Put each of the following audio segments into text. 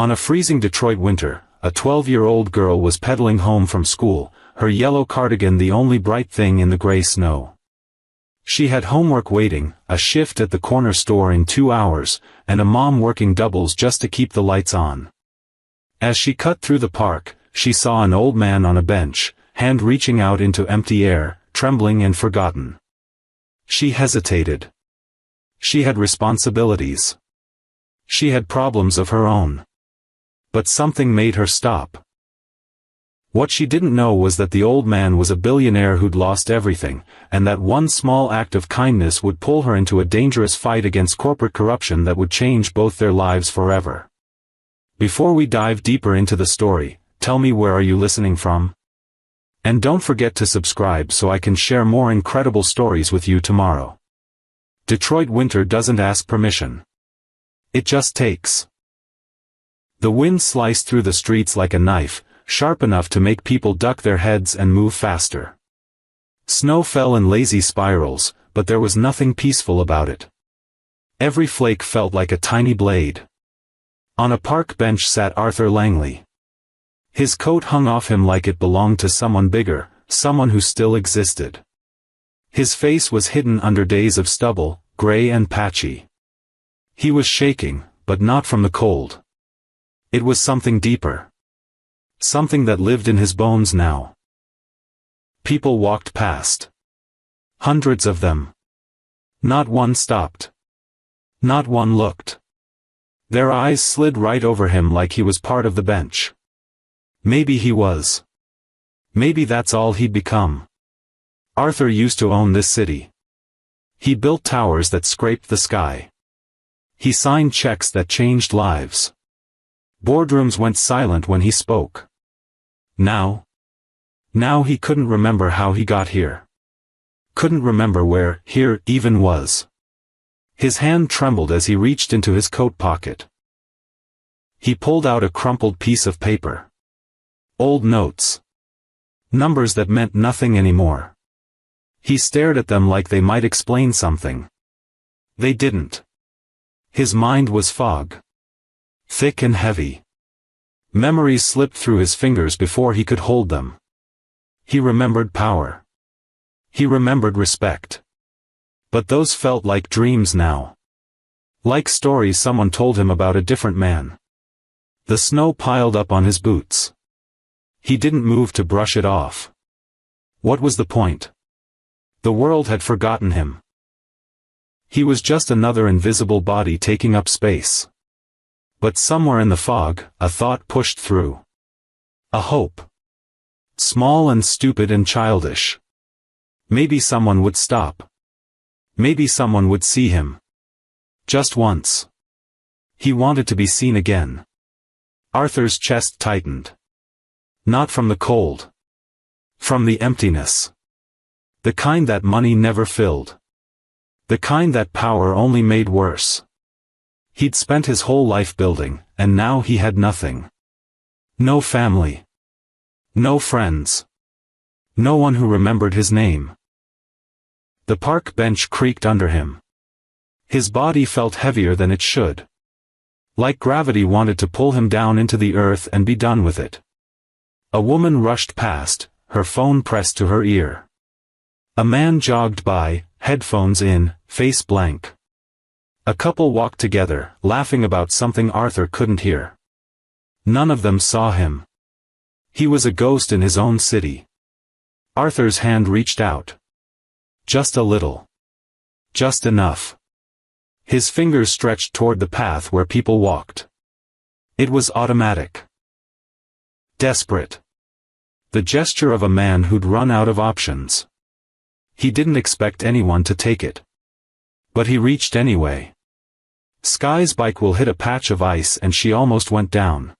On a freezing Detroit winter, a 12-year-old girl was pedaling home from school, her yellow cardigan the only bright thing in the gray snow. She had homework waiting, a shift at the corner store in 2 hours, and a mom working doubles just to keep the lights on. As she cut through the park, she saw an old man on a bench, hand reaching out into empty air, trembling and forgotten. She hesitated. She had responsibilities. She had problems of her own. But something made her stop. What she didn't know was that the old man was a billionaire who'd lost everything, and that one small act of kindness would pull her into a dangerous fight against corporate corruption that would change both their lives forever. Before we dive deeper into the story, tell me, where are you listening from? And don't forget to subscribe so I can share more incredible stories with you tomorrow. Detroit winter doesn't ask permission. It just takes. The wind sliced through the streets like a knife, sharp enough to make people duck their heads and move faster. Snow fell in lazy spirals, but there was nothing peaceful about it. Every flake felt like a tiny blade. On a park bench sat Arthur Langley. His coat hung off him like it belonged to someone bigger, someone who still existed. His face was hidden under days of stubble, gray and patchy. He was shaking, but not from the cold. It was something deeper. Something that lived in his bones now. People walked past. Hundreds of them. Not one stopped. Not one looked. Their eyes slid right over him like he was part of the bench. Maybe he was. Maybe that's all he'd become. Arthur used to own this city. He built towers that scraped the sky. He signed checks that changed lives. Boardrooms went silent when he spoke. Now he couldn't remember how he got here. Couldn't remember where here even was. His hand trembled as he reached into his coat pocket. He pulled out a crumpled piece of paper. Old notes. Numbers that meant nothing anymore. He stared at them like they might explain something. They didn't. His mind was fog. Thick and heavy. Memories slipped through his fingers before he could hold them. He remembered power. He remembered respect. But those felt like dreams now. Like stories someone told him about a different man. The snow piled up on his boots. He didn't move to brush it off. What was the point? The world had forgotten him. He was just another invisible body taking up space. But somewhere in the fog, a thought pushed through. A hope. Small and stupid and childish. Maybe someone would stop. Maybe someone would see him. Just once. He wanted to be seen again. Arthur's chest tightened. Not from the cold. From the emptiness. The kind that money never filled. The kind that power only made worse. He'd spent his whole life building, and now he had nothing. No family. No friends. No one who remembered his name. The park bench creaked under him. His body felt heavier than it should. Like gravity wanted to pull him down into the earth and be done with it. A woman rushed past, her phone pressed to her ear. A man jogged by, headphones in, face blank. A couple walked together, laughing about something Arthur couldn't hear. None of them saw him. He was a ghost in his own city. Arthur's hand reached out. Just a little. Just enough. His fingers stretched toward the path where people walked. It was automatic. Desperate. The gesture of a man who'd run out of options. He didn't expect anyone to take it. But he reached anyway. Sky's bike will hit a patch of ice and she almost went down.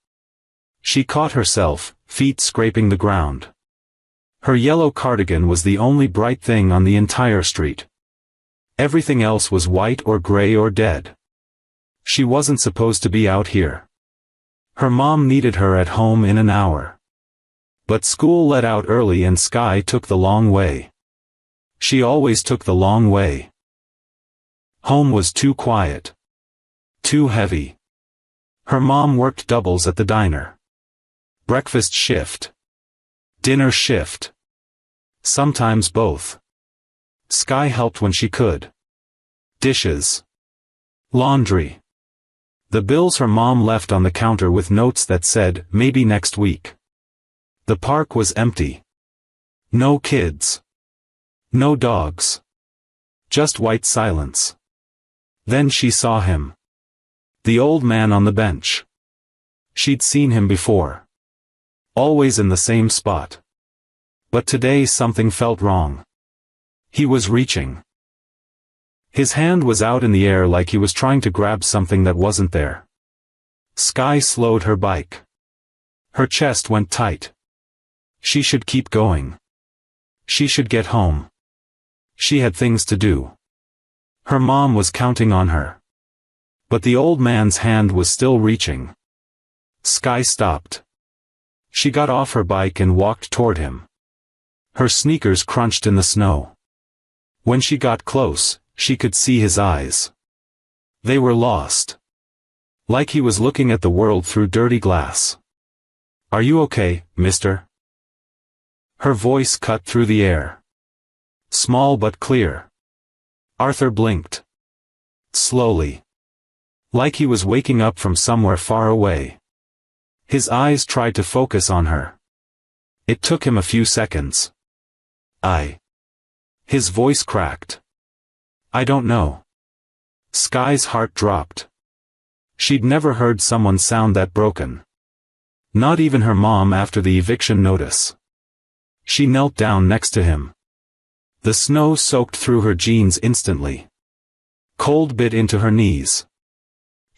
She caught herself, feet scraping the ground. Her yellow cardigan was the only bright thing on the entire street. Everything else was white or gray or dead. She wasn't supposed to be out here. Her mom needed her at home in an hour. But school let out early and Sky took the long way. She always took the long way. Home was too quiet. Too heavy. Her mom worked doubles at the diner. Breakfast shift. Dinner shift. Sometimes both. Sky helped when she could. Dishes. Laundry. The bills her mom left on the counter with notes that said, maybe next week. The park was empty. No kids. No dogs. Just white silence. Then she saw him. The old man on the bench. She'd seen him before. Always in the same spot. But today something felt wrong. He was reaching. His hand was out in the air like he was trying to grab something that wasn't there. Sky slowed her bike. Her chest went tight. She should keep going. She should get home. She had things to do. Her mom was counting on her. But the old man's hand was still reaching. Sky stopped. She got off her bike and walked toward him. Her sneakers crunched in the snow. When she got close, she could see his eyes. They were lost. Like he was looking at the world through dirty glass. "Are you okay, mister?" Her voice cut through the air. Small but clear. Arthur blinked. Slowly. Like he was waking up from somewhere far away. His eyes tried to focus on her. It took him a few seconds. His voice cracked. "I don't know." Sky's heart dropped. She'd never heard someone sound that broken. Not even her mom after the eviction notice. She knelt down next to him. The snow soaked through her jeans instantly. Cold bit into her knees.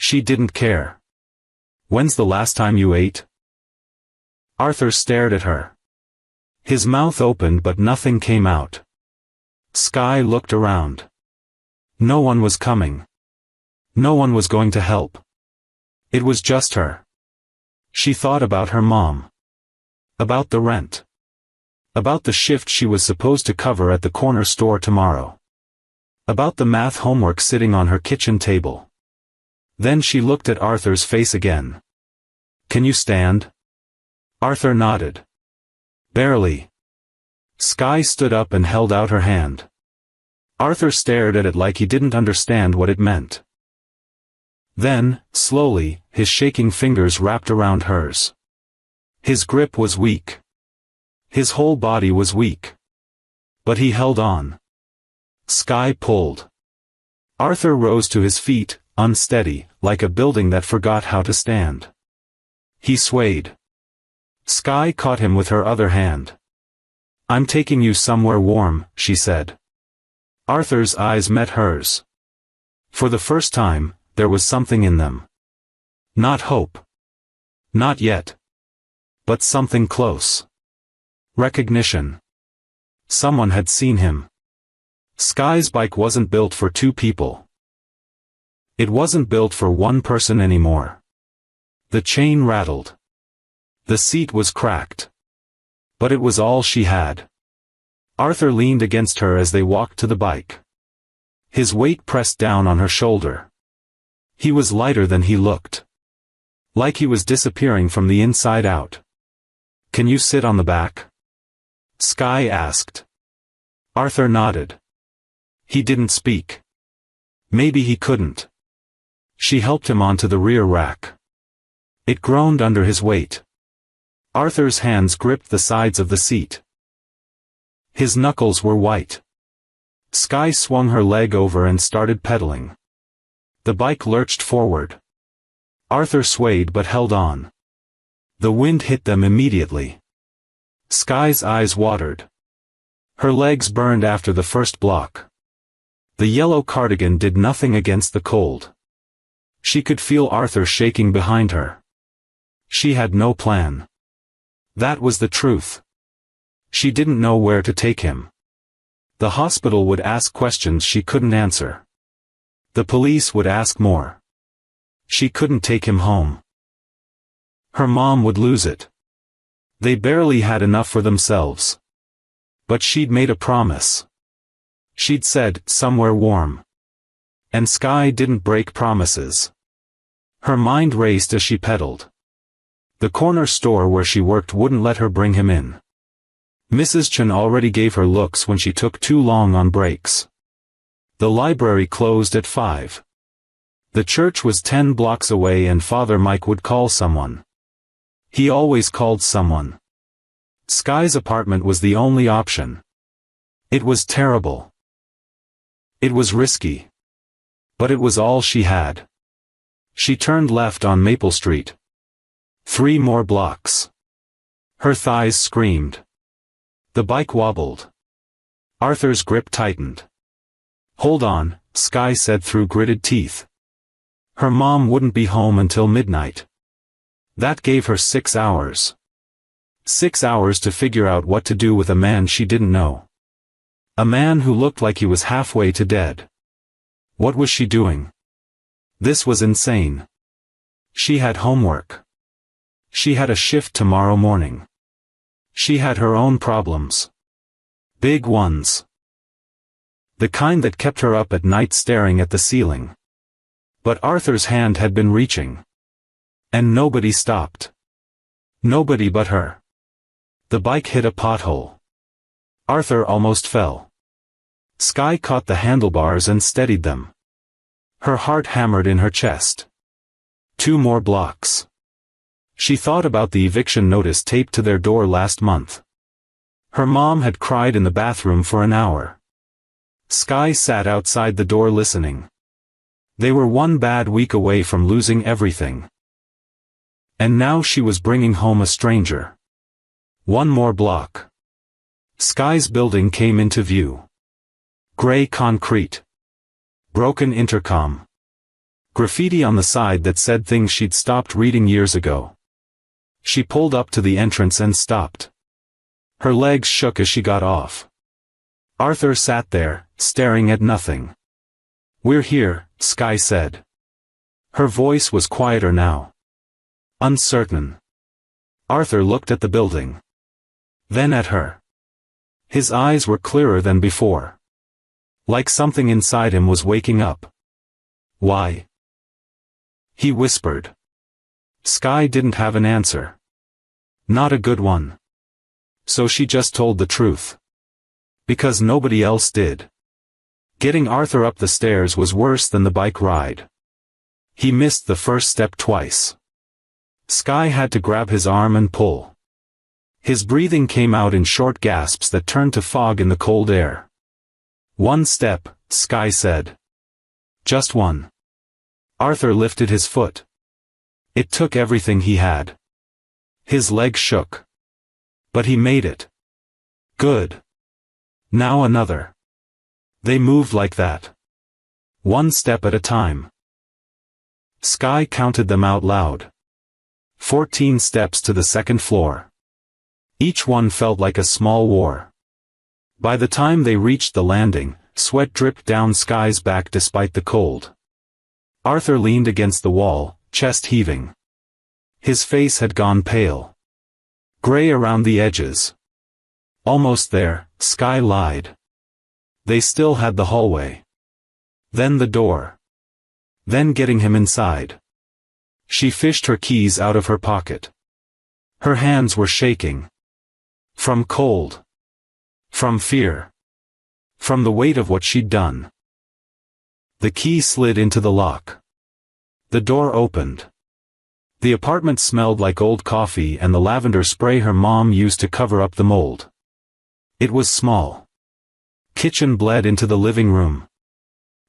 She didn't care. "When's the last time you ate?" Arthur stared at her. His mouth opened but nothing came out. Sky looked around. No one was coming. No one was going to help. It was just her. She thought about her mom. About the rent. About the shift she was supposed to cover at the corner store tomorrow. About the math homework sitting on her kitchen table. Then she looked at Arthur's face again. "Can you stand?" Arthur nodded. "Barely." Sky stood up and held out her hand. Arthur stared at it like he didn't understand what it meant. Then, slowly, his shaking fingers wrapped around hers. His grip was weak. His whole body was weak. But he held on. Sky pulled. Arthur rose to his feet, unsteady, like a building that forgot how to stand. He swayed. Sky caught him with her other hand. "I'm taking you somewhere warm," she said. Arthur's eyes met hers. For the first time, there was something in them. Not hope. Not yet. But something close. Recognition. Someone had seen him. Sky's bike wasn't built for two people. It wasn't built for one person anymore. The chain rattled. The seat was cracked. But it was all she had. Arthur leaned against her as they walked to the bike. His weight pressed down on her shoulder. He was lighter than he looked. Like he was disappearing from the inside out. "Can you sit on the back?" Sky asked. Arthur nodded. He didn't speak. Maybe he couldn't. She helped him onto the rear rack. It groaned under his weight. Arthur's hands gripped the sides of the seat. His knuckles were white. Sky swung her leg over and started pedaling. The bike lurched forward. Arthur swayed but held on. The wind hit them immediately. Sky's eyes watered. Her legs burned after the first block. The yellow cardigan did nothing against the cold. She could feel Arthur shaking behind her. She had no plan. That was the truth. She didn't know where to take him. The hospital would ask questions she couldn't answer. The police would ask more. She couldn't take him home. Her mom would lose it. They barely had enough for themselves. But she'd made a promise. She'd said, somewhere warm. And Sky didn't break promises. Her mind raced as she pedaled. The corner store where she worked wouldn't let her bring him in. Mrs. Chen already gave her looks when she took too long on breaks. The library closed at 5. The church was 10 blocks away and Father Mike would call someone. He always called someone. Sky's apartment was the only option. It was terrible. It was risky. But it was all she had. She turned left on Maple Street. 3 more blocks. Her thighs screamed. The bike wobbled. Arthur's grip tightened. "Hold on," Sky said through gritted teeth. Her mom wouldn't be home until midnight. That gave her 6 hours. 6 hours to figure out what to do with a man she didn't know. A man who looked like he was halfway to dead. What was she doing? This was insane. She had homework. She had a shift tomorrow morning. She had her own problems. Big ones. The kind that kept her up at night staring at the ceiling. But Arthur's hand had been reaching. And nobody stopped. Nobody but her. The bike hit a pothole. Arthur almost fell. Sky caught the handlebars and steadied them. Her heart hammered in her chest. 2 more blocks. She thought about the eviction notice taped to their door last month. Her mom had cried in the bathroom for an hour. Sky sat outside the door listening. They were 1 bad week away from losing everything. And now she was bringing home a stranger. 1 more block. Sky's building came into view. Gray concrete. Broken intercom. Graffiti on the side that said things she'd stopped reading years ago. She pulled up to the entrance and stopped. Her legs shook as she got off. Arthur sat there, staring at nothing. "We're here," Sky said. Her voice was quieter now. Uncertain. Arthur looked at the building. Then at her. His eyes were clearer than before. Like something inside him was waking up. "Why?" he whispered. Sky didn't have an answer. Not a good one. So she just told the truth. Because nobody else did. Getting Arthur up the stairs was worse than the bike ride. He missed the first step twice. Sky had to grab his arm and pull. His breathing came out in short gasps that turned to fog in the cold air. "1 step," Sky said. "Just 1." Arthur lifted his foot. It took everything he had. His leg shook. But he made it. Good. Now another. They moved like that. 1 step at a time. Sky counted them out loud. 14 steps to the 2nd floor. Each one felt like a small war. By the time they reached the landing, sweat dripped down Sky's back despite the cold. Arthur leaned against the wall, chest heaving. His face had gone pale. Gray around the edges. Almost there, Sky lied. They still had the hallway. Then the door. Then getting him inside. She fished her keys out of her pocket. Her hands were shaking. From cold. From fear. From the weight of what she'd done. The key slid into the lock. The door opened. The apartment smelled like old coffee and the lavender spray her mom used to cover up the mold. It was small. Kitchen bled into the living room.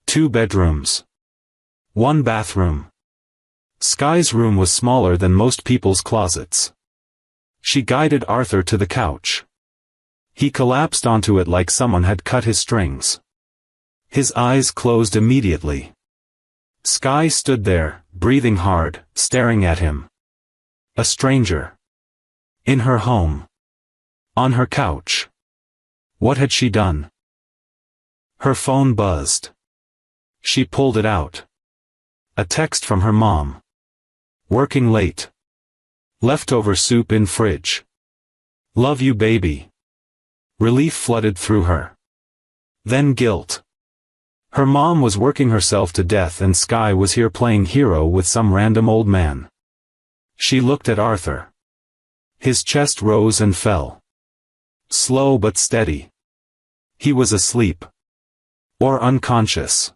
2 bedrooms. 1 bathroom. Sky's room was smaller than most people's closets. She guided Arthur to the couch. He collapsed onto it like someone had cut his strings. His eyes closed immediately. Sky stood there, breathing hard, staring at him. A stranger. In her home. On her couch. What had she done? Her phone buzzed. She pulled it out. A text from her mom. Working late. Leftover soup in fridge. Love you, baby. Relief flooded through her. Then guilt. Her mom was working herself to death and Sky was here playing hero with some random old man. She looked at Arthur. His chest rose and fell. Slow but steady. He was asleep. Or unconscious.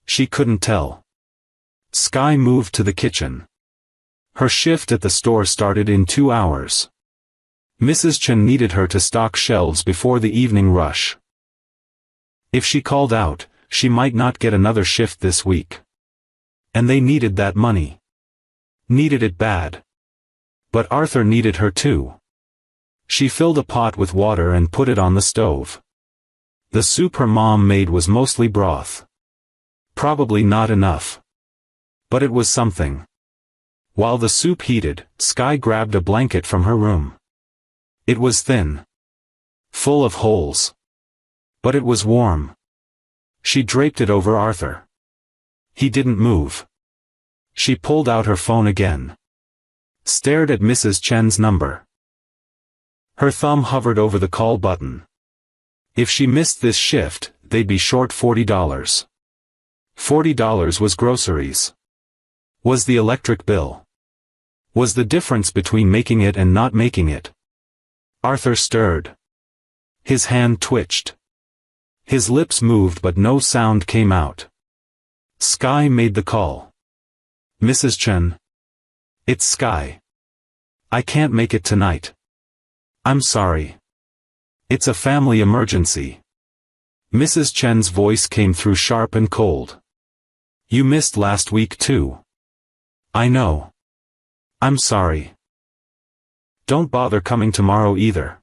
She couldn't tell. Sky moved to the kitchen. Her shift at the store started in 2 hours. Mrs. Chen needed her to stock shelves before the evening rush. If she called out, she might not get another shift this week. And they needed that money. Needed it bad. But Arthur needed her too. She filled a pot with water and put it on the stove. The soup her mom made was mostly broth. Probably not enough. But it was something. While the soup heated, Sky grabbed a blanket from her room. It was thin. Full of holes. But it was warm. She draped it over Arthur. He didn't move. She pulled out her phone again. Stared at Mrs. Chen's number. Her thumb hovered over the call button. If she missed this shift, they'd be short $40. $40 was groceries. Was the electric bill. Was the difference between making it and not making it. Arthur stirred. His hand twitched. His lips moved but no sound came out. Sky made the call. Mrs. Chen. It's Sky. I can't make it tonight. I'm sorry. It's a family emergency. Mrs. Chen's voice came through sharp and cold. You missed last week too. I know. I'm sorry. Don't bother coming tomorrow either.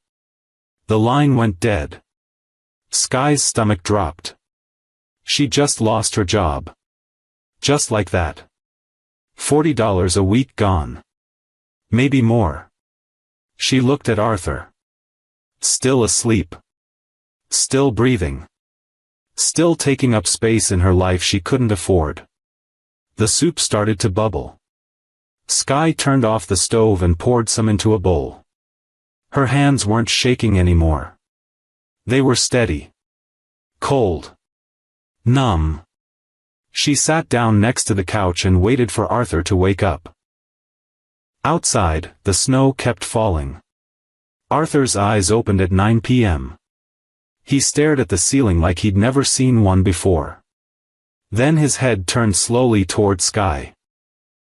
The line went dead. Sky's stomach dropped. She just lost her job. Just like that. $40 a week gone. Maybe more. She looked at Arthur. Still asleep. Still breathing. Still taking up space in her life she couldn't afford. The soup started to bubble. Sky turned off the stove and poured some into a bowl. Her hands weren't shaking anymore. They were steady. Cold. Numb. She sat down next to the couch and waited for Arthur to wake up. Outside, the snow kept falling. Arthur's eyes opened at 9 p.m. He stared at the ceiling like he'd never seen one before. Then his head turned slowly toward Sky.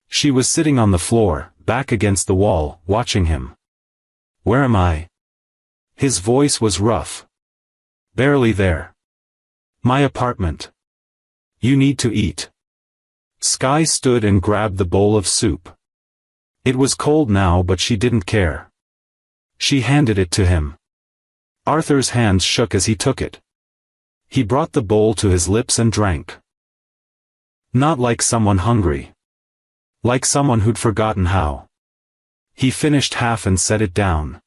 She was sitting on the floor, back against the wall, watching him. Where am I? His voice was rough. Barely there. My apartment. You need to eat. Sky stood and grabbed the bowl of soup. It was cold now but she didn't care. She handed it to him. Arthur's hands shook as he took it. He brought the bowl to his lips and drank. Not like someone hungry. Like someone who'd forgotten how. He finished half and set it down.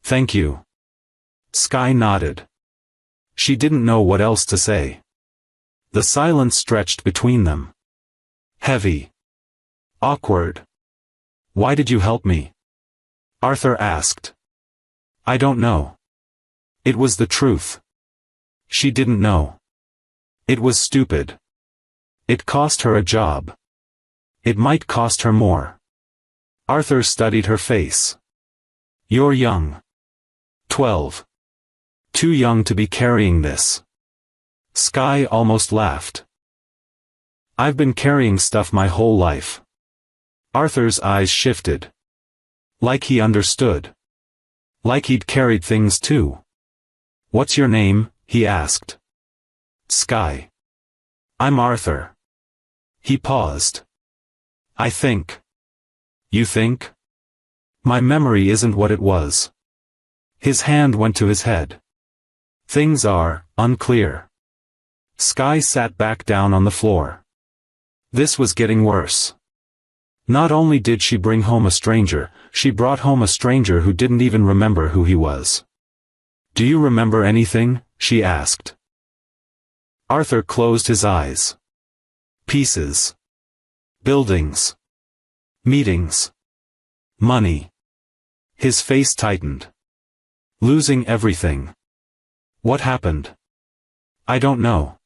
Thank you. Sky nodded. She didn't know what else to say. The silence stretched between them. Heavy. Awkward. Why did you help me? Arthur asked. I don't know. It was the truth. She didn't know. It was stupid. It cost her a job. It might cost her more. Arthur studied her face. You're young. 12. Too young to be carrying this. Sky almost laughed. I've been carrying stuff my whole life. Arthur's eyes shifted. Like he understood. Like he'd carried things too. What's your name? He asked. Sky. I'm Arthur. He paused. I think. You think? My memory isn't what it was. His hand went to his head. Things are unclear. Sky sat back down on the floor. This was getting worse. Not only did she bring home a stranger, she brought home a stranger who didn't even remember who he was. Do you remember anything? She asked. Arthur closed his eyes. Pieces. Buildings. Meetings. Money. His face tightened. Losing everything. What happened? I don't know.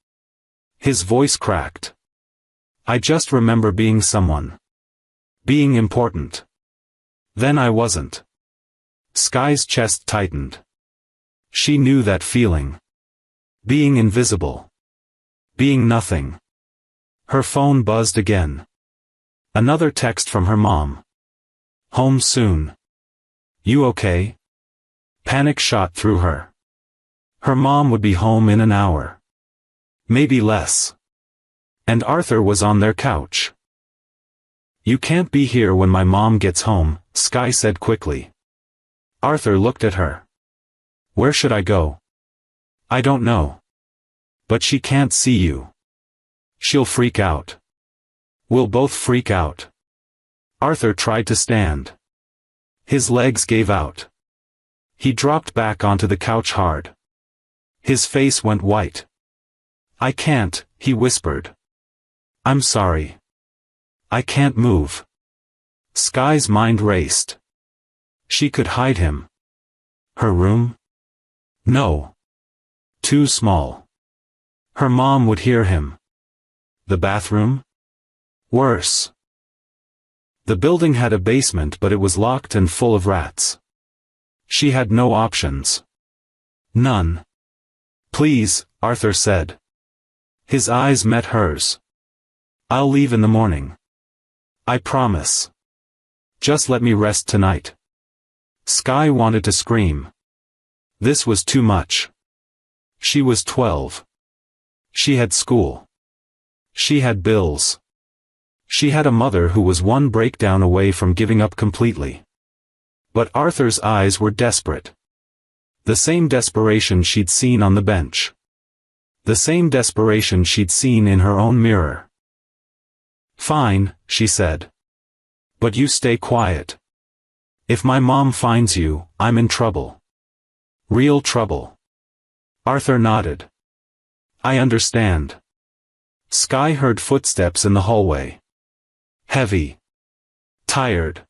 His voice cracked. I just remember being someone. Being important. Then I wasn't. Sky's chest tightened. She knew that feeling. Being invisible. Being nothing. Her phone buzzed again. Another text from her mom. Home soon. You okay? Panic shot through her. Her mom would be home in an hour. Maybe less. And Arthur was on their couch. You can't be here when my mom gets home, Sky said quickly. Arthur looked at her. Where should I go? I don't know. But she can't see you. She'll freak out. We'll both freak out. Arthur tried to stand. His legs gave out. He dropped back onto the couch hard. His face went white. I can't, he whispered. I'm sorry. I can't move. Sky's mind raced. She could hide him. Her room? No. Too small. Her mom would hear him. The bathroom? Worse. The building had a basement, but it was locked and full of rats. She had no options. None. Please, Arthur said. His eyes met hers. I'll leave in the morning. I promise. Just let me rest tonight. Sky wanted to scream. This was too much. She was 12. She had school. She had bills. She had a mother who was one breakdown away from giving up completely. But Arthur's eyes were desperate. The same desperation she'd seen on the bench. The same desperation she'd seen in her own mirror. Fine, she said. But you stay quiet. If my mom finds you, I'm in trouble. Real trouble. Arthur nodded. I understand. Sky heard footsteps in the hallway. Heavy. Tired.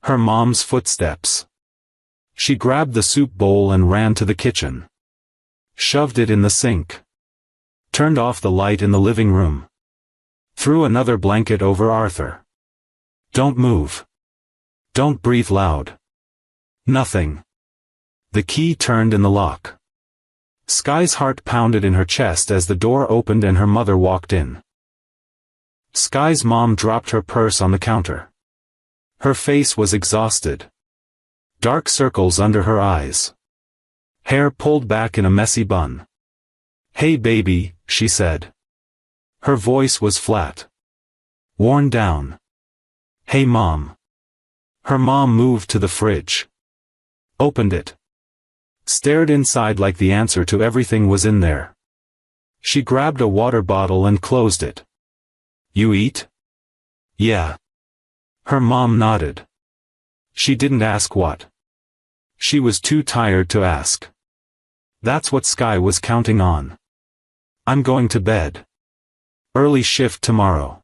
Her mom's footsteps. She grabbed the soup bowl and ran to the kitchen. Shoved it in the sink. Turned off the light in the living room. Threw another blanket over Arthur. Don't move. Don't breathe loud. Nothing. The key turned in the lock. Sky's heart pounded in her chest as the door opened and her mother walked in. Sky's mom dropped her purse on the counter. Her face was exhausted. Dark circles under her eyes. Hair pulled back in a messy bun. Hey baby, she said. Her voice was flat. Worn down. Hey mom. Her mom moved to the fridge. Opened it. Stared inside like the answer to everything was in there. She grabbed a water bottle and closed it. You eat? Yeah. Her mom nodded. She didn't ask what. She was too tired to ask. That's what Sky was counting on. I'm going to bed. Early shift tomorrow.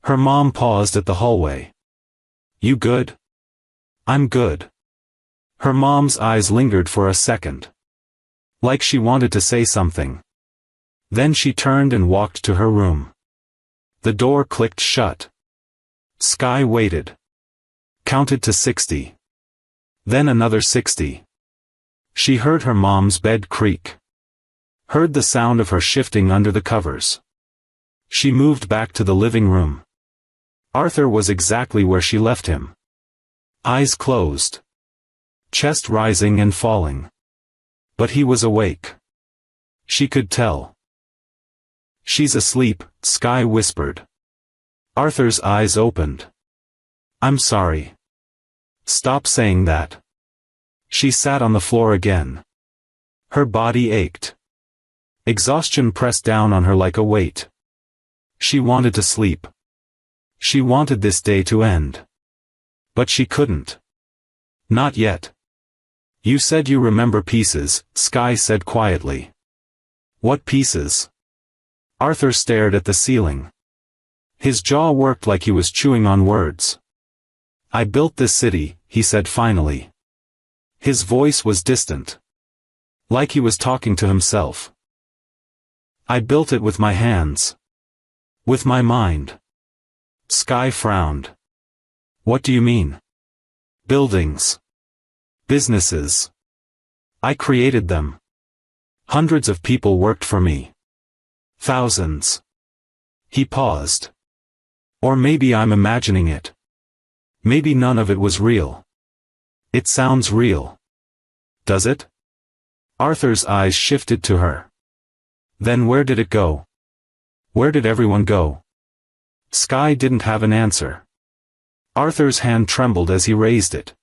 Her mom paused at the hallway. You good? I'm good. Her mom's eyes lingered for a second. Like she wanted to say something. Then she turned and walked to her room. The door clicked shut. Sky waited. Counted to 60. Then another 60. She heard her mom's bed creak. Heard the sound of her shifting under the covers. She moved back to the living room. Arthur was exactly where she left him. Eyes closed. Chest rising and falling. But he was awake. She could tell. She's asleep, Sky whispered. Arthur's eyes opened. I'm sorry. Stop saying that. She sat on the floor again. Her body ached. Exhaustion pressed down on her like a weight. She wanted to sleep. She wanted this day to end. But she couldn't. Not yet. You said you remember pieces, Sky said quietly. What pieces? Arthur stared at the ceiling. His jaw worked like he was chewing on words. I built this city, he said finally. His voice was distant. Like he was talking to himself. I built it with my hands. With my mind. Sky frowned. What do you mean? Buildings. Businesses. I created them. Hundreds of people worked for me. Thousands. He paused. Or maybe I'm imagining it. Maybe none of it was real. It sounds real. Does it? Arthur's eyes shifted to her. Then where did it go? Where did everyone go? Sky didn't have an answer. Arthur's hand trembled as he raised it.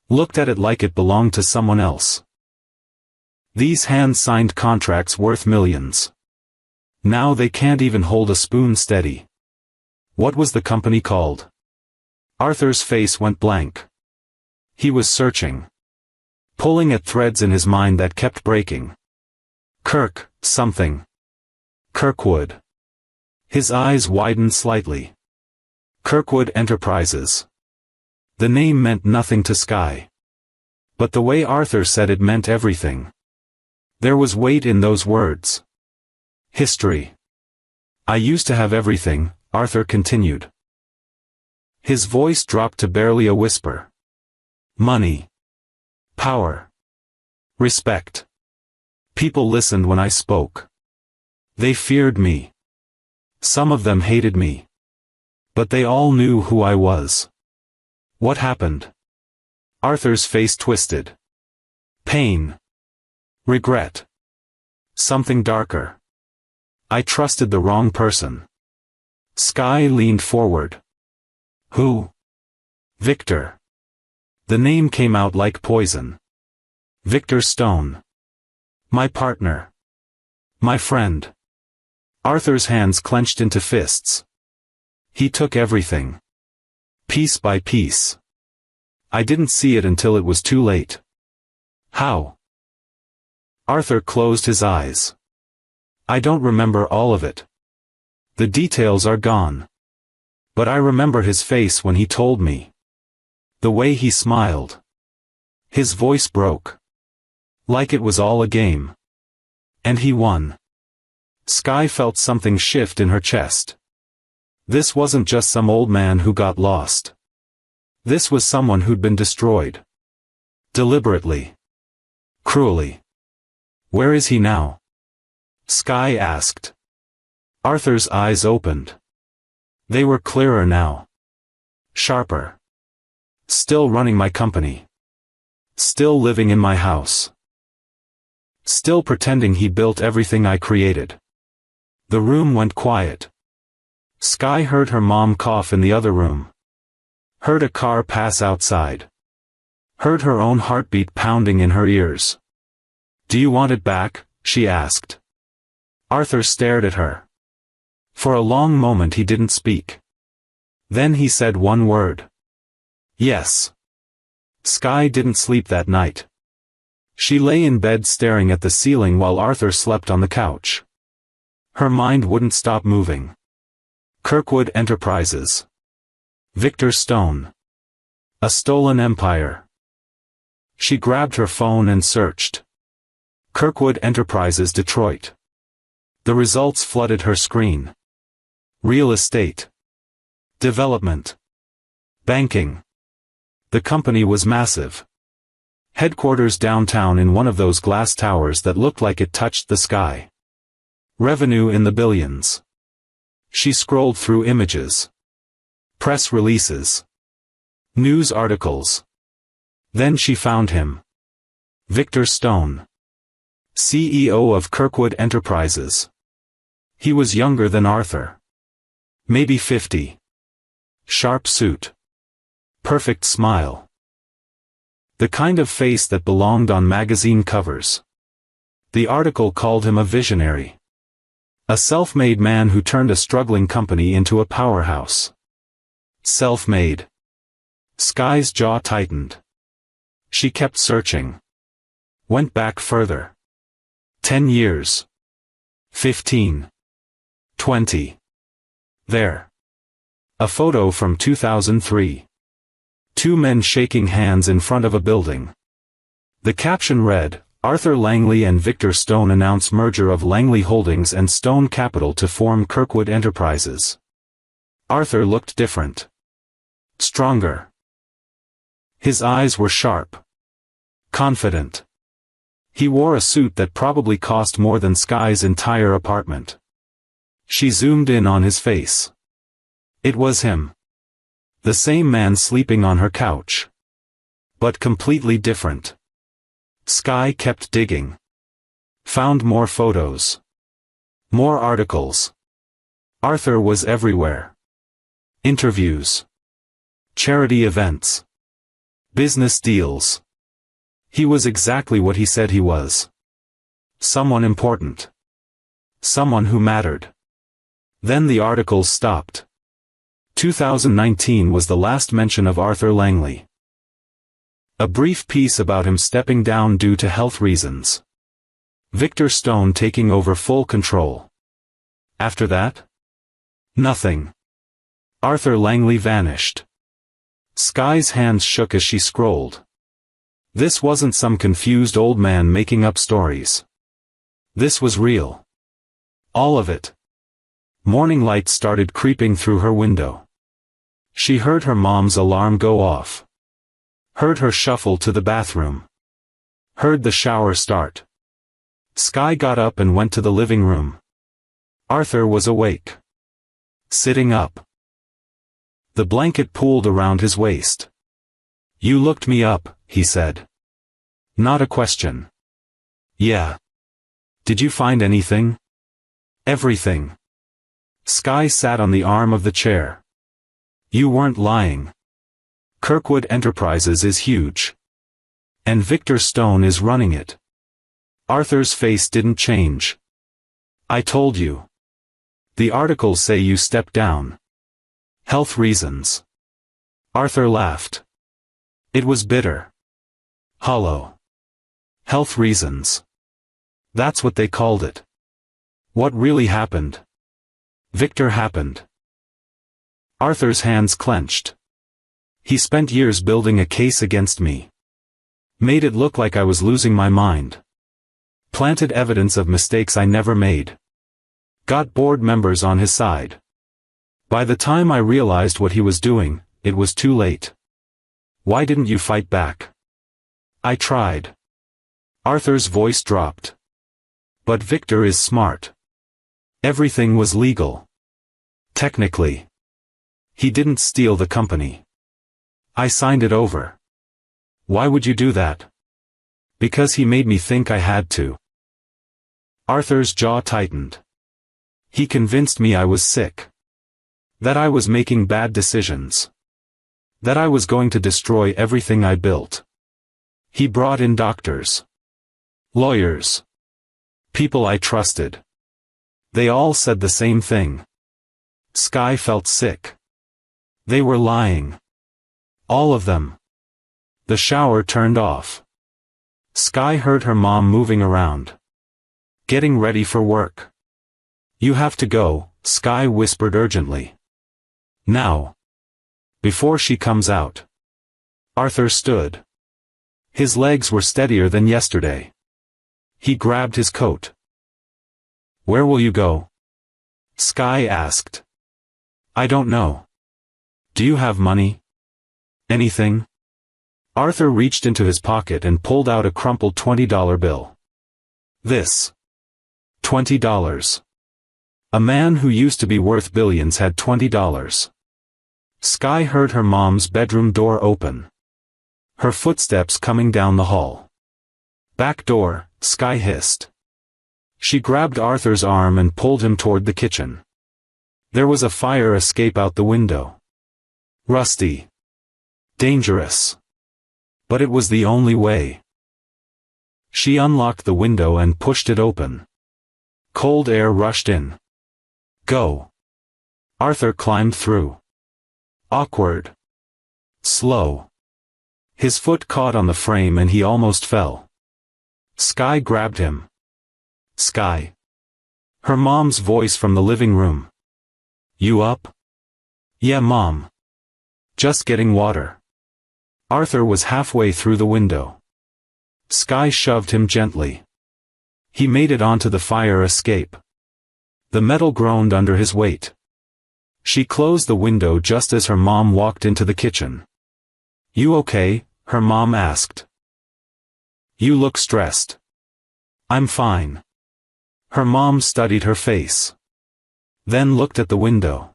Looked at it like it belonged to someone else. These hand-signed contracts worth millions. Now they can't even hold a spoon steady. What was the company called? Arthur's face went blank. He was searching. Pulling at threads in his mind that kept breaking. Something. Kirkwood. His eyes widened slightly. Kirkwood Enterprises. The name meant nothing to Sky. But the way Arthur said it meant everything. There was weight in those words. History. I used to have everything, Arthur continued. His voice dropped to barely a whisper. Money. Power. Respect. People listened when I spoke. They feared me. Some of them hated me. But they all knew who I was. What happened? Arthur's face twisted. Pain. Regret. Something darker. I trusted the wrong person. Sky leaned forward. Who? Victor. The name came out like poison. Victor Stone. My partner. My friend. Arthur's hands clenched into fists. He took everything. Piece by piece. I didn't see it until it was too late. How? Arthur closed his eyes. I don't remember all of it. The details are gone. But I remember his face when he told me. The way he smiled. His voice broke. Like it was all a game. And he won. Sky felt something shift in her chest. This wasn't just some old man who got lost. This was someone who'd been destroyed. Deliberately. Cruelly. Where is he now? Sky asked. Arthur's eyes opened. They were clearer now. Sharper. Still running my company. Still living in my house. Still pretending he built everything I created. The room went quiet. Sky heard her mom cough in the other room. Heard a car pass outside. Heard her own heartbeat pounding in her ears. Do you want it back? She asked. Arthur stared at her. For a long moment he didn't speak. Then he said one word. Yes. Sky didn't sleep that night. She lay in bed staring at the ceiling while Arthur slept on the couch. Her mind wouldn't stop moving. Kirkwood Enterprises. Victor Stone. A stolen empire. She grabbed her phone and searched. Kirkwood Enterprises Detroit. The results flooded her screen. Real estate. Development. Banking. The company was massive. Headquarters downtown in one of those glass towers that looked like it touched the sky. Revenue in the billions. She scrolled through images. Press releases. News articles. Then she found him. Victor Stone. CEO of Kirkwood Enterprises. He was younger than Arthur. Maybe 50. Sharp suit. Perfect smile. The kind of face that belonged on magazine covers. The article called him a visionary. A self-made man who turned a struggling company into a powerhouse. Self-made. Sky's jaw tightened. She kept searching. Went back further. 10 years. 15. 20. There. A photo from 2003. Two men shaking hands in front of a building. The caption read, Arthur Langley and Victor Stone announce merger of Langley Holdings and Stone Capital to form Kirkwood Enterprises. Arthur looked different. Stronger. His eyes were sharp. Confident. He wore a suit that probably cost more than Sky's entire apartment. She zoomed in on his face. It was him. The same man sleeping on her couch. But completely different. Sky kept digging. Found more photos. More articles. Arthur was everywhere. Interviews. Charity events. Business deals. He was exactly what he said he was. Someone important. Someone who mattered. Then the articles stopped. 2019 was the last mention of Arthur Langley. A brief piece about him stepping down due to health reasons. Victor Stone taking over full control. After that? Nothing. Arthur Langley vanished. Sky's hands shook as she scrolled. This wasn't some confused old man making up stories. This was real. All of it. Morning light started creeping through her window. She heard her mom's alarm go off. Heard her shuffle to the bathroom. Heard the shower start. Sky got up and went to the living room. Arthur was awake. Sitting up. The blanket pulled around his waist. "You looked me up," he said. Not a question. "Yeah. Did you find anything?" "Everything." Sky sat on the arm of the chair. "You weren't lying. Kirkwood Enterprises is huge. And Victor Stone is running it." Arthur's face didn't change. "I told you. The articles say you stepped down. Health reasons." Arthur laughed. It was bitter. Hollow. Health reasons. That's what they called it. What really happened? Victor happened. Arthur's hands clenched. He spent years building a case against me. Made it look like I was losing my mind. Planted evidence of mistakes I never made. Got board members on his side. By the time I realized what he was doing, it was too late. Why didn't you fight back? I tried. Arthur's voice dropped. But Victor is smart. Everything was legal. Technically. He didn't steal the company. I signed it over. Why would you do that? Because he made me think I had to. Arthur's jaw tightened. He convinced me I was sick. That I was making bad decisions. That I was going to destroy everything I built. He brought in doctors. Lawyers. People I trusted. They all said the same thing. Sky felt sick. They were lying. All of them. The shower turned off. Sky heard her mom moving around. Getting ready for work. "You have to go," Sky whispered urgently. "Now. Before she comes out." Arthur stood. His legs were steadier than yesterday. He grabbed his coat. "Where will you go?" Sky asked. "I don't know. Do you have money? Anything?" Arthur reached into his pocket and pulled out a crumpled $20 bill. This. $20. A man who used to be worth billions had $20. Sky heard her mom's bedroom door open. Her footsteps coming down the hall. "Back door," Sky hissed. She grabbed Arthur's arm and pulled him toward the kitchen. There was a fire escape out the window. Rusty. Dangerous. But it was the only way. She unlocked the window and pushed it open. Cold air rushed in. "Go." Arthur climbed through. Awkward. Slow. His foot caught on the frame and he almost fell. Sky grabbed him. "Sky." Her mom's voice from the living room. "You up?" "Yeah, Mom. Just getting water." Arthur was halfway through the window. Sky shoved him gently. He made it onto the fire escape. The metal groaned under his weight. She closed the window just as her mom walked into the kitchen. "You okay?" her mom asked. "You look stressed." "I'm fine." Her mom studied her face. Then looked at the window.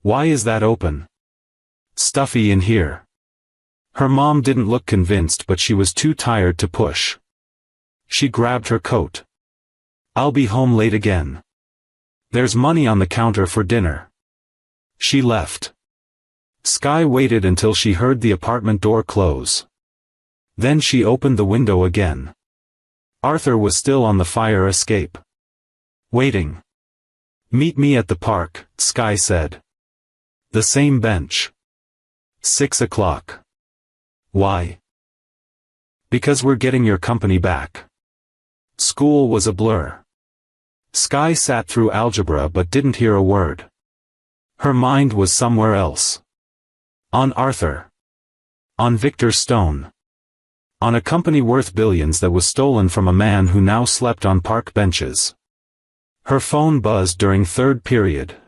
"Why is that open?" "Stuffy in here." Her mom didn't look convinced, but she was too tired to push. She grabbed her coat. "I'll be home late again. There's money on the counter for dinner." She left. Sky waited until she heard the apartment door close. Then she opened the window again. Arthur was still on the fire escape. Waiting. "Meet me at the park," Sky said. "The same bench. 6 o'clock. "Why?" "Because we're getting your company back." School was a blur. Sky sat through algebra but didn't hear a word. Her mind was somewhere else. On Arthur. On Victor Stone. On a company worth billions that was stolen from a man who now slept on park benches. Her phone buzzed during third period.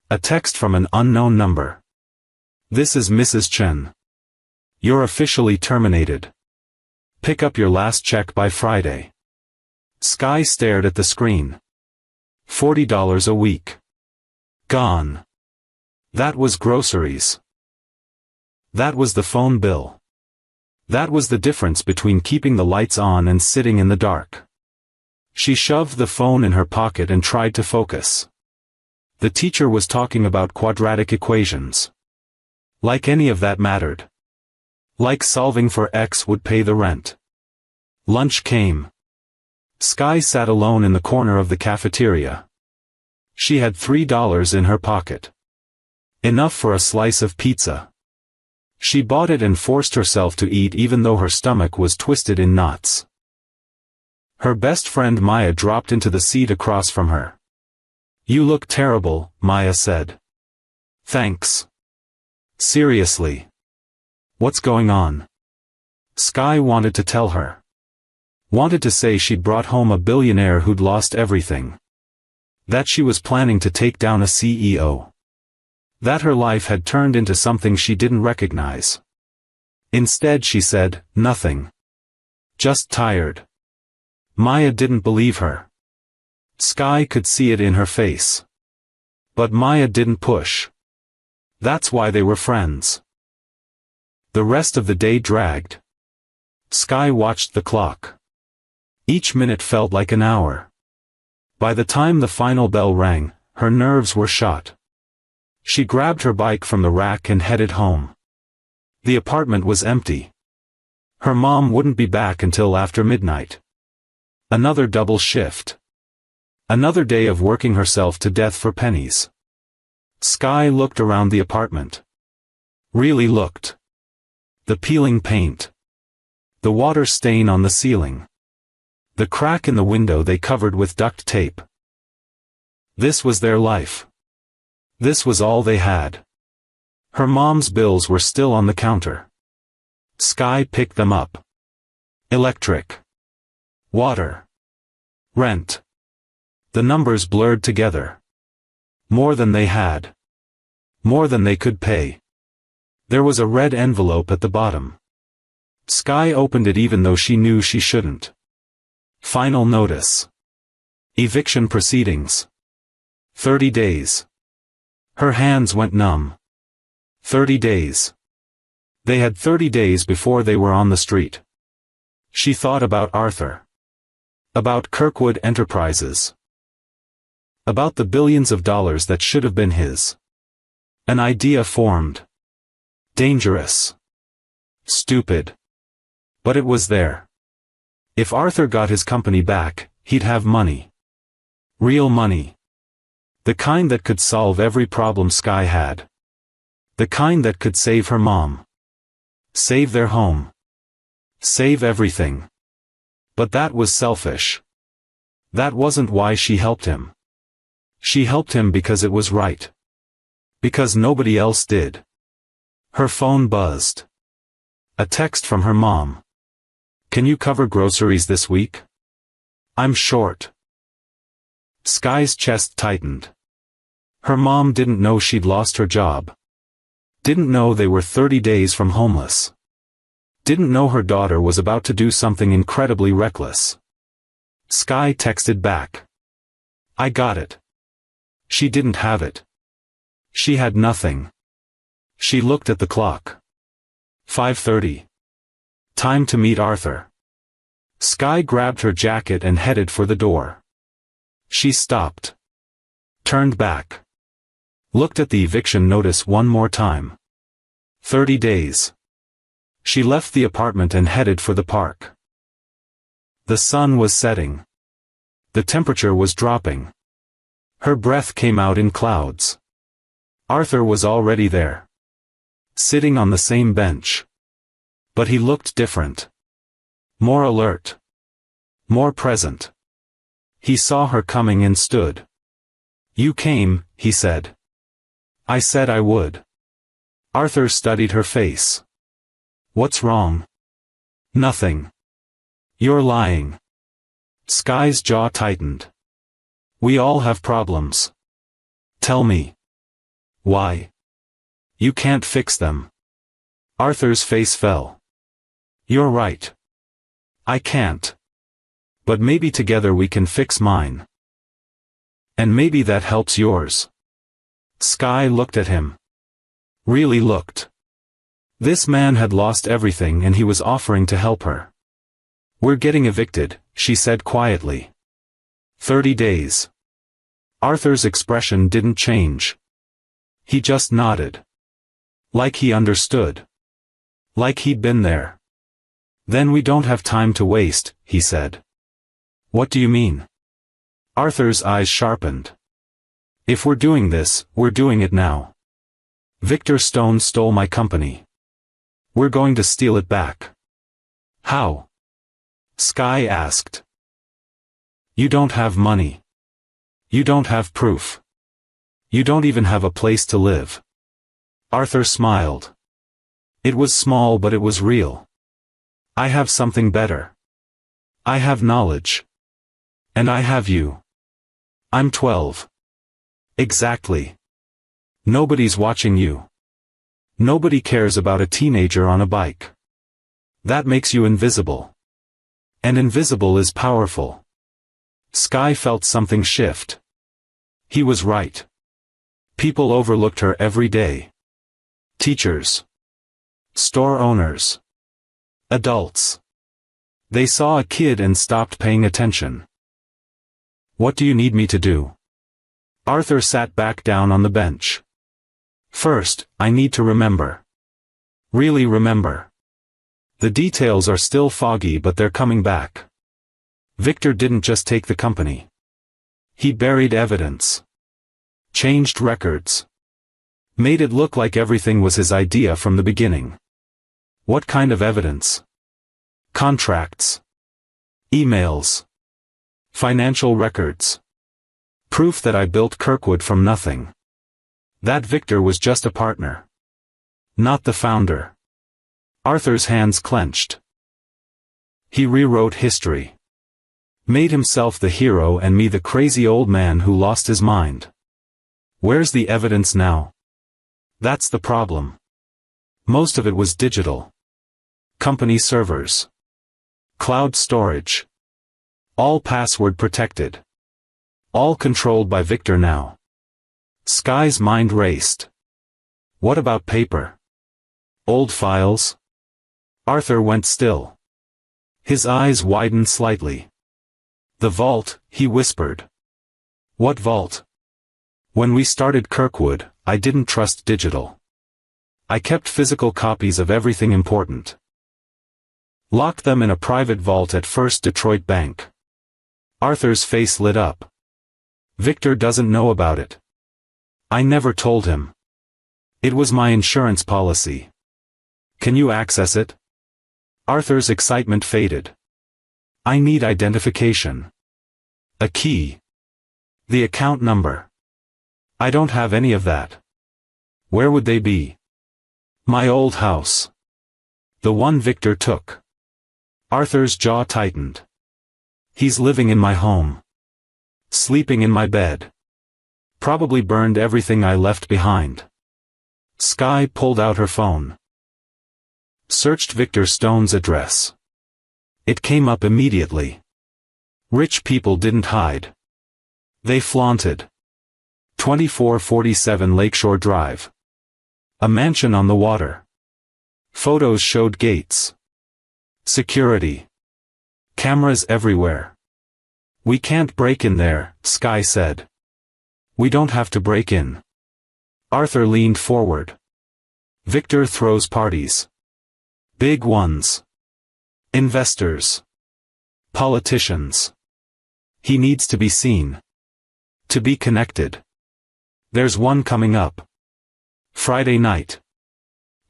A text from an unknown number. "This is Mrs. Chen. You're officially terminated. Pick up your last check by Friday." Sky stared at the screen. $40 a week. Gone. That was groceries. That was the phone bill. That was the difference between keeping the lights on and sitting in the dark. She shoved the phone in her pocket and tried to focus. The teacher was talking about quadratic equations. Like any of that mattered. Like solving for X would pay the rent. Lunch came. Sky sat alone in the corner of the cafeteria. She had $3 in her pocket. Enough for a slice of pizza. She bought it and forced herself to eat even though her stomach was twisted in knots. Her best friend Maya dropped into the seat across from her. "You look terrible," Maya said. "Thanks. Seriously. What's going on?" Sky wanted to tell her. Wanted to say she'd brought home a billionaire who'd lost everything. That she was planning to take down a CEO. That her life had turned into something she didn't recognize. Instead she said, "Nothing. Just tired." Maya didn't believe her. Sky could see it in her face. But Maya didn't push. That's why they were friends. The rest of the day dragged. Sky watched the clock. Each minute felt like an hour. By the time the final bell rang, her nerves were shot. She grabbed her bike from the rack and headed home. The apartment was empty. Her mom wouldn't be back until after midnight. Another double shift. Another day of working herself to death for pennies. Sky looked around the apartment. Really looked. The peeling paint. The water stain on the ceiling. The crack in the window they covered with duct tape. This was their life. This was all they had. Her mom's bills were still on the counter. Sky picked them up. Electric. Water. Rent. The numbers blurred together. More than they had. More than they could pay. There was a red envelope at the bottom. Sky opened it even though she knew she shouldn't. Final notice. Eviction proceedings. 30 days. Her hands went numb. 30 days. They had 30 days before they were on the street. She thought about Arthur. About Kirkwood Enterprises. About the billions of dollars that should have been his. An idea formed. Dangerous. Stupid. But it was there. If Arthur got his company back, he'd have money. Real money. The kind that could solve every problem Sky had. The kind that could save her mom. Save their home. Save everything. But that was selfish. That wasn't why she helped him. She helped him because it was right. Because nobody else did. Her phone buzzed. A text from her mom. Can you cover groceries this week? I'm short. Sky's chest tightened. Her mom didn't know she'd lost her job. Didn't know they were 30 days from homeless. Didn't know her daughter was about to do something incredibly reckless. Sky texted back. I got it. She didn't have it. She had nothing. She looked at the clock. 5:30. Time to meet Arthur. Sky grabbed her jacket and headed for the door. She stopped. Turned back. Looked at the eviction notice one more time. 30 days. She left the apartment and headed for the park. The sun was setting. The temperature was dropping. Her breath came out in clouds. Arthur was already there. Sitting on the same bench. But he looked different. More alert. More present. He saw her coming and stood. You came, he said. I said I would. Arthur studied her face. What's wrong? Nothing. You're lying. Sky's jaw tightened. We all have problems. Tell me. Why? You can't fix them. Arthur's face fell. You're right. I can't. But maybe together we can fix mine. And maybe that helps yours. Sky looked at him. Really looked. This man had lost everything and he was offering to help her. We're getting evicted, she said quietly. 30 days. Arthur's expression didn't change. He just nodded. Like he understood. Like he'd been there. Then we don't have time to waste, he said. What do you mean? Arthur's eyes sharpened. If we're doing this, we're doing it now. Victor Stone stole my company. We're going to steal it back. How? Sky asked. You don't have money. You don't have proof. You don't even have a place to live. Arthur smiled. It was small but it was real. I have something better. I have knowledge. And I have you. I'm 12. Exactly. Nobody's watching you. Nobody cares about a teenager on a bike. That makes you invisible. And invisible is powerful. Sky felt something shift. He was right. People overlooked her every day. Teachers. Store owners. Adults. They saw a kid and stopped paying attention. What do you need me to do? Arthur sat back down on the bench. First, I need to remember. Really remember. The details are still foggy but they're coming back. Victor didn't just take the company. He buried evidence. Changed records. Made it look like everything was his idea from the beginning. What kind of evidence? Contracts. Emails. Financial records. Proof that I built Kirkwood from nothing. That Victor was just a partner. Not the founder. Arthur's hands clenched. He rewrote history. Made himself the hero and me the crazy old man who lost his mind. Where's the evidence now? That's the problem. Most of it was digital. Company servers. Cloud storage. All password protected. All controlled by Victor now. Sky's mind raced. What about paper? Old files? Arthur went still. His eyes widened slightly. The vault, he whispered. What vault? When we started Kirkwood, I didn't trust digital. I kept physical copies of everything important. Locked them in a private vault at First Detroit Bank. Arthur's face lit up. Victor doesn't know about it. I never told him. It was my insurance policy. Can you access it? Arthur's excitement faded. I need identification. A key. The account number. I don't have any of that. Where would they be? My old house. The one Victor took. Arthur's jaw tightened. He's living in my home. Sleeping in my bed. Probably burned everything I left behind. Skye pulled out her phone. Searched Victor Stone's address. It came up immediately. Rich people didn't hide. They flaunted. 2447 Lakeshore Drive. A mansion on the water. Photos showed gates. Security. Cameras everywhere. We can't break in there, Skye said. We don't have to break in. Arthur leaned forward. Victor throws parties. Big ones. Investors. Politicians. He needs to be seen. To be connected. There's one coming up. Friday night.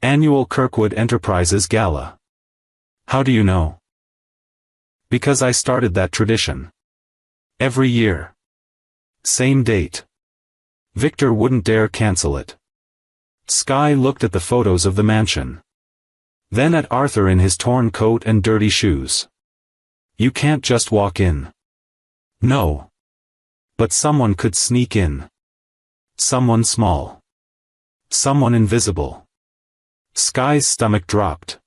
Annual Kirkwood Enterprises Gala. How do you know? Because I started that tradition. Every year. Same date. Victor wouldn't dare cancel it. Skye looked at the photos of the mansion. Then at Arthur in his torn coat and dirty shoes. You can't just walk in. No. But someone could sneak in. Someone small. Someone invisible. Skye's stomach dropped.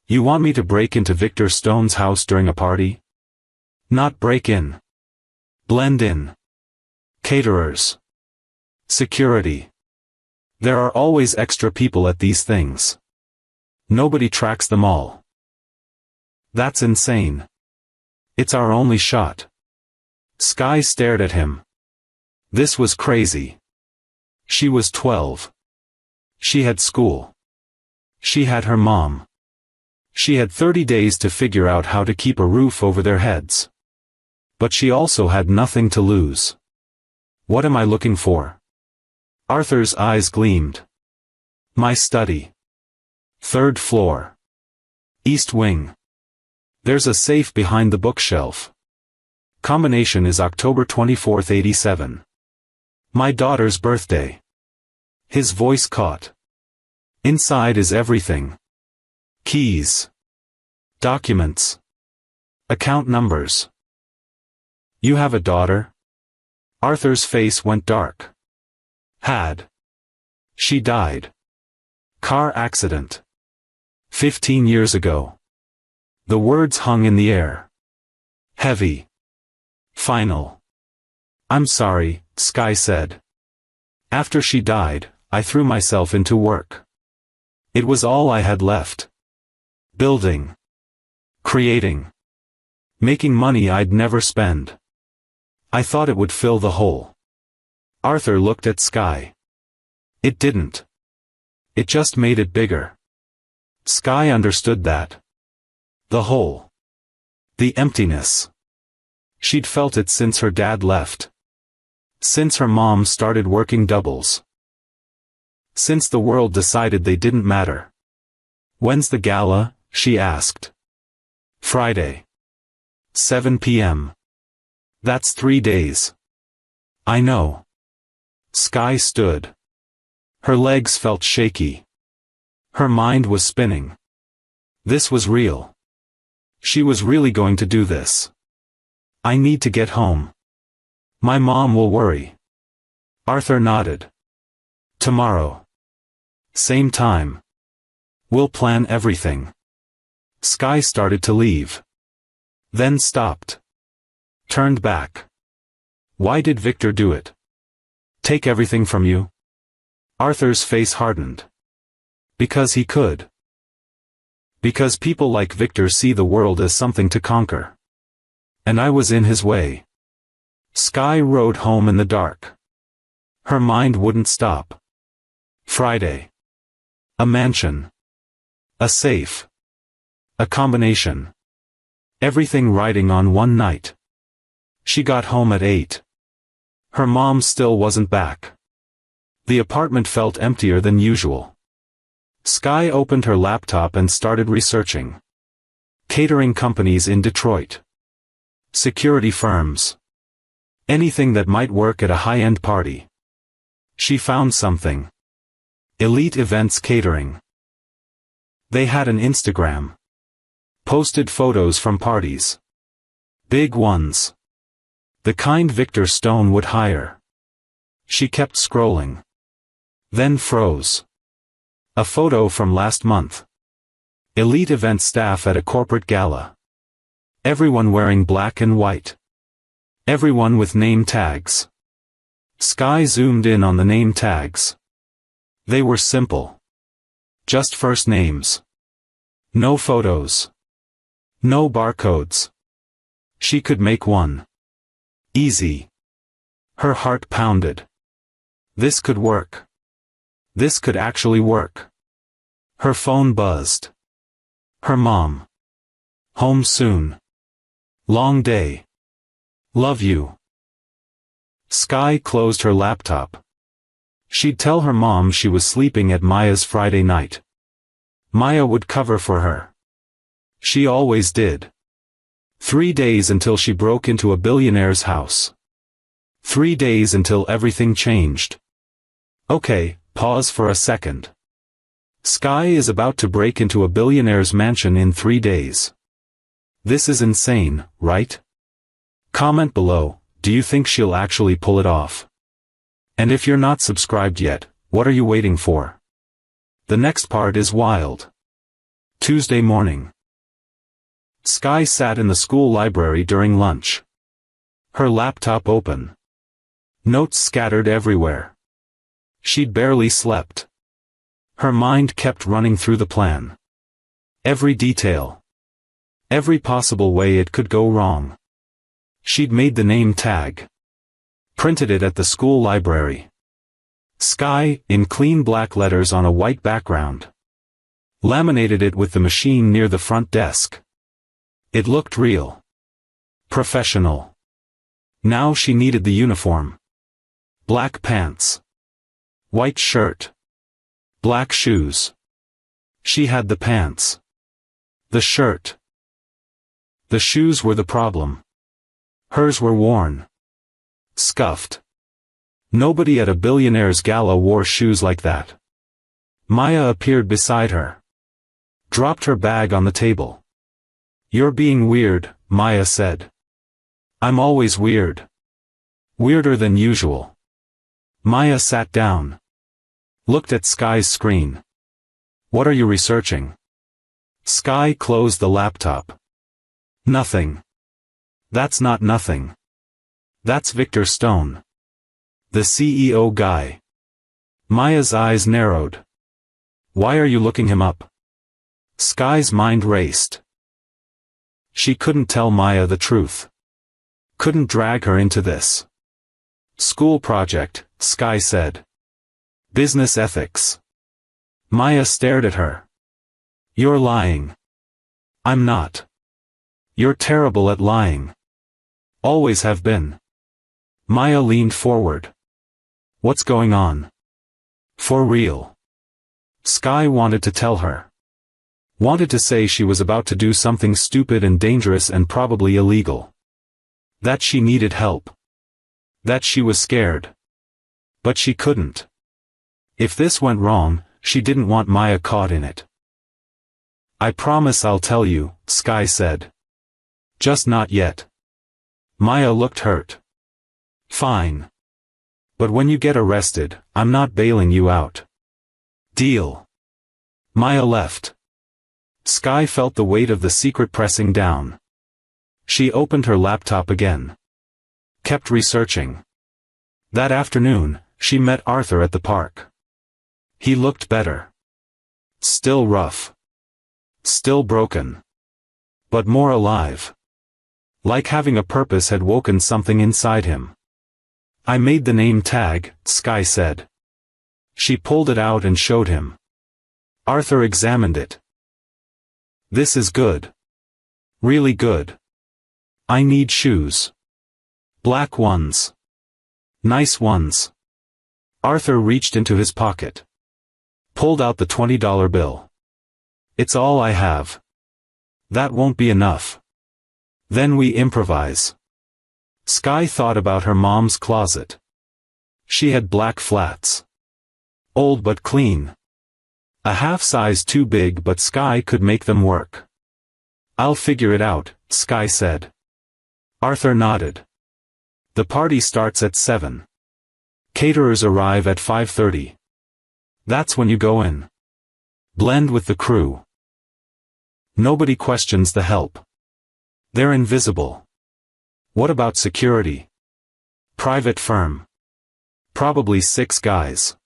You want me to break into Victor Stone's house during a party? Not break in. Blend in. Caterers. Security. There are always extra people at these things. Nobody tracks them all. That's insane. It's our only shot. Skye stared at him. This was crazy. She was 12. She had school. She had her mom. She had 30 days to figure out how to keep a roof over their heads. But she also had nothing to lose. What am I looking for? Arthur's eyes gleamed. My study. 3rd floor. East wing. There's a safe behind the bookshelf. Combination is October 24th, 87. My daughter's birthday. His voice caught. Inside is everything. Keys. Documents. Account numbers. You have a daughter? Arthur's face went dark. Had. She died. Car accident. 15 years ago. The words hung in the air. Heavy. Final. I'm sorry, Skye said. After she died, I threw myself into work. It was all I had left. Building. Creating. Making money I'd never spend. I thought it would fill the hole. Arthur looked at Skye. It didn't. It just made it bigger. Skye understood that. The hole. The emptiness. She'd felt it since her dad left. Since her mom started working doubles. Since the world decided they didn't matter. When's the gala? She asked. Friday. 7 p.m. That's 3 days. I know. Skye stood. Her legs felt shaky. Her mind was spinning. This was real. She was really going to do this. I need to get home. My mom will worry. Arthur nodded. Tomorrow. Same time. We'll plan everything. Skye started to leave. Then stopped. Turned back. Why did Victor do it? Take everything from you? Arthur's face hardened. Because he could. Because people like Victor see the world as something to conquer. And I was in his way. Skye rode home in the dark. Her mind wouldn't stop. Friday. A mansion. A safe. A combination. Everything riding on one night. She got home at 8. Her mom still wasn't back. The apartment felt emptier than usual. Skye opened her laptop and started researching. Catering companies in Detroit. Security firms. Anything that might work at a high-end party. She found something. Elite Events Catering. They had an Instagram. Posted photos from parties. Big ones. The kind Victor Stone would hire. She kept scrolling. Then froze. A photo from last month. Elite event staff at a corporate gala. Everyone wearing black and white. Everyone with name tags. Sky zoomed in on the name tags. They were simple. Just first names. No photos. No barcodes. She could make one. Easy. Her heart pounded. This could work. This could actually work. Her phone buzzed. Her mom. Home soon. Long day. Love you. Sky closed her laptop. She'd tell her mom she was sleeping at Maya's Friday night. Maya would cover for her. She always did. 3 days until she broke into a billionaire's house. 3 days until everything changed. Okay, pause for a second. Sky is about to break into a billionaire's mansion in 3 days. This is insane, right? Comment below, do you think she'll actually pull it off? And if you're not subscribed yet, what are you waiting for? The next part is wild. Tuesday morning. Sky sat in the school library during lunch. Her laptop open. Notes scattered everywhere. She'd barely slept. Her mind kept running through the plan. Every detail. Every possible way it could go wrong. She'd made the name tag. Printed it at the school library. Sky, in clean black letters on a white background. Laminated it with the machine near the front desk. It looked real. Professional. Now she needed the uniform. Black pants. White shirt. Black shoes. She had the pants. The shirt. The shoes were the problem. Hers were worn. Scuffed. Nobody at a billionaire's gala wore shoes like that. Maya appeared beside her. Dropped her bag on the table. You're being weird, Maya said. I'm always weird. Weirder than usual. Maya sat down. Looked at Sky's screen. What are you researching? Sky closed the laptop. Nothing. That's not nothing. That's Victor Stone. The CEO guy. Maya's eyes narrowed. Why are you looking him up? Sky's mind raced. She couldn't tell Maya the truth. Couldn't drag her into this. School project, Sky said. Business ethics. Maya stared at her. You're lying. I'm not. You're terrible at lying. Always have been. Maya leaned forward. What's going on? For real. Sky wanted to tell her. Wanted to say she was about to do something stupid and dangerous and probably illegal. That she needed help. That she was scared. But she couldn't. If this went wrong, she didn't want Maya caught in it. I promise I'll tell you, Sky said. Just not yet. Maya looked hurt. Fine. But when you get arrested, I'm not bailing you out. Deal. Maya left. Sky felt the weight of the secret pressing down. She opened her laptop again. Kept researching. That afternoon, she met Arthur at the park. He looked better. Still rough. Still broken. But more alive. Like having a purpose had woken something inside him. I made the name tag, Sky said. She pulled it out and showed him. Arthur examined it. This is good. Really good. I need shoes. Black ones. Nice ones. Arthur reached into his pocket. Pulled out the $20 bill. It's all I have. That won't be enough. Then we improvise. Sky thought about her mom's closet. She had black flats. Old but clean. A half size too big, but Sky could make them work. I'll figure it out, Sky said. Arthur nodded. The party starts at 7. Caterers arrive at 5:30. That's when you go in. Blend with the crew. Nobody questions the help. They're invisible. What about security? Private firm. Probably 6 guys.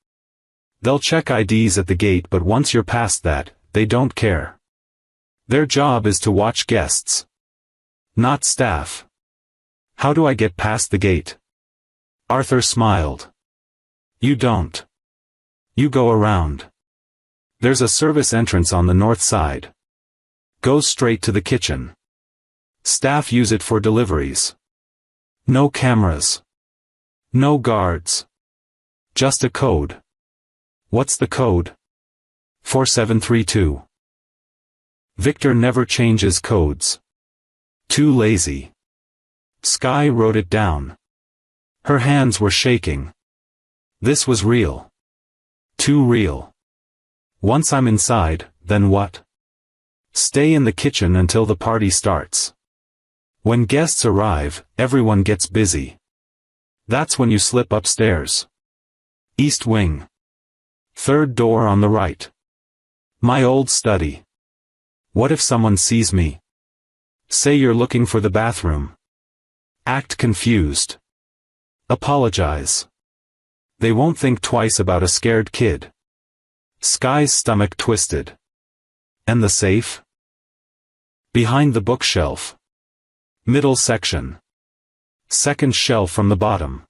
They'll check IDs at the gate, but once you're past that, they don't care. Their job is to watch guests. Not staff. How do I get past the gate? Arthur smiled. You don't. You go around. There's a service entrance on the north side. Goes straight to the kitchen. Staff use it for deliveries. No cameras. No guards. Just a code. What's the code? 4732. Victor never changes codes. Too lazy. Sky wrote it down. Her hands were shaking. This was real. Too real. Once I'm inside, then what? Stay in the kitchen until the party starts. When guests arrive, everyone gets busy. That's when you slip upstairs. East wing. 3rd door on the right. My old study. What if someone sees me? Say you're looking for the bathroom. Act confused. Apologize. They won't think twice about a scared kid. Sky's stomach twisted. And the safe? Behind the bookshelf. Middle section. 2nd shelf from the bottom.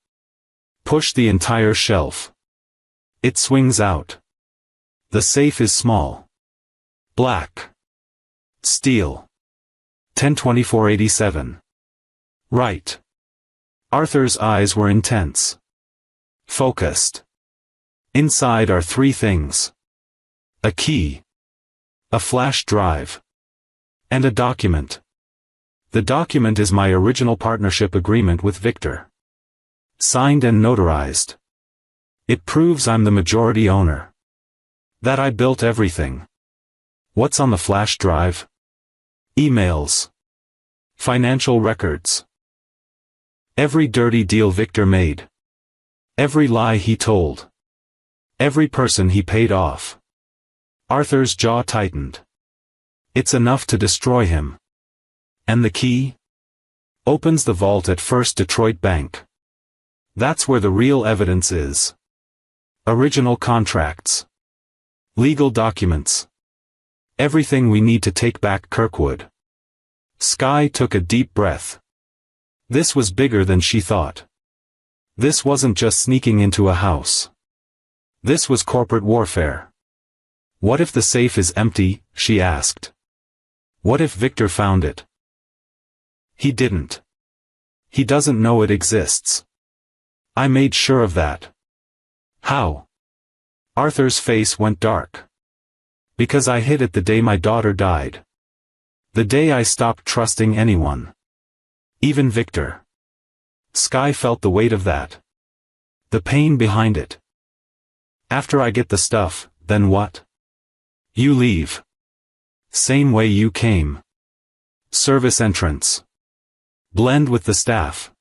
Push the entire shelf. It swings out. The safe is small. Black. Steel. 102487. Right. Arthur's eyes were intense. Focused. Inside are 3 things. A key. A flash drive. And a document. The document is my original partnership agreement with Victor. Signed and notarized. It proves I'm the majority owner. That I built everything. What's on the flash drive? Emails. Financial records. Every dirty deal Victor made. Every lie he told. Every person he paid off. Arthur's jaw tightened. It's enough to destroy him. And the key? Opens the vault at First Detroit Bank. That's where the real evidence is. Original contracts. Legal documents. Everything we need to take back Kirkwood. Sky took a deep breath. This was bigger than she thought. This wasn't just sneaking into a house. This was corporate warfare. What if the safe is empty? She asked. What if Victor found it? He didn't. He doesn't know it exists. I made sure of that. How? Arthur's face went dark. Because I hid it the day my daughter died. The day I stopped trusting anyone. Even Victor. Sky felt the weight of that. The pain behind it. After I get the stuff, then what? You leave. Same way you came. Service entrance. Blend with the staff.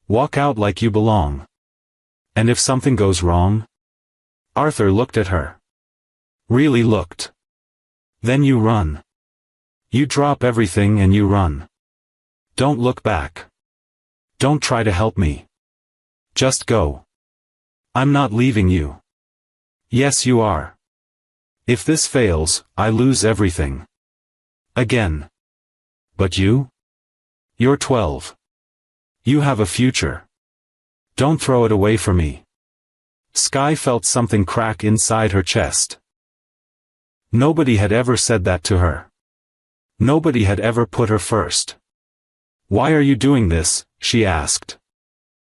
Walk out like you belong. And if something goes wrong? Arthur looked at her. Really looked. Then you run. You drop everything and you run. Don't look back. Don't try to help me. Just go. I'm not leaving you. Yes, you are. If this fails, I lose everything. Again. But you? You're 12. You have a future. Don't throw it away for me. Sky felt something crack inside her chest. Nobody had ever said that to her. Nobody had ever put her first. Why are you doing this? She asked.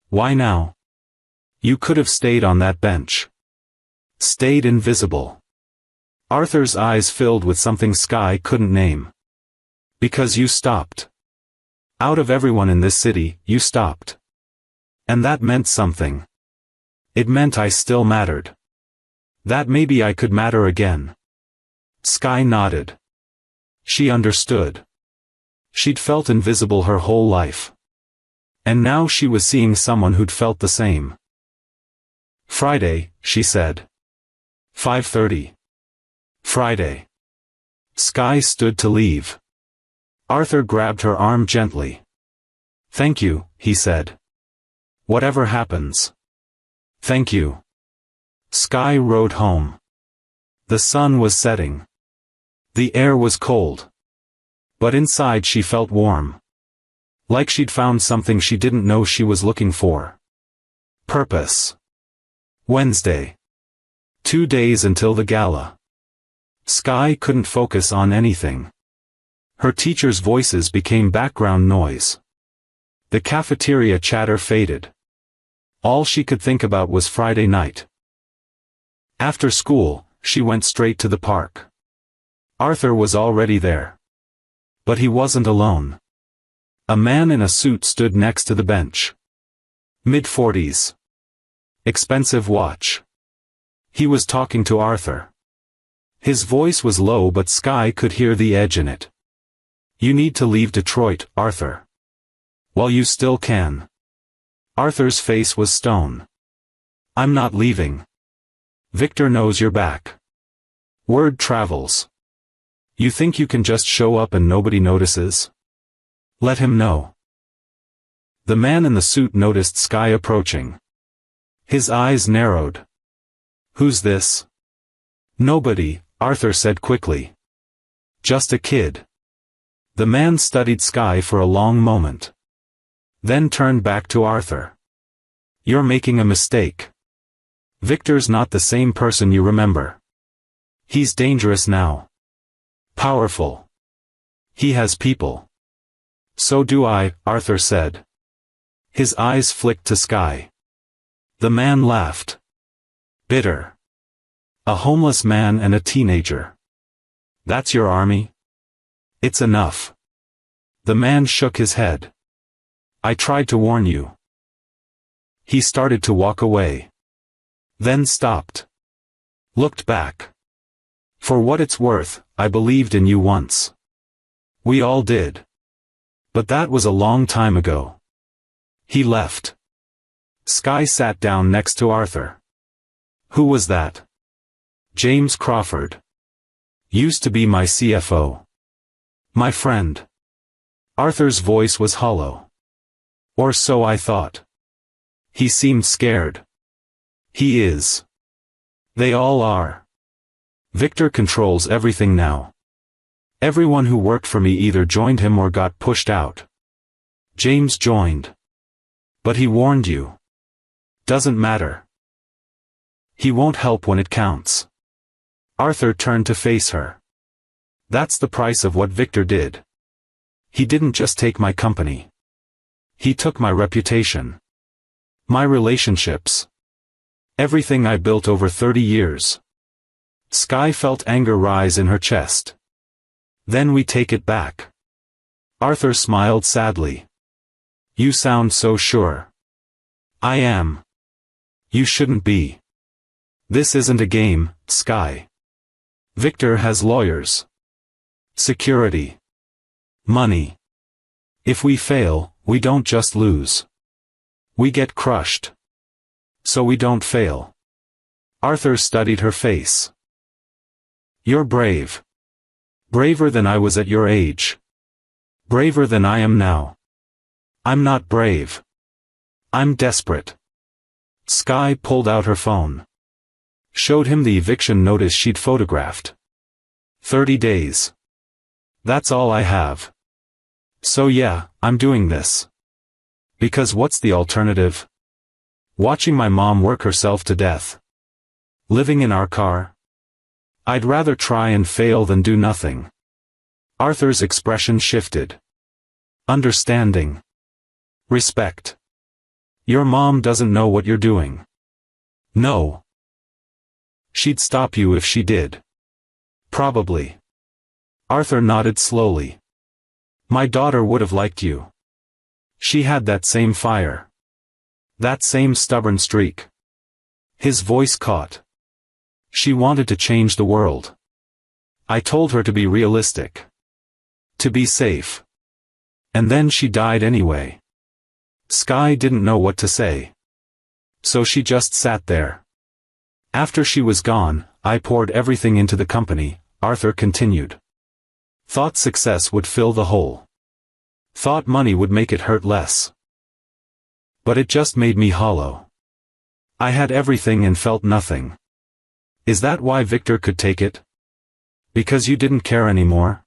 Why now? You could have stayed on that bench. Stayed invisible. Arthur's eyes filled with something Sky couldn't name. Because you stopped. Out of everyone in this city, you stopped. And that meant something. It meant I still mattered. That maybe I could matter again. Sky nodded. She understood. She'd felt invisible her whole life. And now she was seeing someone who'd felt the same. Friday, she said. 5:30. Friday. Sky stood to leave. Arthur grabbed her arm gently. Thank you, he said. Whatever happens. Thank you. Sky rode home. The sun was setting. The air was cold. But inside she felt warm. Like she'd found something she didn't know she was looking for. Purpose. Wednesday. 2 days until the gala. Sky couldn't focus on anything. Her teachers' voices became background noise. The cafeteria chatter faded. All she could think about was Friday night. After school, she went straight to the park. Arthur was already there. But he wasn't alone. A man in a suit stood next to the bench. Mid-40s. Expensive watch. He was talking to Arthur. His voice was low but Sky could hear the edge in it. You need to leave Detroit, Arthur. While you still can. Arthur's face was stone. I'm not leaving. Victor knows you're back. Word travels. You think you can just show up and nobody notices? Let him know. The man in the suit noticed Sky approaching. His eyes narrowed. Who's this? Nobody, Arthur said quickly. Just a kid. The man studied Sky for a long moment. Then turned back to Arthur. You're making a mistake. Victor's not the same person you remember. He's dangerous now. Powerful. He has people. So do I, Arthur said. His eyes flicked to Sky. The man laughed. Bitter. A homeless man and a teenager. That's your army? It's enough. The man shook his head. I tried to warn you. He started to walk away. Then stopped. Looked back. For what it's worth, I believed in you once. We all did. But that was a long time ago. He left. Sky sat down next to Arthur. Who was that? James Crawford. Used to be my CFO. My friend. Arthur's voice was hollow. Or so I thought. He seemed scared. He is. They all are. Victor controls everything now. Everyone who worked for me either joined him or got pushed out. James joined. But he warned you. Doesn't matter. He won't help when it counts. Arthur turned to face her. That's the price of what Victor did. He didn't just take my company. He took my reputation. My relationships. Everything I built over 30 years. Sky felt anger rise in her chest. Then we take it back. Arthur smiled sadly. You sound so sure. I am. You shouldn't be. This isn't a game, Sky. Victor has lawyers. Security. Money. If we fail, we don't just lose. We get crushed. So we don't fail. Arthur studied her face. You're brave. Braver than I was at your age. Braver than I am now. I'm not brave. I'm desperate. Sky pulled out her phone. Showed him the eviction notice she'd photographed. 30 days. That's all I have. So yeah, I'm doing this. Because what's the alternative? Watching my mom work herself to death. Living in our car? I'd rather try and fail than do nothing. Arthur's expression shifted. Understanding. Respect. Your mom doesn't know what you're doing. No. She'd stop you if she did. Probably. Arthur nodded slowly. My daughter would have liked you. She had that same fire. That same stubborn streak. His voice caught. She wanted to change the world. I told her to be realistic. To be safe. And then she died anyway. Sky didn't know what to say. So she just sat there. After she was gone, I poured everything into the company, Arthur continued. Thought success would fill the hole. Thought money would make it hurt less. But it just made me hollow. I had everything and felt nothing. Is that why Victor could take it? Because you didn't care anymore?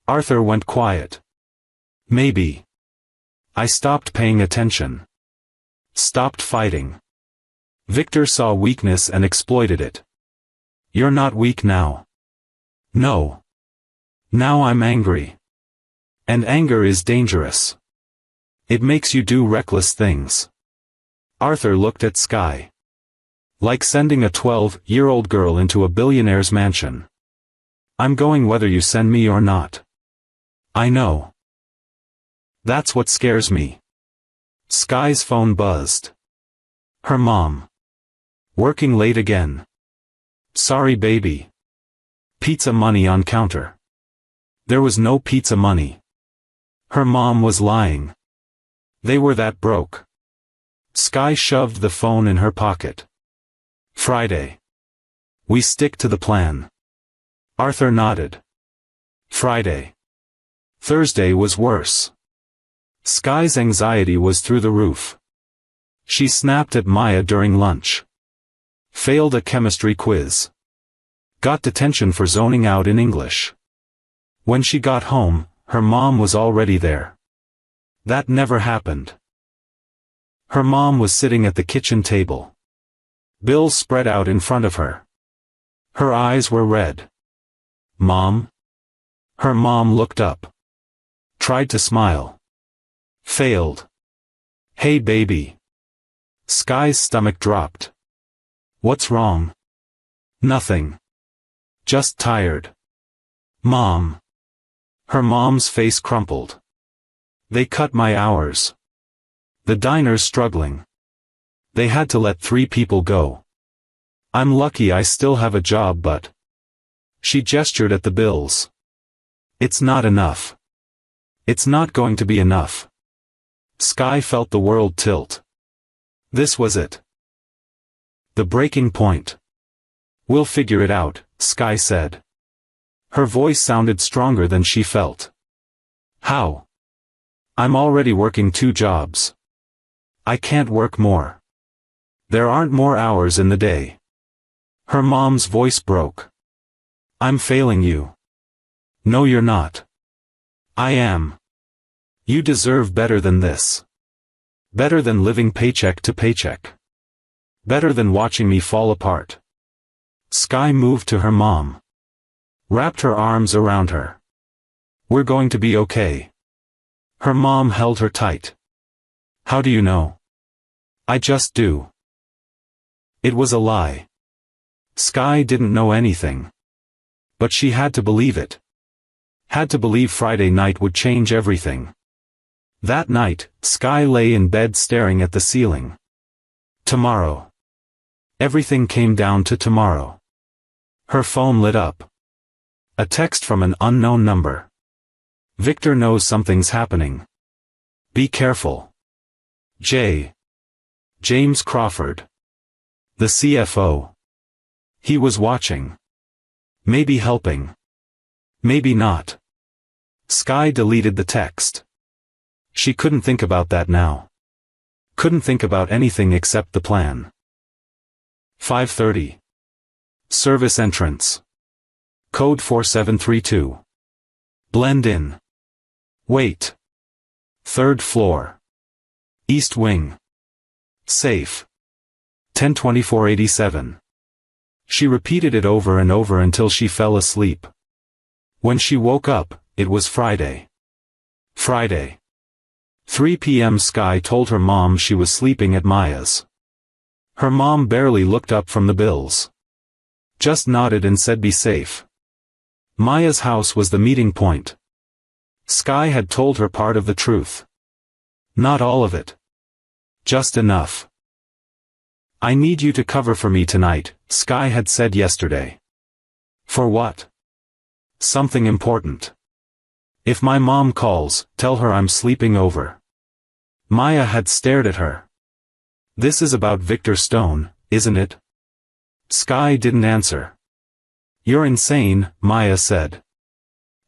Arthur went quiet. Maybe. I stopped paying attention. Stopped fighting. Victor saw weakness and exploited it. You're not weak now. No. Now I'm angry. And anger is dangerous. It makes you do reckless things. Arthur looked at Sky. Like sending a 12-year-old girl into a billionaire's mansion. I'm going whether you send me or not. I know. That's what scares me. Sky's phone buzzed. Her mom. Working late again. Sorry baby. Pizza money on counter. There was no pizza money. Her mom was lying. They were that broke. Sky shoved the phone in her pocket. Friday. We stick to the plan. Arthur nodded. Friday. Thursday was worse. Sky's anxiety was through the roof. She snapped at Maya during lunch. Failed a chemistry quiz. Got detention for zoning out in English. When she got home, her mom was already there. That never happened. Her mom was sitting at the kitchen table. Bills spread out in front of her. Her eyes were red. Mom? Her mom looked up. Tried to smile. Failed. Hey baby. Sky's stomach dropped. What's wrong? Nothing. Just tired. Mom. Her mom's face crumpled. They cut my hours. The diner's struggling. They had to let 3 people go. I'm lucky I still have a job but... She gestured at the bills. It's not enough. It's not going to be enough. Sky felt the world tilt. This was it. The breaking point. We'll figure it out, Sky said. Her voice sounded stronger than she felt. How? I'm already working 2 jobs. I can't work more. There aren't more hours in the day. Her mom's voice broke. I'm failing you. No you're not. I am. You deserve better than this. Better than living paycheck to paycheck. Better than watching me fall apart. Sky moved to her mom. Wrapped her arms around her. We're going to be okay. Her mom held her tight. How do you know? I just do. It was a lie. Sky didn't know anything. But she had to believe it. Had to believe Friday night would change everything. That night, Sky lay in bed staring at the ceiling. Tomorrow. Everything came down to tomorrow. Her phone lit up. A text from an unknown number. Victor knows something's happening. Be careful. James Crawford. The CFO. He was watching. Maybe helping. Maybe not. Sky deleted the text. She couldn't think about that now. Couldn't think about anything except the plan. 5:30. Service entrance. Code 4732. Blend in. Wait. 3rd floor. East wing. Safe. 102487. She repeated it over and over until she fell asleep. When she woke up, it was Friday. Friday. 3 p.m. Sky told her mom she was sleeping at Maya's. Her mom barely looked up from the bills. Just nodded and said be safe. Maya's house was the meeting point. Sky had told her part of the truth. Not all of it. Just enough. I need you to cover for me tonight, Sky had said yesterday. For what? Something important. If my mom calls, tell her I'm sleeping over. Maya had stared at her. This is about Victor Stone, isn't it? Sky didn't answer. You're insane, Maya said.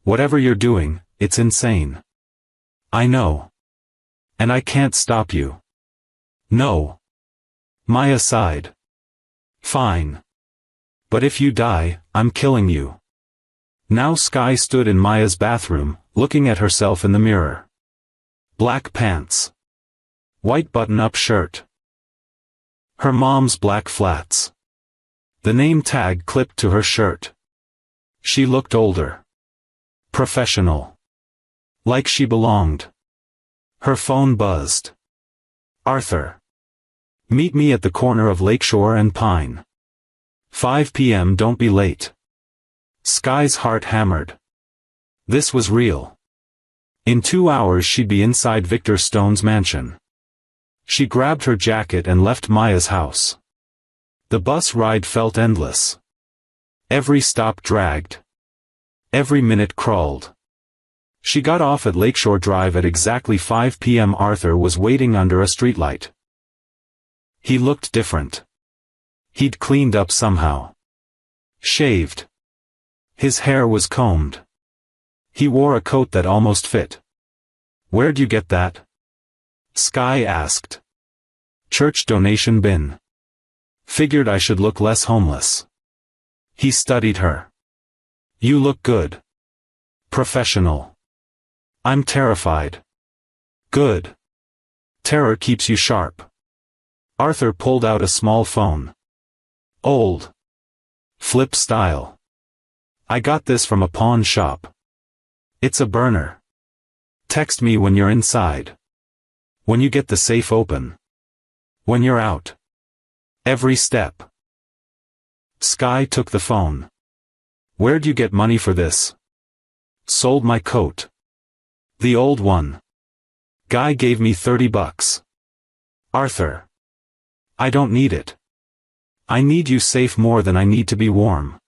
Whatever you're doing, it's insane. I know. And I can't stop you. No. Maya sighed. Fine. But if you die, I'm killing you. Now Sky stood in Maya's bathroom, looking at herself in the mirror. Black pants. White button-up shirt. Her mom's black flats. The name tag clipped to her shirt. She looked older. Professional. Like she belonged. Her phone buzzed. Arthur. Meet me at the corner of Lakeshore and Pine. 5 p.m. Don't be late. Sky's heart hammered. This was real. In 2 hours she'd be inside Victor Stone's mansion. She grabbed her jacket and left Maya's house. The bus ride felt endless. Every stop dragged. Every minute crawled. She got off at Lakeshore Drive at exactly 5 p.m. Arthur was waiting under a streetlight. He looked different. He'd cleaned up somehow. Shaved. His hair was combed. He wore a coat that almost fit. Where'd you get that? Sky asked. Church donation bin. Figured I should look less homeless. He studied her. You look good. Professional. I'm terrified. Good. Terror keeps you sharp. Arthur pulled out a small phone. Old. Flip style. I got this from a pawn shop. It's a burner. Text me when you're inside. When you get the safe open. When you're out. Every step. Sky took the phone. Where'd you get money for this? Sold my coat. The old one. Guy gave me $30. Arthur. I don't need it. I need you safe more than I need to be warm.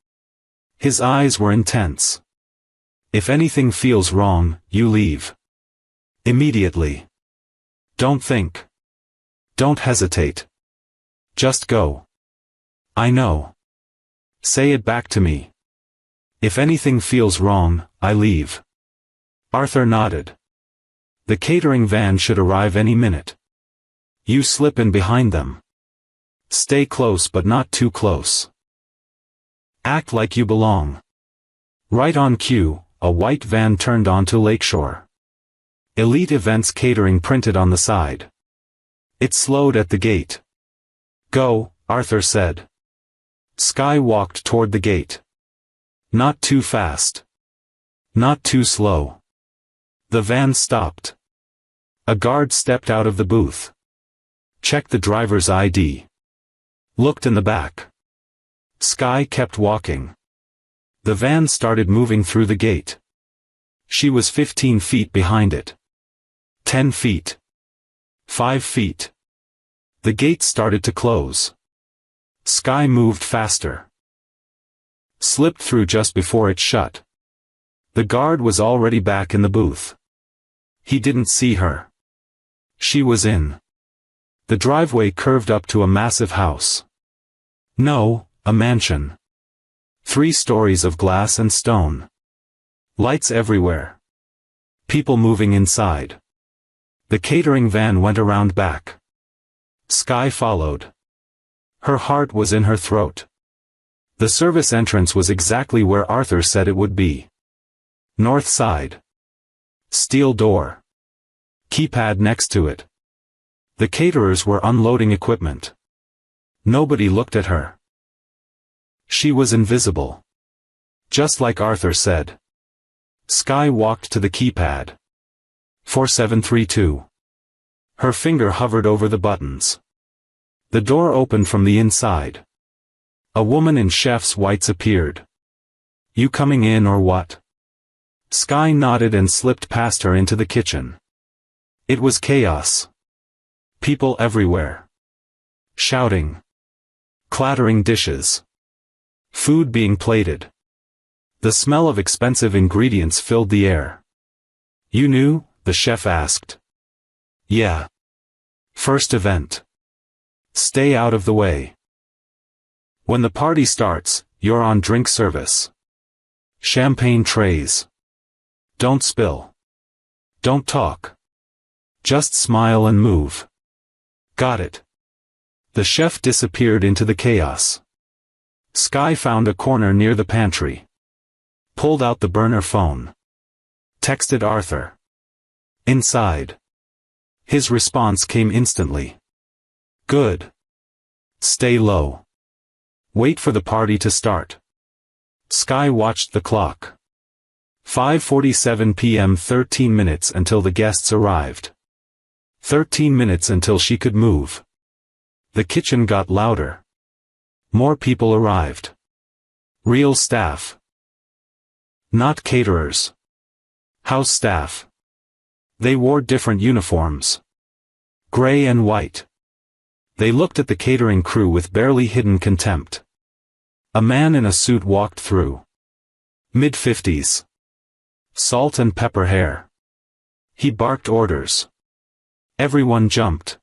His eyes were intense. If anything feels wrong, you leave. Immediately. Don't think. Don't hesitate. Just go. I know. Say it back to me. If anything feels wrong, I leave. Arthur nodded. The catering van should arrive any minute. You slip in behind them. Stay close but not too close. Act like you belong. Right on cue, a white van turned onto Lakeshore. Elite Events Catering printed on the side. It slowed at the gate. Go, Arthur said. Sky walked toward the gate. Not too fast. Not too slow. The van stopped. A guard stepped out of the booth. Checked the driver's ID. Looked in the back. Sky kept walking. The van started moving through the gate. She was 15 feet behind it. 10 feet. 5 feet. The gate started to close. Sky moved faster. Slipped through just before it shut. The guard was already back in the booth. He didn't see her. She was in. The driveway curved up to a massive house. No, a mansion. 3 stories of glass and stone. Lights everywhere. People moving inside. The catering van went around back. Sky followed. Her heart was in her throat. The service entrance was exactly where Arthur said it would be. North side. Steel door. Keypad next to it. The caterers were unloading equipment. Nobody looked at her. She was invisible. Just like Arthur said. Sky walked to the keypad. 4732. Her finger hovered over the buttons. The door opened from the inside. A woman in chef's whites appeared. You coming in or what? Sky nodded and slipped past her into the kitchen. It was chaos. People everywhere. Shouting. Clattering dishes. Food being plated. The smell of expensive ingredients filled the air. You knew? The chef asked. Yeah. First event. Stay out of the way. When the party starts, you're on drink service. Champagne trays. Don't spill. Don't talk. Just smile and move. Got it. The chef disappeared into the chaos. Skye found a corner near the pantry. Pulled out the burner phone. Texted Arthur. Inside. His response came instantly. Good. Stay low. Wait for the party to start. Skye watched the clock. 5:47 p.m. 13 minutes until the guests arrived. 13 minutes until she could move. The kitchen got louder. More people arrived. Real staff. Not caterers. House staff. They wore different uniforms. Gray and white. They looked at the catering crew with barely hidden contempt. A man in a suit walked through. Mid-50s. Salt and pepper hair. He barked orders. Everyone jumped.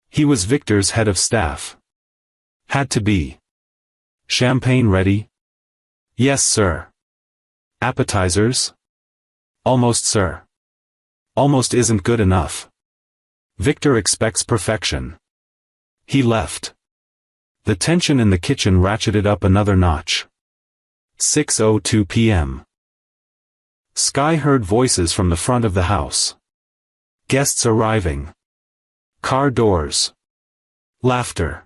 He was Victor's head of staff. Had to be. Champagne ready? Yes, sir. Appetizers? Almost, sir. Almost isn't good enough. Victor expects perfection. He left. The tension in the kitchen ratcheted up another notch. 6:02 p.m. Skye heard voices from the front of the house. Guests arriving. Car doors. Laughter.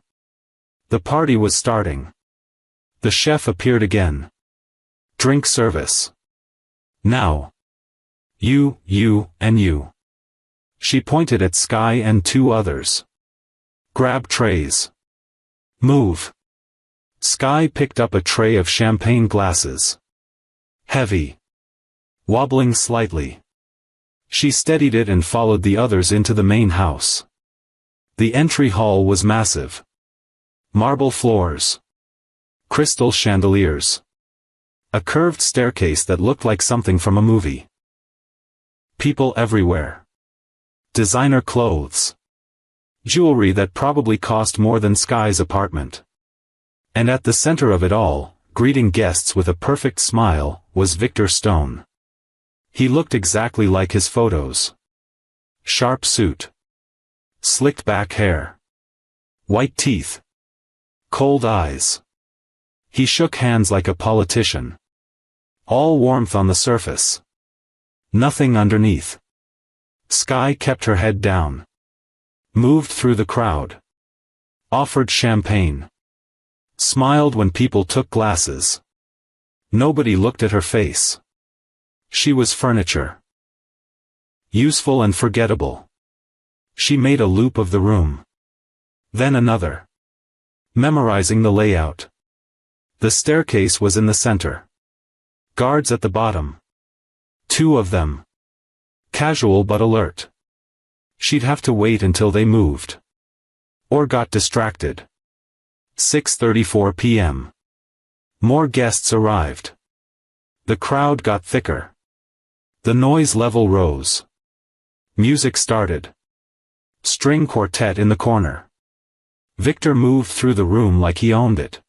The party was starting. The chef appeared again. Drink service. Now. You, and you. She pointed at Skye and two others. Grab trays. Move. Skye picked up a tray of champagne glasses. Heavy. Wobbling slightly. She steadied it and followed the others into the main house. The entry hall was massive. Marble floors. Crystal chandeliers. A curved staircase that looked like something from a movie. People everywhere. Designer clothes. Jewelry that probably cost more than Skye's apartment. And at the center of it all, greeting guests with a perfect smile, was Victor Stone. He looked exactly like his photos. Sharp suit. Slicked back hair. White teeth. Cold eyes. He shook hands like a politician. All warmth on the surface. Nothing underneath. Skye kept her head down. Moved through the crowd. Offered champagne. Smiled when people took glasses. Nobody looked at her face. She was furniture. Useful and forgettable. She made a loop of the room. Then another. Memorizing the layout. The staircase was in the center. Guards at the bottom. Two of them. Casual but alert. She'd have to wait until they moved. Or got distracted. 6:34 p.m. More guests arrived. The crowd got thicker. The noise level rose. Music started. String quartet in the corner. Victor moved through the room like he owned it.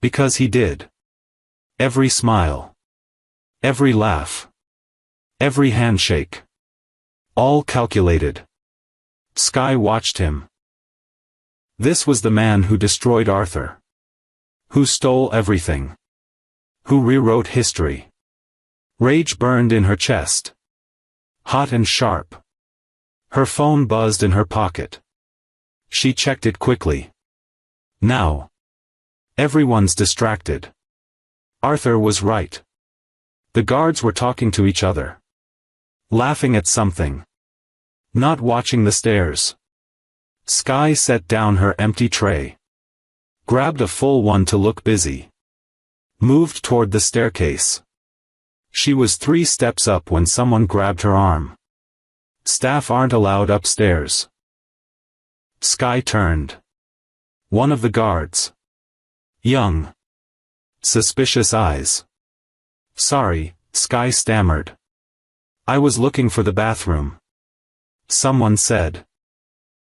Because he did. Every smile. Every laugh. Every handshake. All calculated. Skye watched him. This was the man who destroyed Arthur. Who stole everything. Who rewrote history. Rage burned in her chest. Hot and sharp. Her phone buzzed in her pocket. She checked it quickly. Now. Everyone's distracted. Arthur was right. The guards were talking to each other. Laughing at something. Not watching the stairs. Skye set down her empty tray. Grabbed a full one to look busy. Moved toward the staircase. She was 3 steps up when someone grabbed her arm. Staff aren't allowed upstairs. Skye turned. One of the guards. Young. Suspicious eyes. Sorry, Skye stammered. I was looking for the bathroom. Someone said.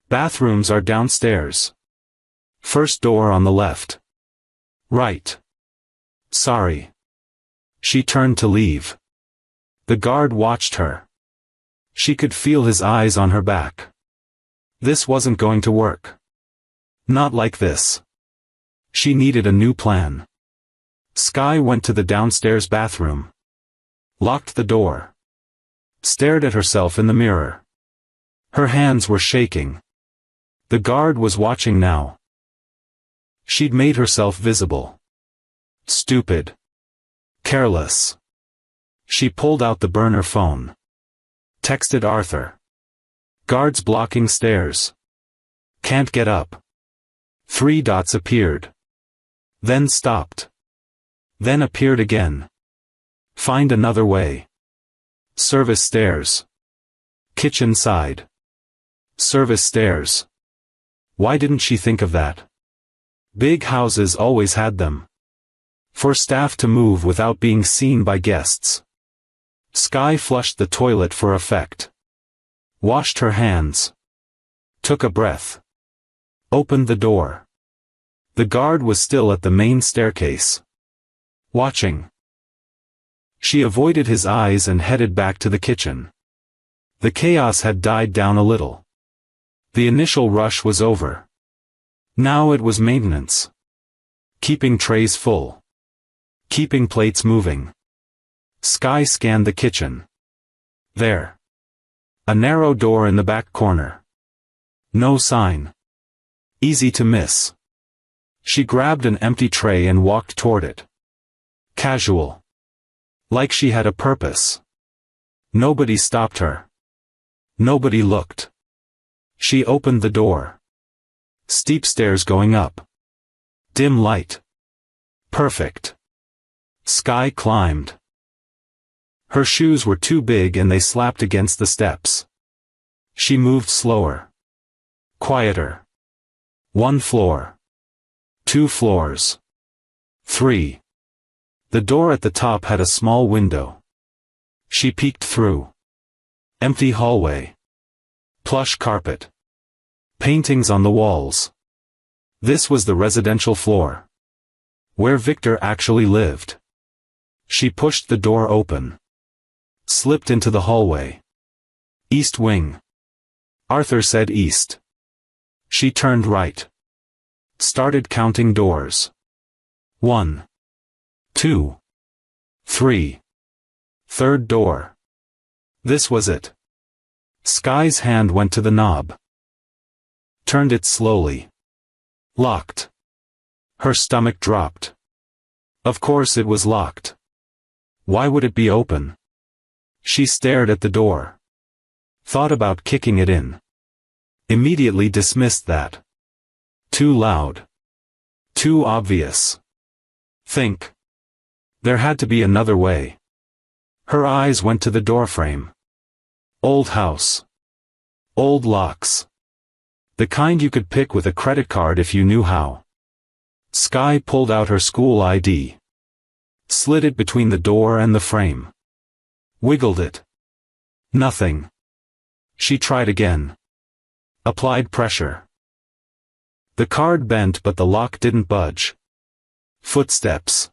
Bathrooms are downstairs. First door on the left. Right. Sorry. She turned to leave. The guard watched her. She could feel his eyes on her back. This wasn't going to work. Not like this. She needed a new plan. Skye went to the downstairs bathroom. Locked the door. Stared at herself in the mirror. Her hands were shaking. The guard was watching now. She'd made herself visible. Stupid. Careless. She pulled out the burner phone. Texted Arthur. Guards blocking stairs. Can't get up. 3 dots appeared. Then stopped. Then appeared again. Find another way. Service stairs. Kitchen side. Service stairs. Why didn't she think of that? Big houses always had them. For staff to move without being seen by guests. Skye flushed the toilet for effect. Washed her hands. Took a breath. Opened the door. The guard was still at the main staircase. Watching. She avoided his eyes and headed back to the kitchen. The chaos had died down a little. The initial rush was over. Now it was maintenance. Keeping trays full. Keeping plates moving. Skye scanned the kitchen. There. A narrow door in the back corner. No sign. Easy to miss. She grabbed an empty tray and walked toward it. Casual. Like she had a purpose. Nobody stopped her. Nobody looked. She opened the door. Steep stairs going up. Dim light. Perfect. Skye climbed. Her shoes were too big and they slapped against the steps. She moved slower. Quieter. 1 floor. 2 floors. 3. The door at the top had a small window. She peeked through. Empty hallway. Plush carpet. Paintings on the walls. This was the residential floor. Where Victor actually lived. She pushed the door open. Slipped into the hallway. East wing. Arthur said east. She turned right. Started counting doors. 1. 2. 3. Third door. This was it. Skye's hand went to the knob. Turned it slowly. Locked. Her stomach dropped. Of course it was locked. Why would it be open? She stared at the door. Thought about kicking it in. Immediately dismissed that. Too loud. Too obvious. Think. There had to be another way. Her eyes went to the doorframe. Old house. Old locks. The kind you could pick with a credit card if you knew how. Skye pulled out her school ID. Slid it between the door and the frame. Wiggled it. Nothing. She tried again. Applied pressure. The card bent but the lock didn't budge. Footsteps.